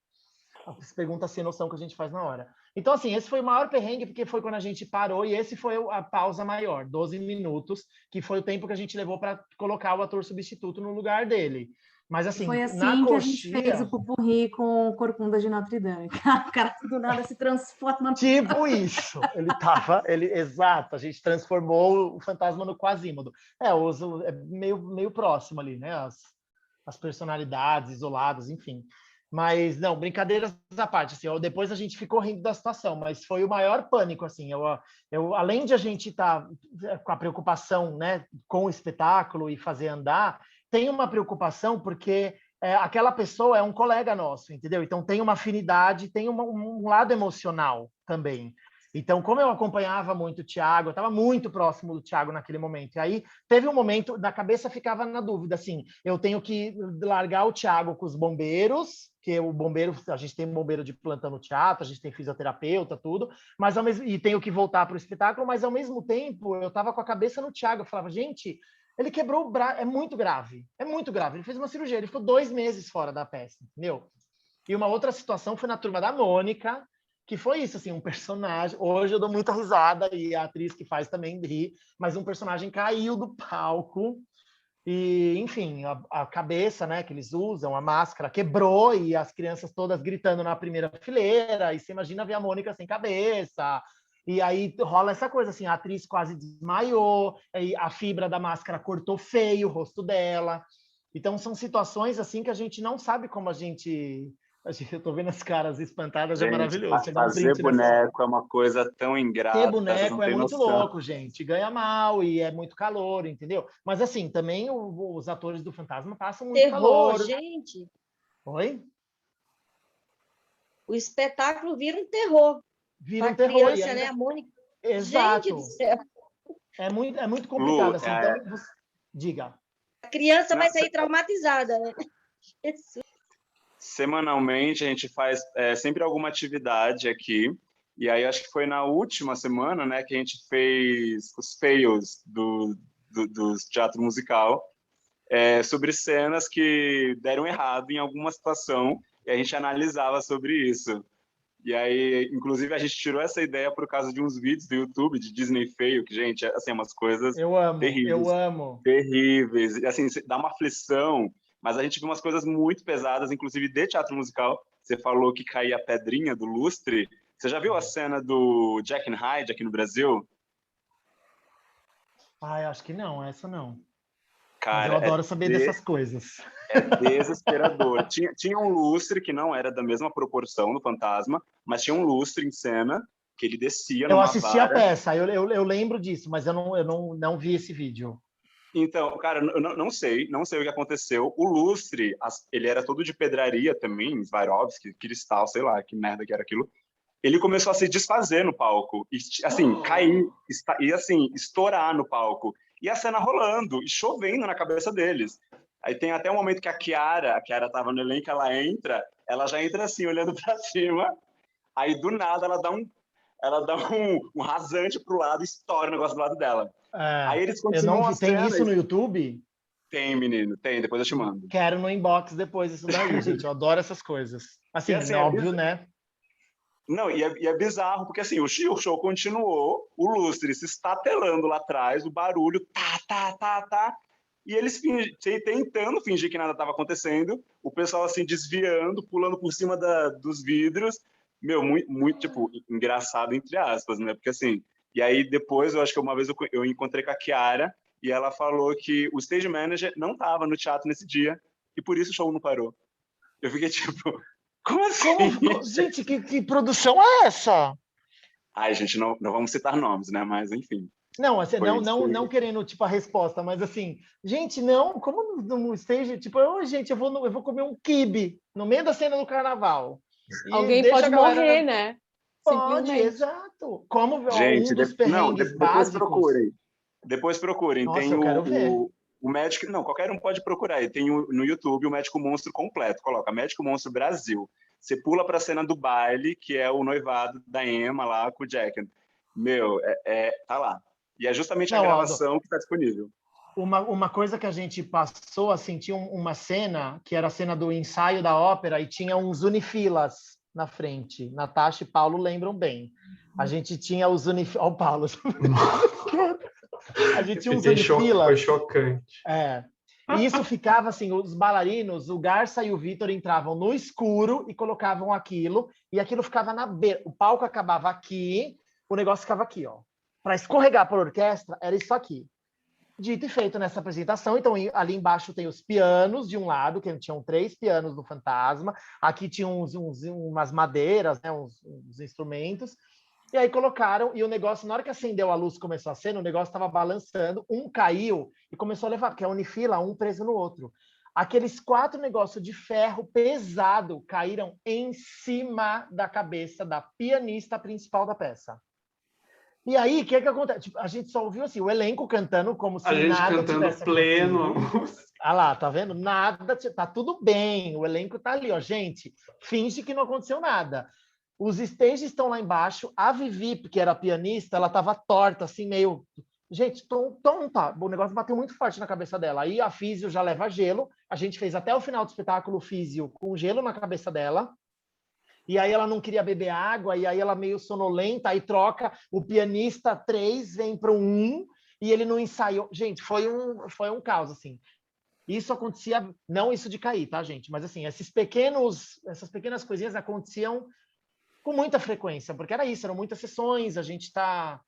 As perguntas sem noção que a gente faz na hora. Então, assim, esse foi o maior perrengue, porque foi quando a gente parou, e esse foi a pausa maior, 12 minutos, que foi o tempo que a gente levou para colocar o ator substituto no lugar dele. Mas, assim, foi assim na que coxinha... a gente fez o Pupurri com o Corcunda de Notre Dame. O cara do nada se transforma. Tipo isso. Exato, a gente transformou o fantasma no Quasímodo. É meio próximo ali, né? As personalidades isoladas, enfim. Mas, não, brincadeiras à parte, assim, depois a gente ficou rindo da situação, mas foi o maior pânico, assim, além de a gente estar com a preocupação, né, com o espetáculo e fazer andar, tem uma preocupação porque aquela pessoa é um colega nosso, entendeu? Então tem uma afinidade, tem um lado emocional também. Então, como eu acompanhava muito o Thiago, eu estava muito próximo do Thiago naquele momento. E aí, teve um momento, na cabeça ficava na dúvida, assim, eu tenho que largar o Thiago com os bombeiros, que o bombeiro, a gente tem bombeiro de plantão no teatro, a gente tem fisioterapeuta, tudo, mas e tenho que voltar para o espetáculo, mas ao mesmo tempo, eu estava com a cabeça no Thiago, eu falava, gente, ele quebrou o braço, é muito grave, ele fez uma cirurgia, ele ficou 2 meses fora da peça, entendeu? E uma outra situação foi na Turma da Mônica, que foi isso, assim, um personagem... Hoje eu dou muita risada, e a atriz que faz também ri, mas um personagem caiu do palco, e, enfim, a cabeça, né, que eles usam, a máscara, quebrou, e as crianças todas gritando na primeira fileira, e você imagina ver a Mônica sem cabeça, e aí rola essa coisa, assim, a atriz quase desmaiou, e a fibra da máscara cortou feio o rosto dela. Então, são situações, assim, que a gente não sabe como a gente... Eu tô vendo as caras espantadas, gente, é maravilhoso. Fazer boneco é uma coisa tão ingrata. Ter boneco é muito louco, gente. Ganha mal e é muito calor, entendeu? Mas, assim, também os atores do Fantasma passam muito calor. Gente. Oi? O espetáculo vira um terror. Vira um terror. Criança, né? A Mônica. Exato. Gente do céu. É muito complicado, Lu, assim. Então, diga. A criança vai sair traumatizada, né? Jesus. Semanalmente a gente faz sempre alguma atividade aqui, e aí acho que foi na última semana, né, que a gente fez os fails do teatro musical, sobre cenas que deram errado em alguma situação, e a gente analisava sobre isso. E aí, inclusive, a gente tirou essa ideia por causa de uns vídeos do YouTube de Disney fail, que, gente, assim, umas coisas terríveis. Eu amo. Terríveis. Assim, dá uma aflição. Mas a gente viu umas coisas muito pesadas, inclusive de teatro musical. Você falou que caía a pedrinha do lustre. Você já viu a cena do Jack and Hyde aqui no Brasil? Acho que não, essa não. Cara, mas eu adoro saber dessas coisas. É desesperador. tinha um lustre que não era da mesma proporção do fantasma, mas tinha um lustre em cena que ele descia numa vara. Eu assisti a peça, eu lembro disso, mas eu não vi esse vídeo. Então, cara, eu não sei o que aconteceu. O lustre, ele era todo de pedraria também, Swarovski, cristal, sei lá, que merda que era aquilo. Ele começou a se desfazer no palco, e assim, cair, e assim, estourar no palco. E a cena rolando, e chovendo na cabeça deles. Aí tem até um momento que a Chiara tava no elenco, ela já entra assim, olhando pra cima, aí do nada ela dá um rasante pro lado e estoura o negócio do lado dela. Aí eles continuam tem isso no YouTube? Tem, menino, tem, depois eu te mando. Quero no inbox depois isso daí, gente, eu adoro essas coisas. Assim, óbvio, né? Não, e é bizarro, porque assim, o show continuou, o lustre se estatelando lá atrás, o barulho, tá, e eles tentando fingir que nada estava acontecendo, o pessoal assim, desviando, pulando por cima dos vidros, muito, tipo, engraçado, entre aspas, né? Porque assim, e aí depois, eu acho que uma vez eu encontrei com a Chiara, e ela falou que o stage manager não estava no teatro nesse dia, e por isso o show não parou. Eu fiquei tipo, como assim? Gente, que produção é essa? Ai, gente, não vamos citar nomes, né? Mas, enfim. Não, assim, não querendo, tipo, a resposta, mas assim, gente, não, como no stage, tipo, gente, eu vou comer um quibe no meio da cena do carnaval. Alguém pode morrer, né? Pode, exato. Como Gente, um dos perrengues depois básicos. procurem. Depois procurem. Nossa, tem eu quero ver. O Médico... Não, qualquer um pode procurar. E tem no YouTube o Médico Monstro completo. Coloca Médico Monstro Brasil. Você pula para a cena do baile, que é o noivado da Emma lá com o Jack. Meu, tá lá. E é justamente a gravação que está disponível. Uma coisa que a gente passou, assim, tinha uma cena, que era a cena do ensaio da ópera, e tinha uns unifilas na frente. Natasha e Paulo lembram bem. A gente tinha os unifilas... Olha o Paulo. A gente tinha uns unifilas. Foi chocante. E isso ficava assim, os bailarinos, o Garça e o Vitor entravam no escuro e colocavam aquilo, e aquilo ficava na beira. O palco acabava aqui, o negócio ficava aqui, ó. Para escorregar para a orquestra, era isso aqui. Dito e feito nessa apresentação, então ali embaixo tem os pianos de um lado, que tinham 3 pianos no Fantasma, aqui tinham umas madeiras, né, uns instrumentos, e aí colocaram, e o negócio, na hora que acendeu a luz, começou a cena, o negócio estava balançando, um caiu e começou a levar, porque é unifila, um preso no outro. Aqueles 4 negócios de ferro pesado caíram em cima da cabeça da pianista principal da peça. E aí, o que acontece? Tipo, a gente só ouviu assim, o elenco cantando como se nada tivesse pleno. Ah lá, tá vendo? Nada, tá tudo bem, o elenco tá ali, ó. Gente, finge que não aconteceu nada. Os stages estão lá embaixo, a Vivi, que era pianista, ela tava torta, assim, meio... Gente, tonta. O negócio bateu muito forte na cabeça dela. Aí a físio já leva gelo, a gente fez até o final do espetáculo o físio com gelo na cabeça dela. E aí ela não queria beber água, e aí ela meio sonolenta, aí troca, o pianista 3 vem para o 1, e ele não ensaiou. Gente, foi um caos, assim. Isso acontecia, não isso de cair, tá, gente? Mas, assim, essas pequenas coisinhas aconteciam com muita frequência, porque era isso, eram muitas sessões, a gente tá,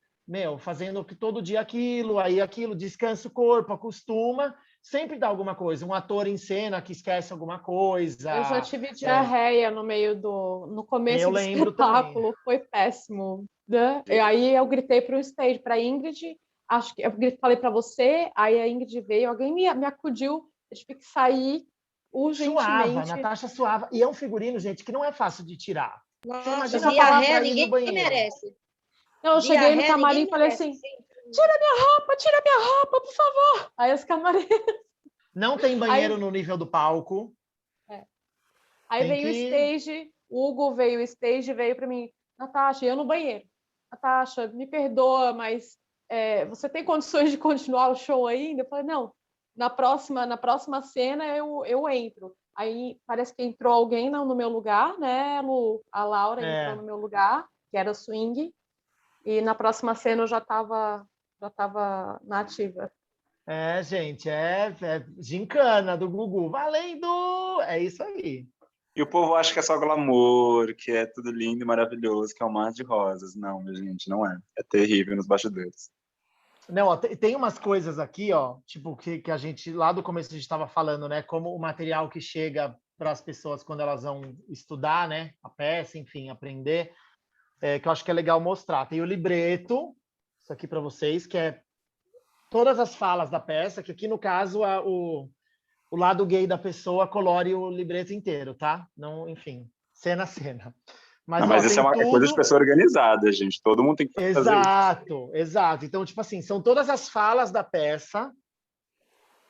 fazendo todo dia aquilo, aí aquilo, descansa o corpo, acostuma, sempre dá alguma coisa. Um ator em cena que esquece alguma coisa. Eu já tive diarreia no começo do espetáculo, também. Foi péssimo. Né? E aí eu gritei para o stage, para a Ingrid, acho que eu falei para você, aí a Ingrid veio, alguém me acudiu, eu tive que sair urgentemente. Suava, Natasha suava. E é um figurino, gente, que não é fácil de tirar. Nossa, diarreia ninguém merece. Eu cheguei no camarim e falei assim, tira minha roupa, por favor. Aí os camareiros... Não tem banheiro no nível do palco. Aí veio o stage, o Hugo veio o stage, veio para mim, Natasha, eu no banheiro. Natasha, me perdoa, mas você tem condições de continuar o show ainda? Eu falei, não, na próxima cena eu entro. Aí parece que entrou alguém no meu lugar, né, Lu? A Laura entrou no meu lugar, que era swing, e na próxima cena eu já estava na ativa. Gente, gincana do Gugu, valendo! É isso aí. E o povo acha que é só glamour, que é tudo lindo e maravilhoso, que é um mar de rosas. Não, minha gente, não é. É terrível nos bastidores. Não, ó, tem umas coisas aqui, ó, tipo, que a gente, lá do começo a gente estava falando, né, como o material que chega para as pessoas quando elas vão estudar, né, a peça, enfim, aprender, que eu acho que é legal mostrar. Tem o libreto, isso aqui para vocês, que é todas as falas da peça, que aqui, no caso, o lado gay da pessoa colore o libreto inteiro, tá? Não, enfim, cena a cena. Mas isso é coisa de pessoa organizada, gente. Todo mundo tem que fazer isso. Exato. Então, tipo assim, são todas as falas da peça,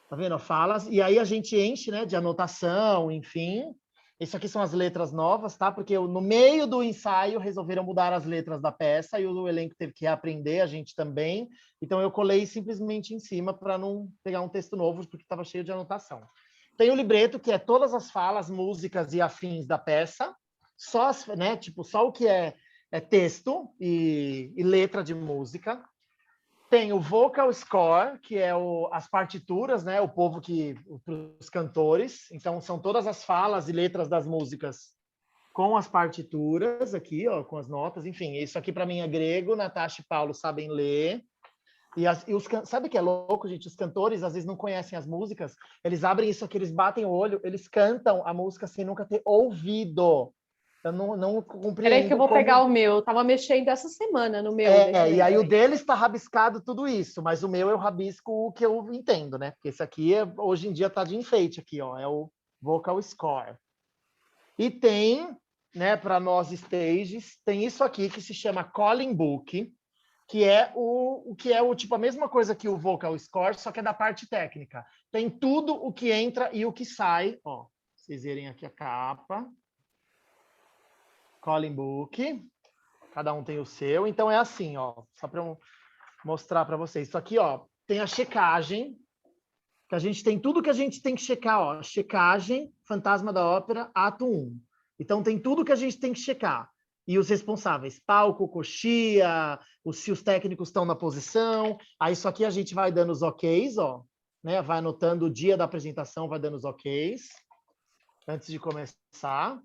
tá vendo? Falas, e aí a gente enche, né, de anotação, enfim. Isso aqui são as letras novas, tá? Porque no meio do ensaio resolveram mudar as letras da peça e o elenco teve que reaprender, a gente também. Então eu colei simplesmente em cima para não pegar um texto novo, porque estava cheio de anotação. Tem o libreto, que é todas as falas, músicas e afins da peça, só, né, tipo, só o que é texto e letra de música. Tem o vocal score, que é as partituras, né? O povo os cantores. Então, são todas as falas e letras das músicas com as partituras aqui, ó, com as notas. Enfim, isso aqui para mim é grego. Natasha e Paulo sabem ler. Sabe o que é louco, gente? Os cantores às vezes não conhecem as músicas. Eles abrem isso aqui, eles batem o olho, eles cantam a música sem nunca ter ouvido. Eu não compreendo. Peraí que eu vou pegar o meu. Eu tava mexendo essa semana no meu. E aí o deles está rabiscado tudo isso, mas o meu eu rabisco o que eu entendo, né? Porque esse aqui, hoje em dia, tá de enfeite aqui, ó. É o vocal score. E tem né, para nós stages, tem isso aqui que se chama Calling Book, que é o que é tipo a mesma coisa que o vocal score, só que é da parte técnica. Tem tudo o que entra e o que sai, ó. Vocês verem aqui a capa. Calling Book. Cada um tem o seu. Então é assim, ó, só para eu mostrar para vocês. Isso aqui, ó, tem a checagem, que a gente tem tudo que a gente tem que checar, ó. Checagem, Fantasma da Ópera, ato 1. Então tem tudo que a gente tem que checar. E os responsáveis, palco, coxia, se os técnicos estão na posição. Aí isso aqui a gente vai dando os OKs, ó, né? Vai anotando o dia da apresentação, vai dando os OKs antes de começar.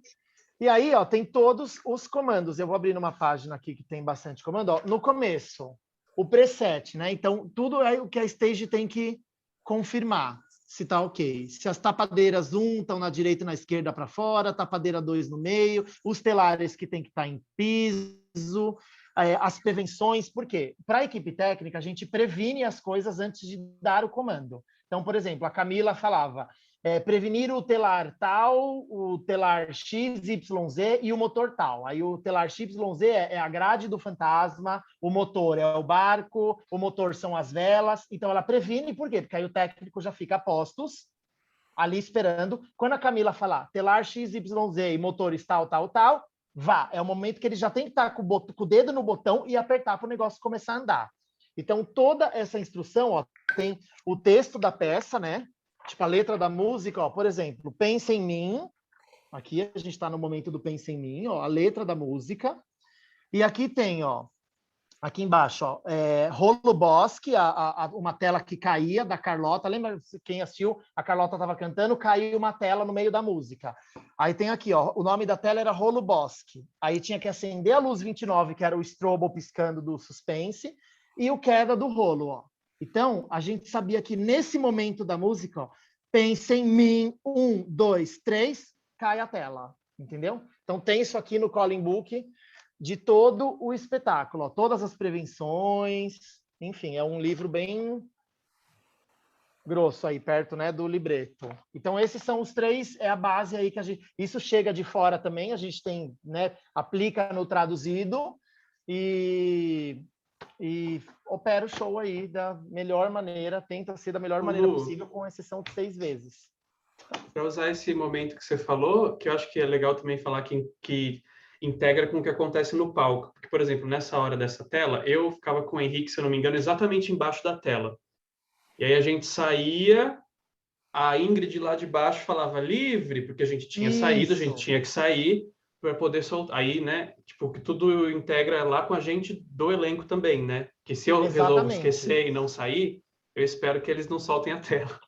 E aí, ó, tem todos os comandos. Eu vou abrir numa página aqui que tem bastante comando. Ó. No começo, o preset, né? Então, tudo é o que a stage tem que confirmar, se tá ok. Se as tapadeiras 1 estão na direita e na esquerda para fora, tapadeira 2 no meio, os telares que tem que estar em piso, as prevenções. Por quê? Para a equipe técnica, a gente previne as coisas antes de dar o comando. Então, por exemplo, a Camila falava... prevenir o telar tal, o telar XYZ e o motor tal. Aí o telar XYZ é a grade do fantasma, o motor é o barco, o motor são as velas. Então ela previne, por quê? Porque aí o técnico já fica a postos, ali esperando. Quando a Camila falar telar XYZ e motores tal, tal, tal, vá. É o momento que ele já tem que estar com o dedo no botão e apertar para o negócio começar a andar. Então toda essa instrução, ó, tem o texto da peça, né? Tipo, a letra da música, ó, por exemplo, Pensa em Mim. Aqui a gente está no momento do Pensa em Mim, ó, a letra da música. E aqui tem, ó, aqui embaixo, ó, Rolo Bosque, uma tela que caía da Carlota. Lembra quem assistiu? A Carlota estava cantando, caiu uma tela no meio da música. Aí tem aqui, ó, o nome da tela era Rolo Bosque. Aí tinha que acender a luz 29, que era o strobo piscando do suspense, e o queda do rolo, ó. Então, a gente sabia que nesse momento da música, ó, Pensa em Mim, 1, 2, 3, cai a tela, entendeu? Então, tem isso aqui no Calling Book de todo o espetáculo, ó, todas as prevenções, enfim, é um livro bem grosso aí, perto, né, do libreto. Então, esses são os três, é a base aí que a gente... Isso chega de fora também, a gente tem, né, aplica no traduzido e opera o show aí da melhor maneira, tenta ser da melhor maneira possível, com exceção de 6 vezes. Para usar esse momento que você falou, que eu acho que é legal também falar que integra com o que acontece no palco. Porque, por exemplo, nessa hora dessa tela, eu ficava com o Henrique, se eu não me engano, exatamente embaixo da tela. E aí a gente saía, a Ingrid lá de baixo falava livre, porque a gente tinha saído, a gente tinha que sair para poder soltar. Aí, né, tipo, que tudo integra lá com a gente do elenco também, né? Que se eu resolvo esquecer e não sair, eu espero que eles não soltem a tela.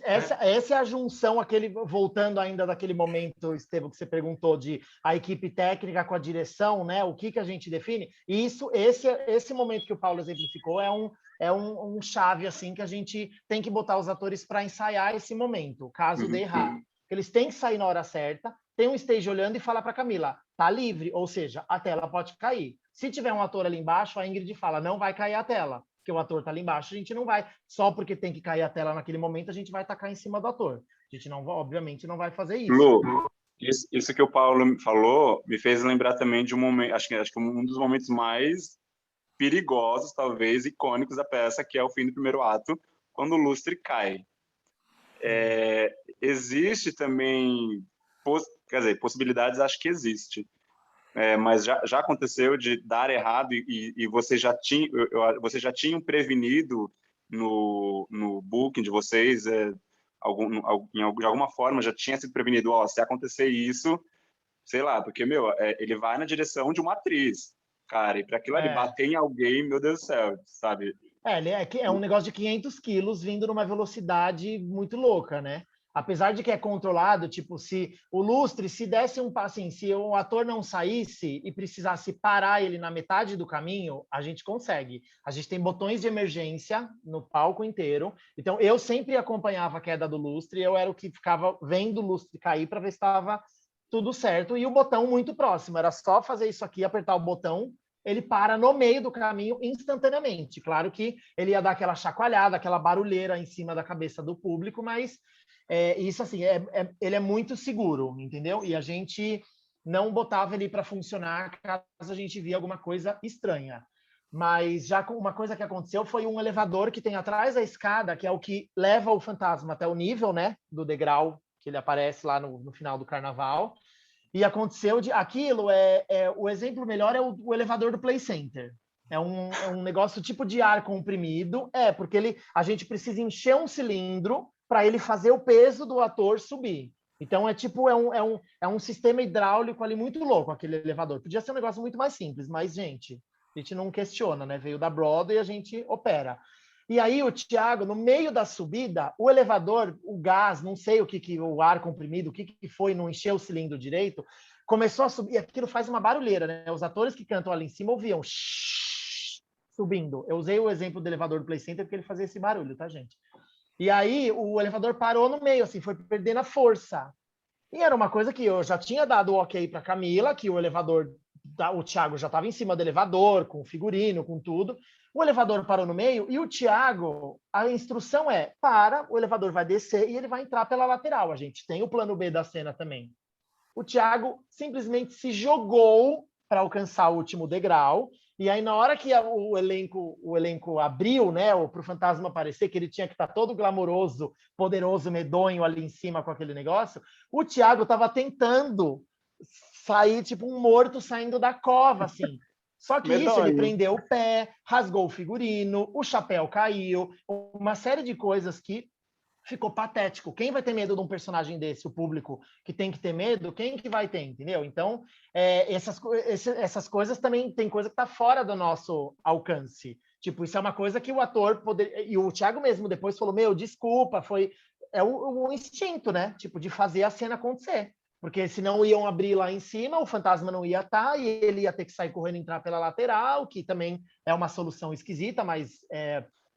Essa é a junção, voltando ainda daquele momento, Estevam, que você perguntou, de a equipe técnica com a direção, né? O que a gente define? E esse momento que o Paulo exemplificou é um chave, assim, que a gente tem que botar os atores para ensaiar esse momento, caso dê errado. Eles têm que sair na hora certa, tem um stage olhando e fala para Camila, tá livre, ou seja, a tela pode cair. Se tiver um ator ali embaixo, a Ingrid fala, não vai cair a tela, porque o ator tá ali embaixo, a gente não vai, só porque tem que cair a tela naquele momento, a gente vai tacar em cima do ator. A gente não, obviamente, não vai fazer isso. Lu, isso que o Paulo falou me fez lembrar também de um momento, acho que um dos momentos mais perigosos, talvez, icônicos da peça, que é o fim do primeiro ato, quando o lustre cai. Existe também, quer dizer, possibilidades, acho que existe, mas já aconteceu de dar errado e vocês já tinham prevenido no booking de vocês, de alguma forma já tinha sido prevenido, ó, se acontecer isso, sei lá, porque, ele vai na direção de uma atriz, cara, e para aquilo ali bater em alguém, meu Deus do céu, sabe? É um negócio de 500 quilos vindo numa velocidade muito louca, né? Apesar de que é controlado, tipo, se o lustre, se desse assim, se o ator não saísse e precisasse parar ele na metade do caminho, a gente consegue. A gente tem botões de emergência no palco inteiro. Então, eu sempre acompanhava a queda do lustre, eu era o que ficava vendo o lustre cair para ver se estava tudo certo. E o botão muito próximo, era só fazer isso aqui, apertar o botão, ele para no meio do caminho instantaneamente. Claro que ele ia dar aquela chacoalhada, aquela barulheira em cima da cabeça do público, mas isso assim, ele é muito seguro, entendeu? E a gente não botava ele para funcionar caso a gente via alguma coisa estranha. Mas já uma coisa que aconteceu foi um elevador que tem atrás da escada, que é o que leva o fantasma até o nível, né, do degrau que ele aparece lá no final do carnaval. E aconteceu de aquilo o exemplo melhor é o elevador do Play Center. É um negócio tipo de ar comprimido, porque a gente precisa encher um cilindro para ele fazer o peso do ator subir. Então é um sistema hidráulico ali muito louco, aquele elevador. Podia ser um negócio muito mais simples, mas, gente, a gente não questiona, né? Veio da Broadway e a gente opera. E aí o Thiago, no meio da subida, o elevador, o gás, não sei o ar comprimido, o que foi, não encheu o cilindro direito, começou a subir, e aquilo faz uma barulheira, né? Os atores que cantam ali em cima ouviam subindo. Eu usei o exemplo do elevador do Play Center porque ele fazia esse barulho, tá, gente? E aí o elevador parou no meio, assim, foi perdendo a força. E era uma coisa que eu já tinha dado o ok para Camila, que o elevador, o Thiago já estava em cima do elevador, com o figurino, com tudo. O elevador parou no meio e o Thiago, a instrução é, o elevador vai descer e ele vai entrar pela lateral. A gente tem o plano B da cena também. O Thiago simplesmente se jogou para alcançar o último degrau. E aí, na hora que o elenco abriu, né, para o fantasma aparecer, que ele tinha que estar todo glamouroso, poderoso, medonho ali em cima com aquele negócio, o Thiago estava tentando sair, tipo um morto saindo da cova, assim. Só que isso, ele prendeu o pé, rasgou o figurino, o chapéu caiu, uma série de coisas que ficou patético. Quem vai ter medo de um personagem desse? O público que tem que ter medo? Quem que vai ter, entendeu? Então, essas coisas também tem coisa que está fora do nosso alcance. Tipo, isso é uma coisa que o ator e o Thiago mesmo depois falou, desculpa, é o instinto, né? Tipo, de fazer a cena acontecer. Porque senão iam abrir lá em cima, o fantasma não ia estar e ele ia ter que sair correndo e entrar pela lateral, que também é uma solução esquisita, mas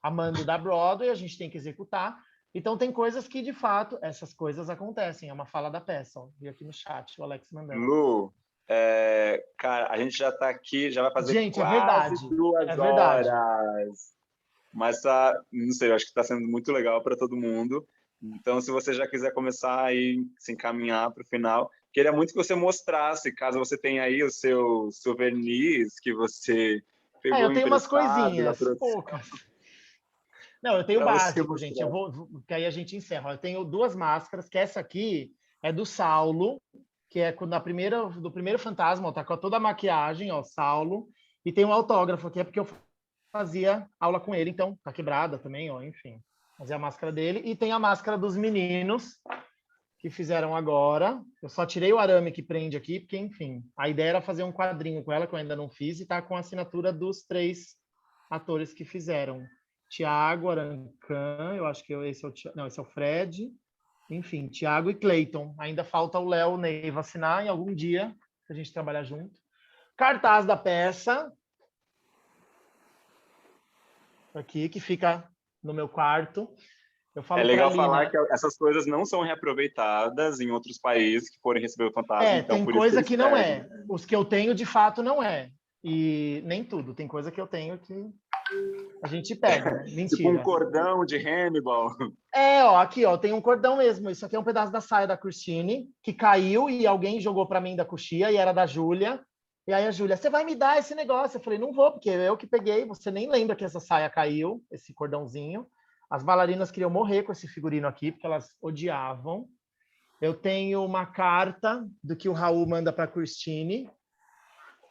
a mando da Broadway, a gente tem que executar. Então, tem coisas que, de fato, essas coisas acontecem. É uma fala da peça. Ó. Vi aqui no chat, o Alex mandando. Lu, cara, a gente já está aqui, já vai fazer gente, quase 2 horas. Mas não sei, eu acho que está sendo muito legal para todo mundo. Então, se você já quiser começar a se encaminhar para o final, queria muito que você mostrasse, caso você tenha aí os seus souvenirs que você pegou. Eu tenho umas coisinhas, poucas. Não, eu tenho o básico, gente. Que aí a gente encerra. Eu tenho 2 máscaras, que essa aqui é do Saulo, que é do primeiro fantasma, ó, tá com toda a maquiagem, ó, Saulo. E tem um autógrafo aqui, é porque eu fazia aula com ele, então tá quebrada também, ó, enfim. Mas é a máscara dele. E tem a máscara dos meninos, que fizeram agora. Eu só tirei o arame que prende aqui, porque, enfim, a ideia era fazer um quadrinho com ela, que eu ainda não fiz, e tá com a assinatura dos 3 atores que fizeram. Tiago Arancan, eu acho que esse é o Fred. Enfim, Tiago e Clayton. Ainda falta o Léo Ney assinar em algum dia, que a gente trabalhar junto. Cartaz da peça. Aqui, que fica no meu quarto. Eu falo é legal falar que essas coisas não são reaproveitadas em outros países que forem receber o fantasma. Então, tem coisa que não é. Os que eu tenho, de fato, não é. E nem tudo. Tem coisa que eu tenho que a gente pega, né? Mentira. Tipo um cordão de Hannibal. Aqui, ó, tem um cordão mesmo. Isso aqui é um pedaço da saia da Christine, que caiu e alguém jogou para mim da coxia, e era da Júlia. E aí a Júlia, você vai me dar esse negócio? Eu falei, não vou, porque eu que peguei. Você nem lembra que essa saia caiu, esse cordãozinho. As bailarinas queriam morrer com esse figurino aqui, porque elas odiavam. Eu tenho uma carta do que o Raul manda para a Christine,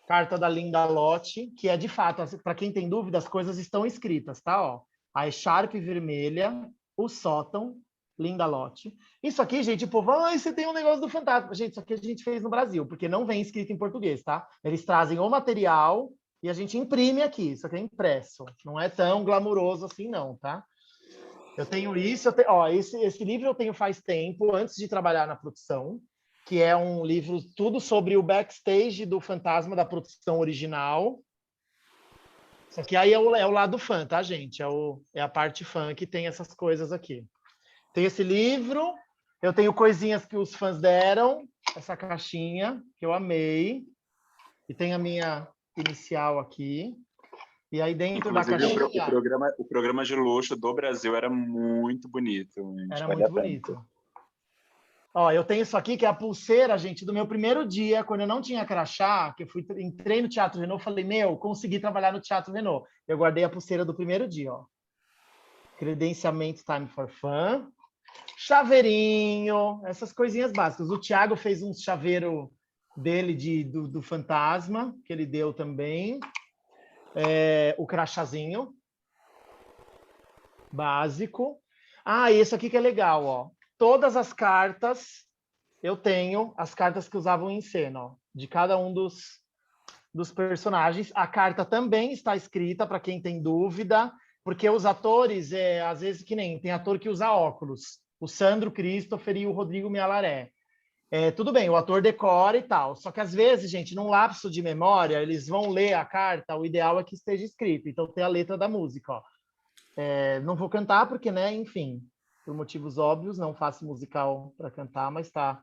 carta da Linda Lotte, que é de fato, para quem tem dúvida, as coisas estão escritas, tá? Ó, a echarpe vermelha, o sótão, Linda Lotte. Isso aqui, gente, o povo, você tem um negócio do fantasma. Gente, isso aqui a gente fez no Brasil, porque não vem escrito em português, tá? Eles trazem o material e a gente imprime aqui. Isso aqui é impresso. Não é tão glamuroso assim, não, tá? Eu tenho isso, esse livro eu tenho faz tempo, antes de trabalhar na produção, que é um livro tudo sobre o backstage do fantasma da produção original. Isso aqui aí é o lado fã, tá, gente? É a parte fã que tem essas coisas aqui. Tem esse livro, eu tenho coisinhas que os fãs deram, essa caixinha, que eu amei, e tem a minha inicial aqui. E aí dentro inclusive, da caixinha... O programa de luxo do Brasil era muito bonito. Era muito bonito. Ó, eu tenho isso aqui, que é a pulseira, gente, do meu primeiro dia, quando eu não tinha crachá, que eu entrei no Teatro Renault, falei, consegui trabalhar no Teatro Renault. Eu guardei a pulseira do primeiro dia, ó. Credenciamento Time for Fun. Chaveirinho, essas coisinhas básicas. O Thiago fez um chaveiro dele do fantasma, que ele deu também. O crachazinho básico. Ah, e esse aqui que é legal, ó. Todas as cartas, eu tenho as cartas que usavam em cena, ó, de cada um dos personagens. A carta também está escrita, para quem tem dúvida, porque os atores, às vezes, que nem tem ator que usa óculos. O Sandro Christopher e o Rodrigo Mialaré. Tudo bem, o ator decora e tal. Só que, às vezes, gente, num lapso de memória, eles vão ler a carta, o ideal é que esteja escrito. Então, tem a letra da música, ó. Não vou cantar porque, né, enfim, por motivos óbvios, não faço musical para cantar, mas tá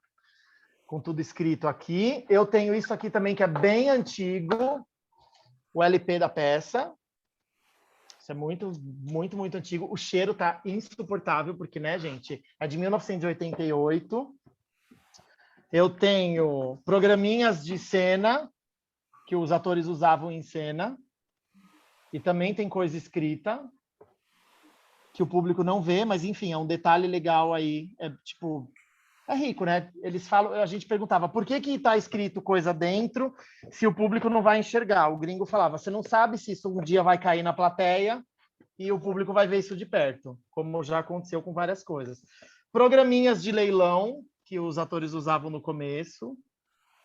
com tudo escrito aqui. Eu tenho isso aqui também, que é bem antigo, o LP da peça. Isso é muito, muito, muito antigo. O cheiro tá insuportável, porque, né, gente, é de 1988. Eu tenho programinhas de cena, que os atores usavam em cena, e também tem coisa escrita, que o público não vê, mas enfim, é um detalhe legal aí, é rico, né? Eles falam, a gente perguntava, por que está escrito coisa dentro se o público não vai enxergar? O gringo falava, você não sabe se isso um dia vai cair na plateia e o público vai ver isso de perto, como já aconteceu com várias coisas. Programinhas de leilão, que os atores usavam no começo,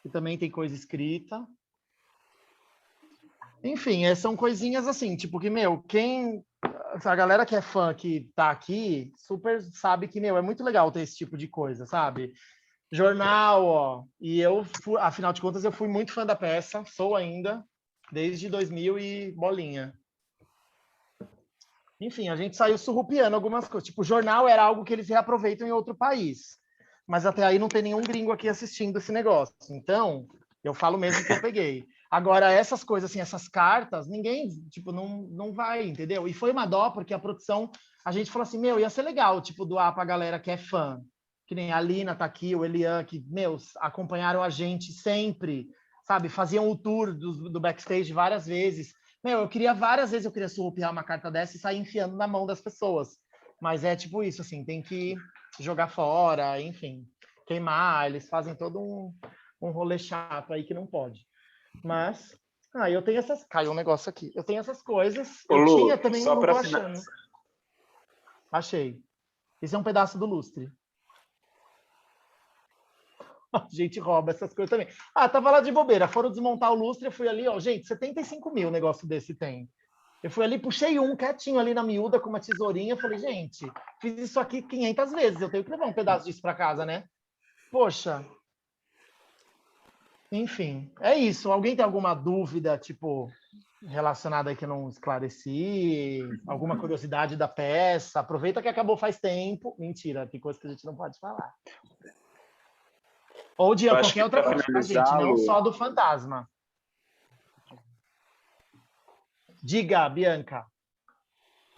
que também tem coisa escrita. Enfim, são coisinhas assim, tipo que, a galera que é fã que tá aqui, super sabe que, é muito legal ter esse tipo de coisa, sabe? Jornal, ó. E afinal de contas, eu fui muito fã da peça, sou ainda, desde 2000 e bolinha. Enfim, a gente saiu surrupiando algumas coisas. Tipo, jornal era algo que eles reaproveitam em outro país. Mas até aí não tem nenhum gringo aqui assistindo esse negócio. Então, eu falo mesmo que eu peguei. Agora, essas coisas, assim, essas cartas, ninguém, não vai, entendeu? E foi uma dó, porque a produção, a gente falou assim, ia ser legal, doar pra galera que é fã. Que nem a Lina tá aqui, o Elian, que, acompanharam a gente sempre, sabe? Faziam o tour do backstage várias vezes. Várias vezes eu queria surrupiar uma carta dessa e sair enfiando na mão das pessoas. Mas é tipo isso, assim, tem que jogar fora, enfim, queimar, eles fazem todo um rolê chato aí que não pode. Mas, eu tenho essas... Caiu um negócio aqui. Eu tenho essas coisas. Eu tinha também, não tô achando. Achei. Esse é um pedaço do lustre. A gente rouba essas coisas também. Tava lá de bobeira. Foram desmontar o lustre, eu fui ali, ó. Gente, 75 mil negócio desse tem. Eu fui ali, puxei quietinho ali na miúda com uma tesourinha. Falei, gente, fiz isso aqui 500 vezes. Eu tenho que levar um pedaço disso para casa, né? Poxa... Enfim, é isso. Alguém tem alguma dúvida, relacionada aí que eu não esclareci? Alguma curiosidade da peça? Aproveita que acabou faz tempo. Mentira, tem coisa que a gente não pode falar. Ou de qualquer outra coisa, tá, gente? Não só do fantasma. Diga, Bianca.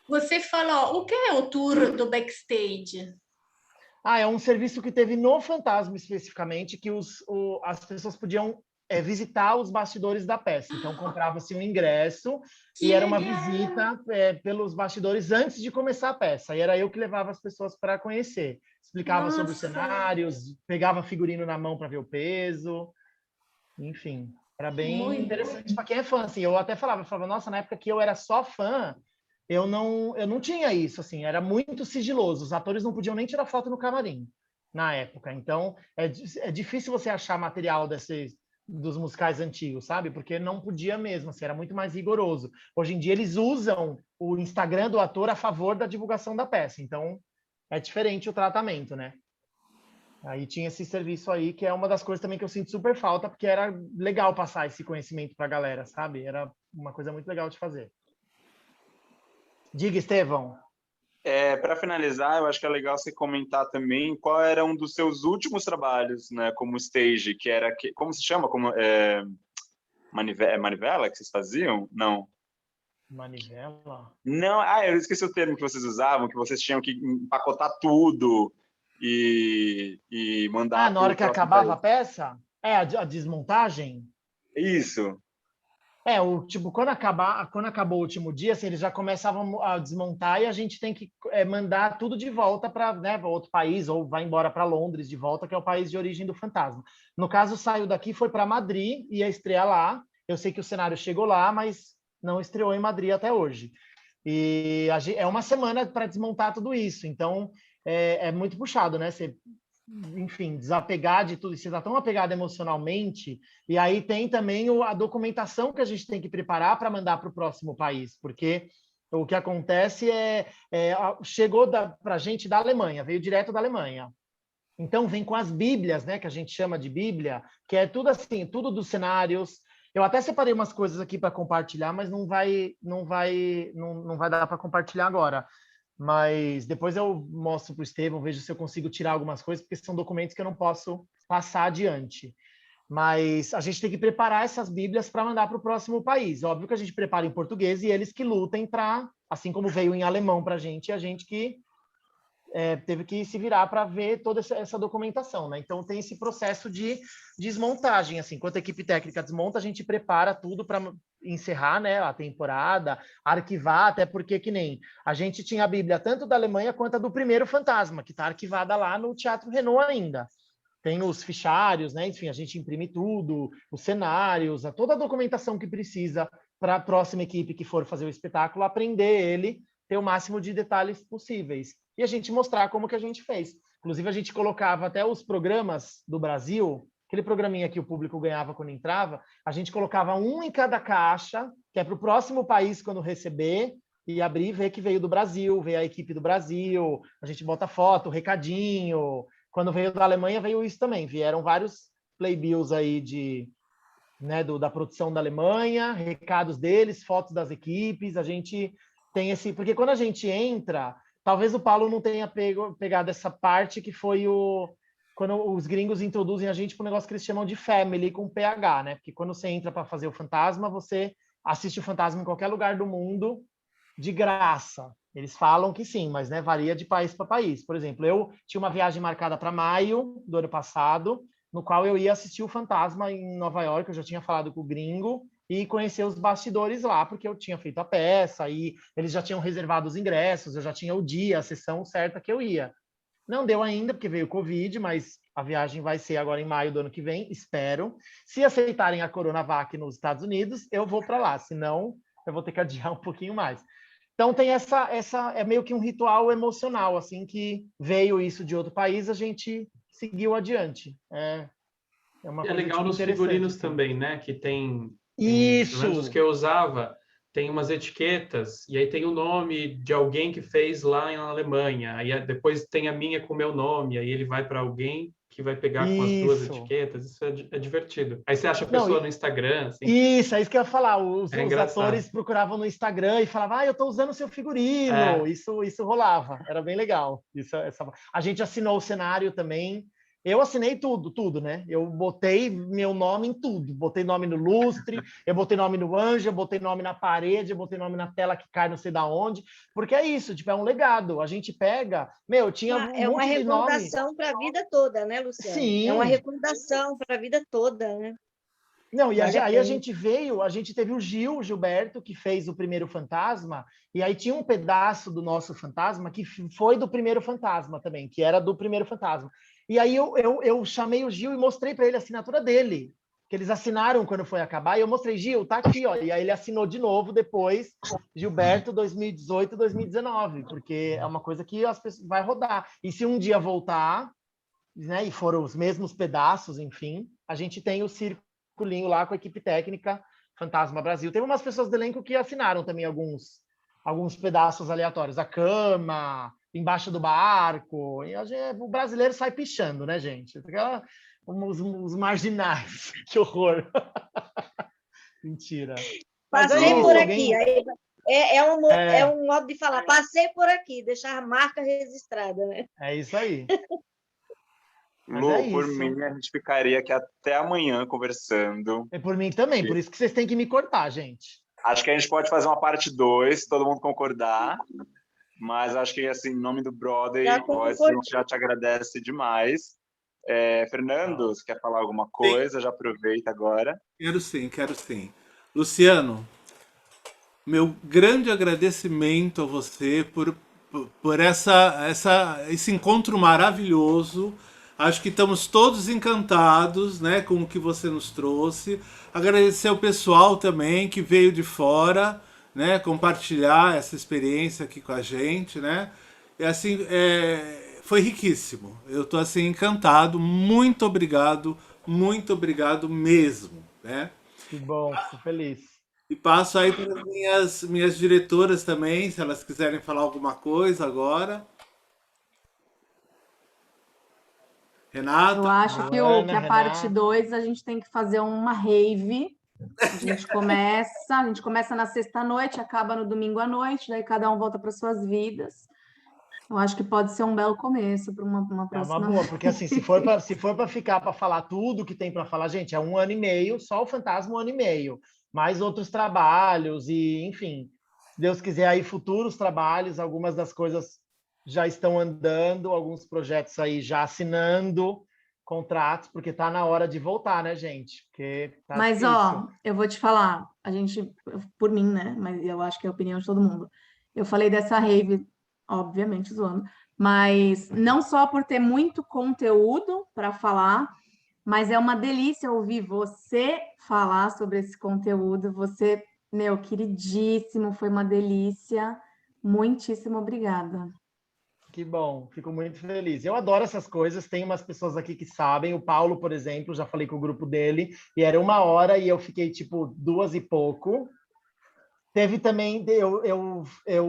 Você falou, o que é o tour do backstage? É um serviço que teve no Fantasma, especificamente, que as pessoas podiam visitar os bastidores da peça. Então, comprava-se um ingresso e era uma visita pelos bastidores antes de começar a peça. E era eu que levava as pessoas para conhecer. Explicava sobre os cenários, pegava figurino na mão para ver o peso. Enfim, era bem interessante para quem é fã. Assim, eu até falava, nossa, na época que eu era só fã, eu não tinha isso, assim, era muito sigiloso. Os atores não podiam nem tirar foto no camarim na época. Então, é difícil você achar material dos musicais antigos, sabe? Porque não podia mesmo, assim, era muito mais rigoroso. Hoje em dia, eles usam o Instagram do ator a favor da divulgação da peça. Então, é diferente o tratamento, né? Aí tinha esse serviço aí, que é uma das coisas também que eu sinto super falta, porque era legal passar esse conhecimento para a galera, sabe? Era uma coisa muito legal de fazer. Diga, Estevão. Para finalizar, eu acho que é legal você comentar também qual era um dos seus últimos trabalhos, né, como stage, que era... Como se chama? Manivela que vocês faziam? Não. Manivela? Não, eu esqueci o termo que vocês usavam, que vocês tinham que empacotar tudo. e mandar. Na hora que acabava a peça? A desmontagem? Isso. Quando acabou o último dia, assim, eles já começavam a desmontar e a gente tem que mandar tudo de volta para, né, outro país, ou vai embora para Londres de volta, que é o país de origem do fantasma. No caso, saiu daqui, foi para Madrid, ia estrear lá. Eu sei que o cenário chegou lá, mas não estreou em Madrid até hoje. E é uma semana para desmontar tudo isso. Então, é muito puxado, né? Você, enfim, desapegar de tudo, você está tão apegado emocionalmente, e aí tem também a documentação que a gente tem que preparar para mandar para o próximo país, porque o que acontece chegou para a gente da Alemanha, veio direto da Alemanha. Então, vem com as bíblias, né, que a gente chama de bíblia, que é tudo assim, tudo dos cenários. Eu até separei umas coisas aqui para compartilhar, mas não vai dar para compartilhar agora. Mas depois eu mostro para o Estevão, vejo se eu consigo tirar algumas coisas, porque são documentos que eu não posso passar adiante. Mas a gente tem que preparar essas bíblias para mandar para o próximo país. Óbvio que a gente prepara em português e eles que lutem para, assim como veio em alemão para a gente que teve que se virar para ver toda essa documentação, né? Então tem esse processo de desmontagem, assim, enquanto a equipe técnica desmonta, a gente prepara tudo para encerrar, né, a temporada, arquivar, até porque que nem a gente tinha a Bíblia tanto da Alemanha quanto a do primeiro Fantasma, que está arquivada lá no Teatro Renault ainda. Tem os fichários, né? Enfim, a gente imprime tudo, os cenários, toda a documentação que precisa para a próxima equipe que for fazer o espetáculo aprender ele, ter o máximo de detalhes possíveis. E a gente mostrar como que a gente fez. Inclusive, a gente colocava até os programas do Brasil, aquele programinha que o público ganhava quando entrava, a gente colocava um em cada caixa, que é para o próximo país, quando receber, e abrir e ver que veio do Brasil, veio a equipe do Brasil, a gente bota foto, recadinho. Quando veio da Alemanha, veio isso também. Vieram vários playbills aí da produção da Alemanha, recados deles, fotos das equipes. A gente tem esse... Porque quando a gente entra, talvez o Paulo não tenha pegado essa parte que foi quando os gringos introduzem a gente para um negócio que eles chamam de family com PH, né? Porque quando você entra para fazer o Fantasma, você assiste o Fantasma em qualquer lugar do mundo de graça. Eles falam que sim, mas, né, varia de país para país. Por exemplo, eu tinha uma viagem marcada para maio do ano passado, no qual eu ia assistir o Fantasma em Nova York, eu já tinha falado com o gringo, e conhecer os bastidores lá, porque eu tinha feito a peça, e eles já tinham reservado os ingressos, eu já tinha o dia, a sessão certa que eu ia. Não deu ainda, porque veio o Covid, mas a viagem vai ser agora em maio do ano que vem, espero. Se aceitarem a Coronavac nos Estados Unidos, eu vou para lá, senão eu vou ter que adiar um pouquinho mais. Então tem essa é meio que um ritual emocional, assim, que veio isso de outro país, a gente seguiu adiante. É uma coisa legal nos figurinos assim. Também, né? Que tem isso. Pelo menos os que eu usava, tem umas etiquetas, e aí tem o nome de alguém que fez lá na Alemanha, aí depois tem a minha com o meu nome, aí ele vai para alguém que vai pegar com as duas etiquetas, isso é divertido. Aí você acha a pessoa no Instagram, assim. Isso, é isso que eu ia falar, os atores procuravam no Instagram e falavam, eu estou usando o seu figurino, isso rolava, era bem legal. A gente assinou o cenário também, eu assinei tudo, né? Eu botei meu nome em tudo. Botei nome no lustre, eu botei nome no anjo, eu botei nome na parede, eu botei nome na tela que cai não sei da onde. Porque é isso, tipo, é um legado. A gente pega... tinha um monte de nome. É uma recordação para a vida toda, né, Luciano? Sim. É uma recordação para a vida toda, né? Não, e aí a gente teve o Gilberto, que fez o primeiro Fantasma, e aí tinha um pedaço do nosso Fantasma que foi do primeiro Fantasma também, que era do primeiro Fantasma. E aí eu chamei o Gil e mostrei para ele a assinatura dele, que eles assinaram quando foi acabar, e eu mostrei, Gil, tá aqui, ó. E aí ele assinou de novo depois, Gilberto 2018, 2019, porque é uma coisa que as pessoas vai rodar. E se um dia voltar, né, e foram os mesmos pedaços, enfim, a gente tem o circulinho lá com a equipe técnica Fantasma Brasil. Teve umas pessoas do elenco que assinaram também alguns pedaços aleatórios, a cama, embaixo do barco, e o brasileiro sai pichando, né, gente? Os marginais, que horror. Mentira. Passei por aqui. É um modo de falar, passei por aqui, deixar a marca registrada, né? É isso aí. Lu, por mim, a gente ficaria aqui até amanhã conversando. E por mim também, por isso que vocês têm que me cortar, gente. Acho que a gente pode fazer uma parte 2, se todo mundo concordar. Mas acho que, assim, em nome do Brother, a gente já te agradece demais. Fernando, você quer falar alguma coisa? Sim. Já aproveita agora. Quero sim. Luciano, meu grande agradecimento a você por esse encontro maravilhoso. Acho que estamos todos encantados, né, com o que você nos trouxe. Agradecer ao pessoal também que veio de fora, né, compartilhar essa experiência aqui com a gente, né? E assim, foi riquíssimo. Eu estou assim encantado. Muito obrigado mesmo, né? Que bom, fico feliz. E passo aí para as minhas diretoras também, se elas quiserem falar alguma coisa agora. Renata? Eu acho que a parte 2 a gente tem que fazer uma rave. A gente começa na sexta-noite, acaba no domingo à noite, daí cada um volta para suas vidas. Eu acho que pode ser um belo começo para uma próxima. É uma boa, porque assim, se for para ficar para falar tudo que tem para falar, gente, é 1 ano e meio, só o Fantasma 1 ano e meio, mais outros trabalhos e, enfim, se Deus quiser aí futuros trabalhos, algumas das coisas já estão andando, alguns projetos aí já assinando contratos, porque tá na hora de voltar, né, gente? Porque tá Mas, difícil. eu vou te falar, a gente, por mim, né, mas eu acho que é a opinião de todo mundo. Eu falei dessa rave, obviamente zoando, mas não só por ter muito conteúdo para falar, mas é uma delícia ouvir você falar sobre esse conteúdo. Você, meu, queridíssimo, foi uma delícia. Muitíssimo obrigada. Que bom, fico muito feliz. Eu adoro essas coisas, tem umas pessoas aqui que sabem, o Paulo, por exemplo, já falei com o grupo dele, e era 1 hora e eu fiquei, tipo, 2 e pouco. Teve também,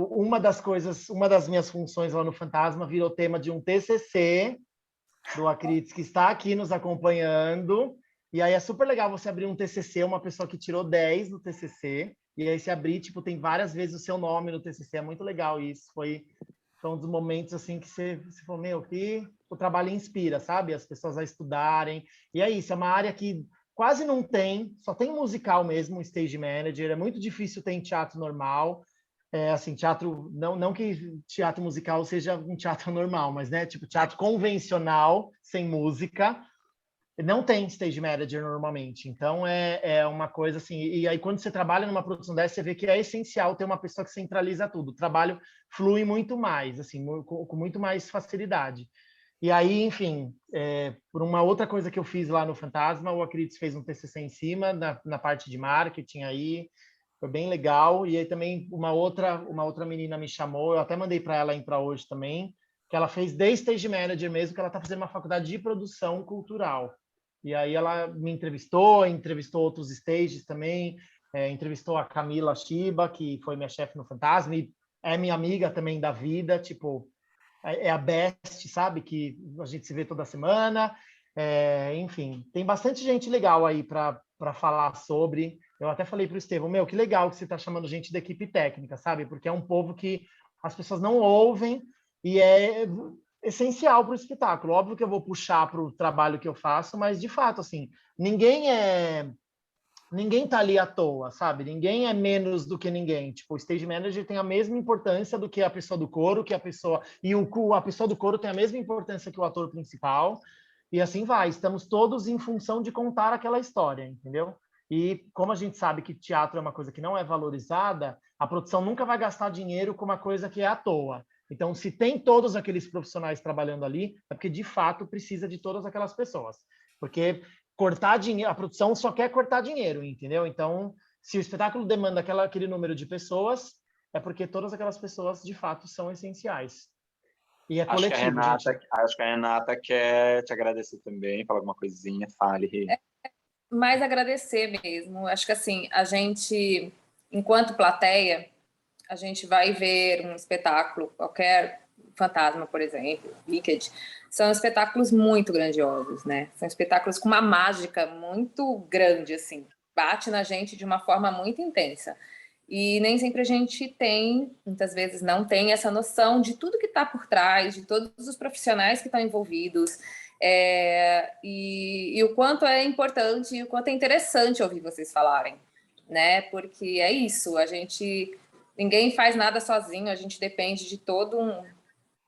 uma das minhas funções lá no Fantasma virou tema de um TCC do Acrites, que está aqui nos acompanhando, e aí é super legal você abrir um TCC, uma pessoa que tirou 10 no TCC, e aí se abrir, tipo, tem várias vezes o seu nome no TCC, é muito legal isso, foi um dos momentos, assim, que você falou, meu, que o trabalho inspira, sabe? As pessoas a estudarem, e é isso, é uma área que quase não tem, só tem musical mesmo, stage manager, é muito difícil ter em teatro normal, assim, teatro, não que teatro musical seja um teatro normal, mas, né, tipo, teatro convencional, sem música, não tem stage manager normalmente, então é uma coisa assim, e aí quando você trabalha numa produção dessa, você vê que é essencial ter uma pessoa que centraliza tudo, o trabalho flui muito mais, assim, com muito mais facilidade. E aí, enfim, por uma outra coisa que eu fiz lá no Fantasma, o Acrites fez um TCC em cima, na parte de marketing aí, foi bem legal, e aí também uma outra menina me chamou, eu até mandei para ela entrar hoje também, que ela fez de stage manager mesmo, que ela está fazendo uma faculdade de produção cultural. E aí ela me entrevistou outros stages também, entrevistou a Camila Shiba, que foi minha chefe no Fantasma, e é minha amiga também da vida, tipo, é a best, sabe? Que a gente se vê toda semana. Enfim, tem bastante gente legal aí para falar sobre. Eu até falei para o Estevão, meu, que legal que você está chamando gente da equipe técnica, sabe? Porque é um povo que as pessoas não ouvem e é essencial para o espetáculo. Óbvio que eu vou puxar para o trabalho que eu faço, mas, de fato, assim, ninguém tá ali à toa, sabe? Ninguém é menos do que ninguém. Tipo, o stage manager tem a mesma importância do que a pessoa do coro, a pessoa do coro tem a mesma importância que o ator principal, e assim vai. Estamos todos em função de contar aquela história, entendeu? E como a gente sabe que teatro é uma coisa que não é valorizada, a produção nunca vai gastar dinheiro com uma coisa que é à toa. Então, se tem todos aqueles profissionais trabalhando ali, é porque, de fato, precisa de todas aquelas pessoas. Porque cortar dinheiro, a produção só quer cortar dinheiro, entendeu? Então, se o espetáculo demanda aquele número de pessoas, é porque todas aquelas pessoas, de fato, são essenciais. E é coletivo, gente. Acho que a Renata quer te agradecer também, falar alguma coisinha, fale. Mais agradecer mesmo. Acho que, assim, a gente, enquanto plateia, a gente vai ver um espetáculo, qualquer Fantasma, por exemplo, Wicked, são espetáculos muito grandiosos, né? São espetáculos com uma mágica muito grande, assim, bate na gente de uma forma muito intensa. E nem sempre a gente tem, muitas vezes não tem essa noção de tudo que está por trás, de todos os profissionais que estão envolvidos, e o quanto é importante e o quanto é interessante ouvir vocês falarem, né? Porque é isso, a gente ninguém faz nada sozinho, a gente depende de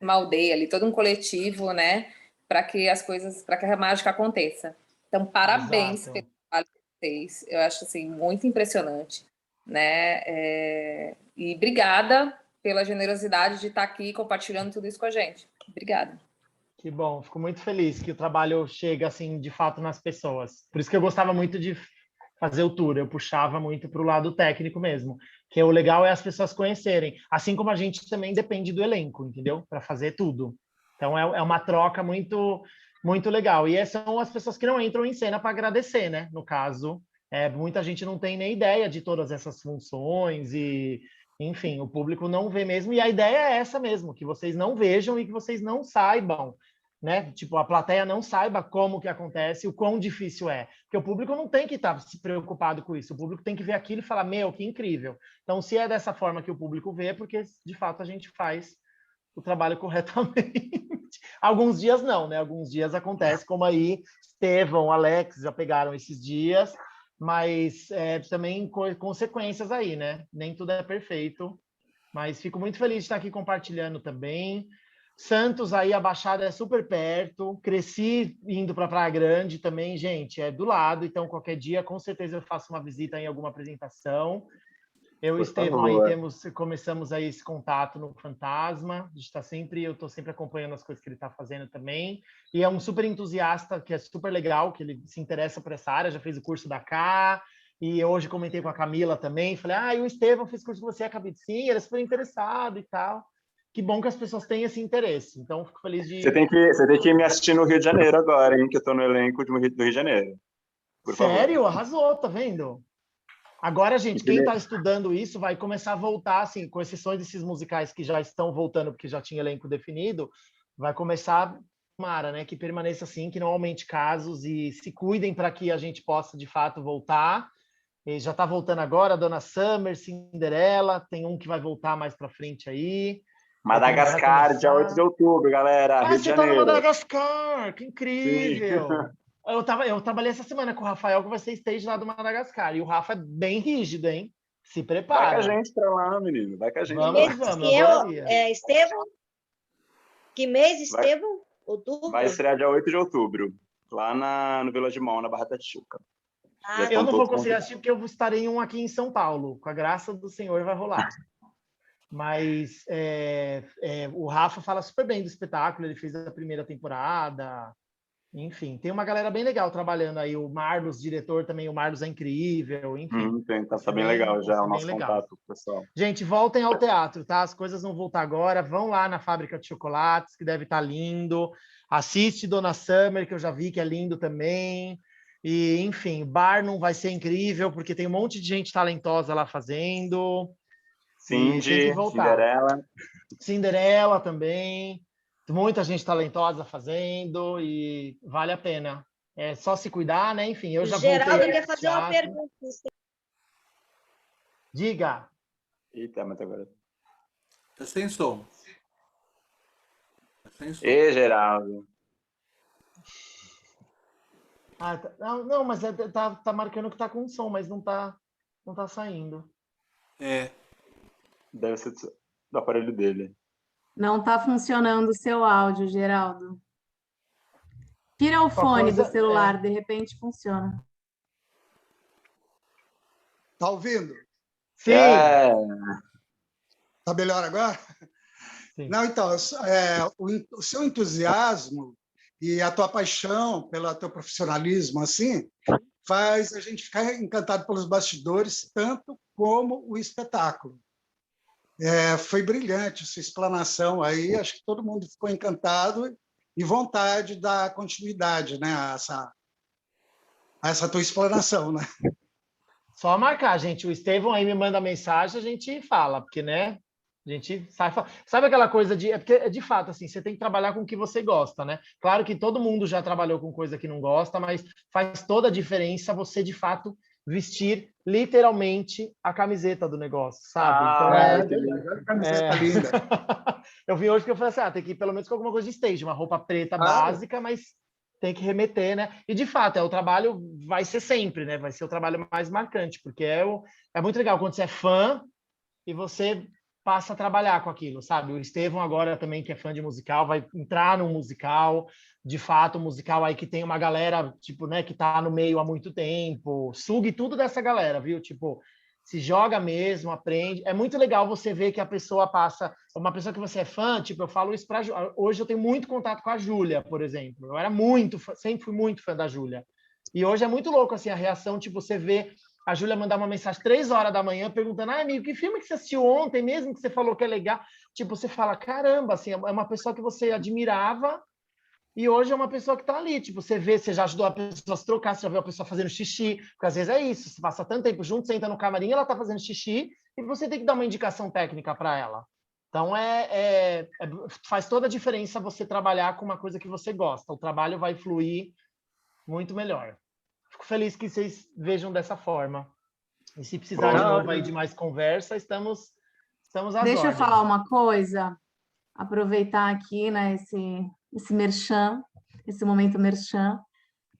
uma aldeia ali, todo um coletivo, né, para que a mágica aconteça. Então, parabéns pelo trabalho de vocês. Eu acho assim muito impressionante, né? E obrigada pela generosidade de estar aqui compartilhando tudo isso com a gente. Obrigada. Que bom, fico muito feliz que o trabalho chega assim de fato nas pessoas. Por isso que eu gostava muito de fazer o tour, eu puxava muito para o lado técnico mesmo, que o legal é as pessoas conhecerem, assim como a gente também depende do elenco, entendeu? Para fazer tudo. Então é uma troca muito muito legal. E são as pessoas que não entram em cena para agradecer, né? No caso, muita gente não tem nem ideia de todas essas funções e enfim, o público não vê mesmo, e a ideia é essa mesmo, que vocês não vejam e que vocês não saibam, né? Tipo, a plateia não saiba como que acontece, o quão difícil é. Porque o público não tem que estar se preocupado com isso, o público tem que ver aquilo e falar, meu, que incrível. Então, se é dessa forma que o público vê, é porque, de fato, a gente faz o trabalho corretamente. Alguns dias não, né? Alguns dias acontece, como aí, Estevão, Alex já pegaram esses dias, mas também consequências aí, né? Nem tudo é perfeito, mas fico muito feliz de estar aqui compartilhando também. Santos, aí a Baixada é super perto, cresci indo para Praia Grande também, gente, é do lado, então qualquer dia com certeza eu faço uma visita em alguma apresentação. Eu e o Estevão aí começamos aí esse contato no Fantasma, eu estou sempre acompanhando as coisas que ele está fazendo também, e é um super entusiasta, que é super legal, que ele se interessa por essa área, já fez o curso da Cá, e hoje comentei com a Camila também, falei, e o Estevão fez curso com você, acabei de sim, ele é super interessado e tal. Que bom que as pessoas têm esse interesse, então fico feliz de... Você tem que me assistir no Rio de Janeiro agora, hein, que eu estou no elenco do Rio de Janeiro. Por Sério? favor. Arrasou, tá vendo? Agora, gente, quem está estudando isso vai começar a voltar, assim, com exceções desses musicais que já estão voltando, porque já tinha elenco definido, vai começar, tomara, né, que permaneça assim, que não aumente casos e se cuidem para que a gente possa, de fato, voltar. E já está voltando agora, Dona Summer, Cinderela, tem um que vai voltar mais para frente aí. Madagascar, dia 8 de outubro, galera, Rio de você Janeiro. Tá no Madagascar, que incrível! Eu trabalhei essa semana com o Rafael, que vai ser stage lá do Madagascar. E o Rafa é bem rígido, hein? Se prepara. Vai com a gente pra lá, menino. Vai com a gente. Vamos. Estevão? Que mês, Estevão? Outubro? Vai estrear dia 8 de outubro, lá no Vila de Mão, na Barra da Tijuca. Eu não vou conseguir assistir, porque eu estarei um aqui em São Paulo. Com a graça do Senhor vai rolar. Mas o Rafa fala super bem do espetáculo, ele fez a primeira temporada... Enfim, tem uma galera bem legal trabalhando aí. O Marlos, diretor também, o Marlos é incrível. Enfim, tá bem legal já o nosso contato, pessoal. Gente, voltem ao teatro, tá? As coisas vão voltar agora. Vão lá na Fábrica de Chocolates, que deve estar lindo. Assiste Dona Summer, que eu já vi que é lindo também. E, enfim, Barnum vai ser incrível, porque tem um monte de gente talentosa lá fazendo. Cindy, Cinderela também. Muita gente talentosa fazendo e vale a pena. É só se cuidar, né? Enfim, eu já voltei. Geraldo quer fazer uma pergunta. Diga. Eita, mas agora... Tá sem som. Ê, Geraldo. Não, mas tá marcando que tá com som, mas não tá saindo. Deve ser do aparelho dele. Não está funcionando o seu áudio, Geraldo. Tira o fone do celular, de repente funciona. Tá ouvindo? Sim. Tá melhor agora? Sim. Não, então, o seu entusiasmo e a tua paixão pelo teu profissionalismo, assim, faz a gente ficar encantado pelos bastidores, tanto como o espetáculo. Foi brilhante essa explanação aí, acho que todo mundo ficou encantado e vontade de dar continuidade, né, a essa tua explanação, né? Só marcar, gente. O Estevão aí me manda mensagem, a gente fala, porque, né, a gente sabe aquela coisa de... porque, de fato, assim, você tem que trabalhar com o que você gosta, né? Claro que todo mundo já trabalhou com coisa que não gosta, mas faz toda a diferença você, de fato, vestir literalmente a camiseta do negócio, sabe? Então, camiseta linda. Eu vi hoje que eu falei assim, tem que ir pelo menos com alguma coisa de stage, uma roupa preta básica, mas tem que remeter, né? E de fato, o trabalho vai ser sempre, né? Vai ser o trabalho mais marcante, porque é muito legal quando você é fã e você passa a trabalhar com aquilo, sabe? O Estevão agora também, que é fã de musical, vai entrar num musical, de fato, um musical aí que tem uma galera, tipo, né, que tá no meio há muito tempo, sugue tudo dessa galera, viu? Tipo, se joga mesmo, aprende. É muito legal você ver que a pessoa passa, uma pessoa que você é fã, tipo, eu falo isso para hoje eu tenho muito contato com a Júlia, por exemplo. Eu era muito fã, sempre fui muito fã da Júlia. E hoje é muito louco assim a reação, tipo, você vê a Júlia mandar uma mensagem 3h da manhã perguntando: "Ah, amigo, que filme que você assistiu ontem mesmo que você falou que é legal?" Tipo, você fala: "Caramba, assim, é uma pessoa que você admirava e hoje é uma pessoa que está ali, tipo, você vê, você já ajudou a pessoa a se trocar, você já viu a pessoa fazendo xixi, porque às vezes é isso, você passa tanto tempo junto, você entra no camarim, ela está fazendo xixi, e você tem que dar uma indicação técnica para ela. Então, faz toda a diferença você trabalhar com uma coisa que você gosta. O trabalho vai fluir muito melhor. Fico feliz que vocês vejam dessa forma. E se precisar de novo aí de mais conversa, estamos às Deixa eu ordens. falar uma coisa, aproveitar aqui, né, esse merchan, esse momento merchan.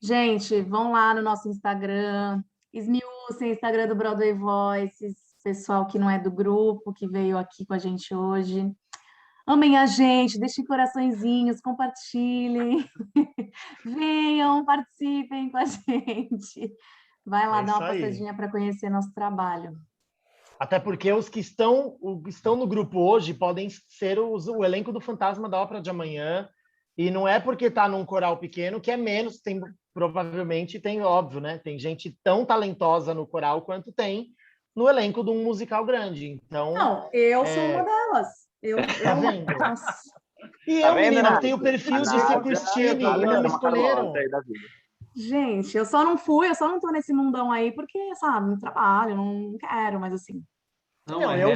Gente, vão lá no nosso Instagram, esmiuçem o Instagram do Broadway Voices, pessoal que não é do grupo, que veio aqui com a gente hoje. Amem a gente, deixem coraçõezinhos, compartilhem. Venham, participem com a gente. Vai lá dar uma passadinha para conhecer nosso trabalho. Até porque os que estão no grupo hoje podem ser o elenco do Fantasma da Ópera de Amanhã. E não é porque está num coral pequeno que é menos, provavelmente tem, óbvio, né? Tem gente tão talentosa no coral quanto tem no elenco de um musical grande. Então, não, eu sou uma delas. Tá vendo? E tá eu, vendo, menina, né? tenho o perfil de ser Christine e não me escolheram. Gente, eu só não tô nesse mundão aí porque, sabe, não trabalho, não quero, mas assim. Não, eu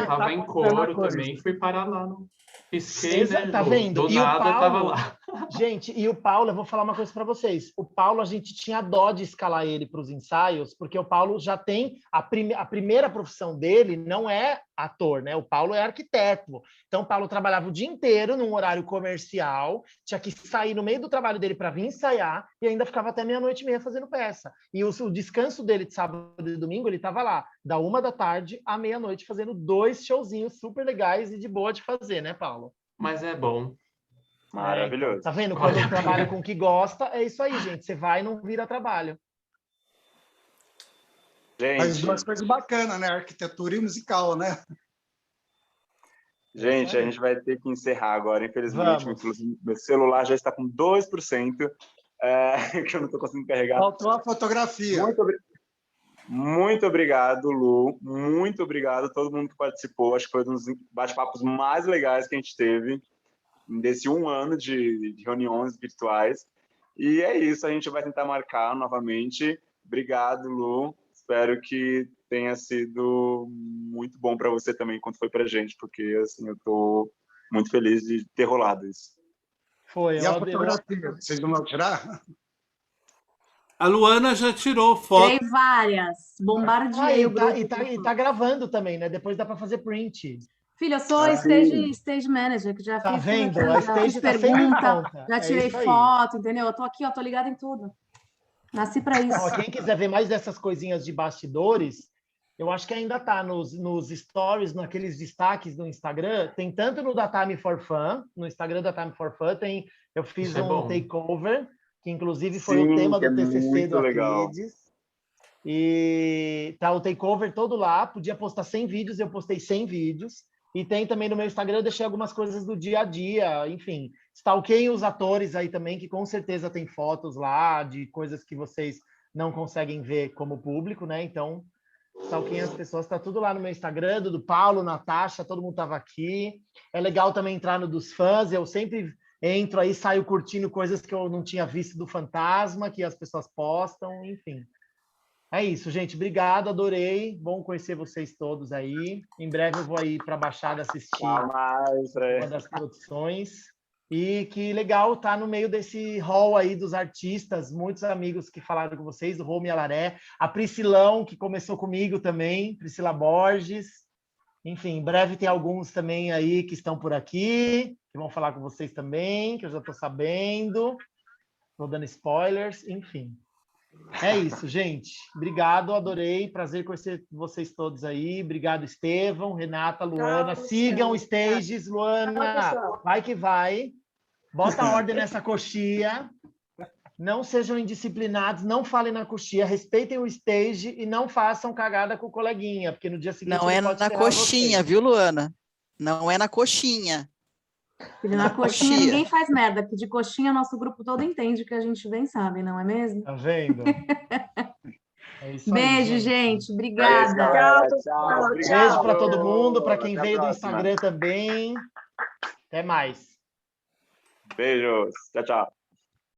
tava em coro também, fui parar lá no... Pisquei, né? Tá vendo? Do nada, tava lá. Gente, e o Paulo, eu vou falar uma coisa para vocês. O Paulo, a gente tinha dó de escalar ele para os ensaios, porque o Paulo já tem a primeira profissão dele não é ator, né? O Paulo é arquiteto. Então, o Paulo trabalhava o dia inteiro num horário comercial, tinha que sair no meio do trabalho dele para vir ensaiar e ainda ficava até 00:30 fazendo peça. E o descanso dele de sábado e domingo, ele estava lá, da 13h à 00:00 fazendo 2 showzinhos super legais e de boa de fazer, né, Paulo? Mas é bom. Maravilhoso. Tá vendo? Quando trabalha com o que gosta, é isso aí, gente. Você vai e não vira trabalho. Gente, mas duas coisas bacanas, né? Arquitetura e musical, né? Gente, a gente vai ter que encerrar agora, infelizmente. Meu celular já está com 2%, que eu não estou conseguindo carregar. Faltou a fotografia. Muito obrigado, Lu. Muito obrigado a todo mundo que participou. Acho que foi um dos bate-papos mais legais que a gente teve desse 1 ano de reuniões virtuais. E é isso, a gente vai tentar marcar novamente. Obrigado, Lu. Espero que tenha sido muito bom para você também, quanto foi para a gente, porque assim, eu estou muito feliz de ter rolado isso. Foi. E a fotografia, vocês não vão tirar? A Luana já tirou foto. Tirei várias. Bombardeei o grupo. E tá gravando também, né? Depois dá para fazer print. Filha, eu sou stage manager, que já tá fiz vendo? Aqui, a stage tá pergunta, já tirei foto, entendeu? Eu tô aqui, ó, tô ligada em tudo. Nasci para isso. Ó, quem quiser ver mais dessas coisinhas de bastidores, eu acho que ainda tá nos stories, naqueles destaques no Instagram. Tem tanto no da Time for Fun, no Instagram da Time for Fun, eu fiz um takeover, que inclusive foi o tema do TCC do Aquiles. E tá o takeover todo lá, podia postar 100 vídeos, eu postei 100 vídeos. E tem também no meu Instagram, eu deixei algumas coisas do dia a dia, enfim. Stalkeiem os atores aí também, que com certeza tem fotos lá de coisas que vocês não conseguem ver como público, né? Então, stalkeiem as pessoas, tá tudo lá no meu Instagram, do Paulo, Natasha, todo mundo tava aqui. É legal também entrar no dos fãs, eu sempre entro aí, saio curtindo coisas que eu não tinha visto do Fantasma, que as pessoas postam, enfim. É isso, gente. Obrigado, adorei. Bom conhecer vocês todos aí. Em breve eu vou aí para a Baixada assistir uma das produções. E que legal estar no meio desse hall aí dos artistas, muitos amigos que falaram com vocês, do Rome Alaré, a Priscilão, que começou comigo também, Priscila Borges. Enfim, em breve tem alguns também aí que estão por aqui, que vão falar com vocês também, que eu já estou sabendo. Estou dando spoilers, enfim. É isso, gente. Obrigado, adorei. Prazer conhecer vocês todos aí. Obrigado, Estevão, Renata, Luana. Sigam Stages, Luana. Vai que vai. Bota a ordem nessa coxia. Não sejam indisciplinados, não falem na coxia, respeitem o stage e não façam cagada com o coleguinha, porque no dia seguinte não é na coxinha, viu, Luana? Não é na coxinha. Na coxinha ninguém faz merda, porque de coxinha nosso grupo todo entende que a gente bem sabe, não é mesmo? Tá vendo? É isso Beijo, aí, gente. Obrigada. Tchau. Beijo para todo mundo, para quem veio do Instagram também. Até mais. Beijos. Tchau, tchau.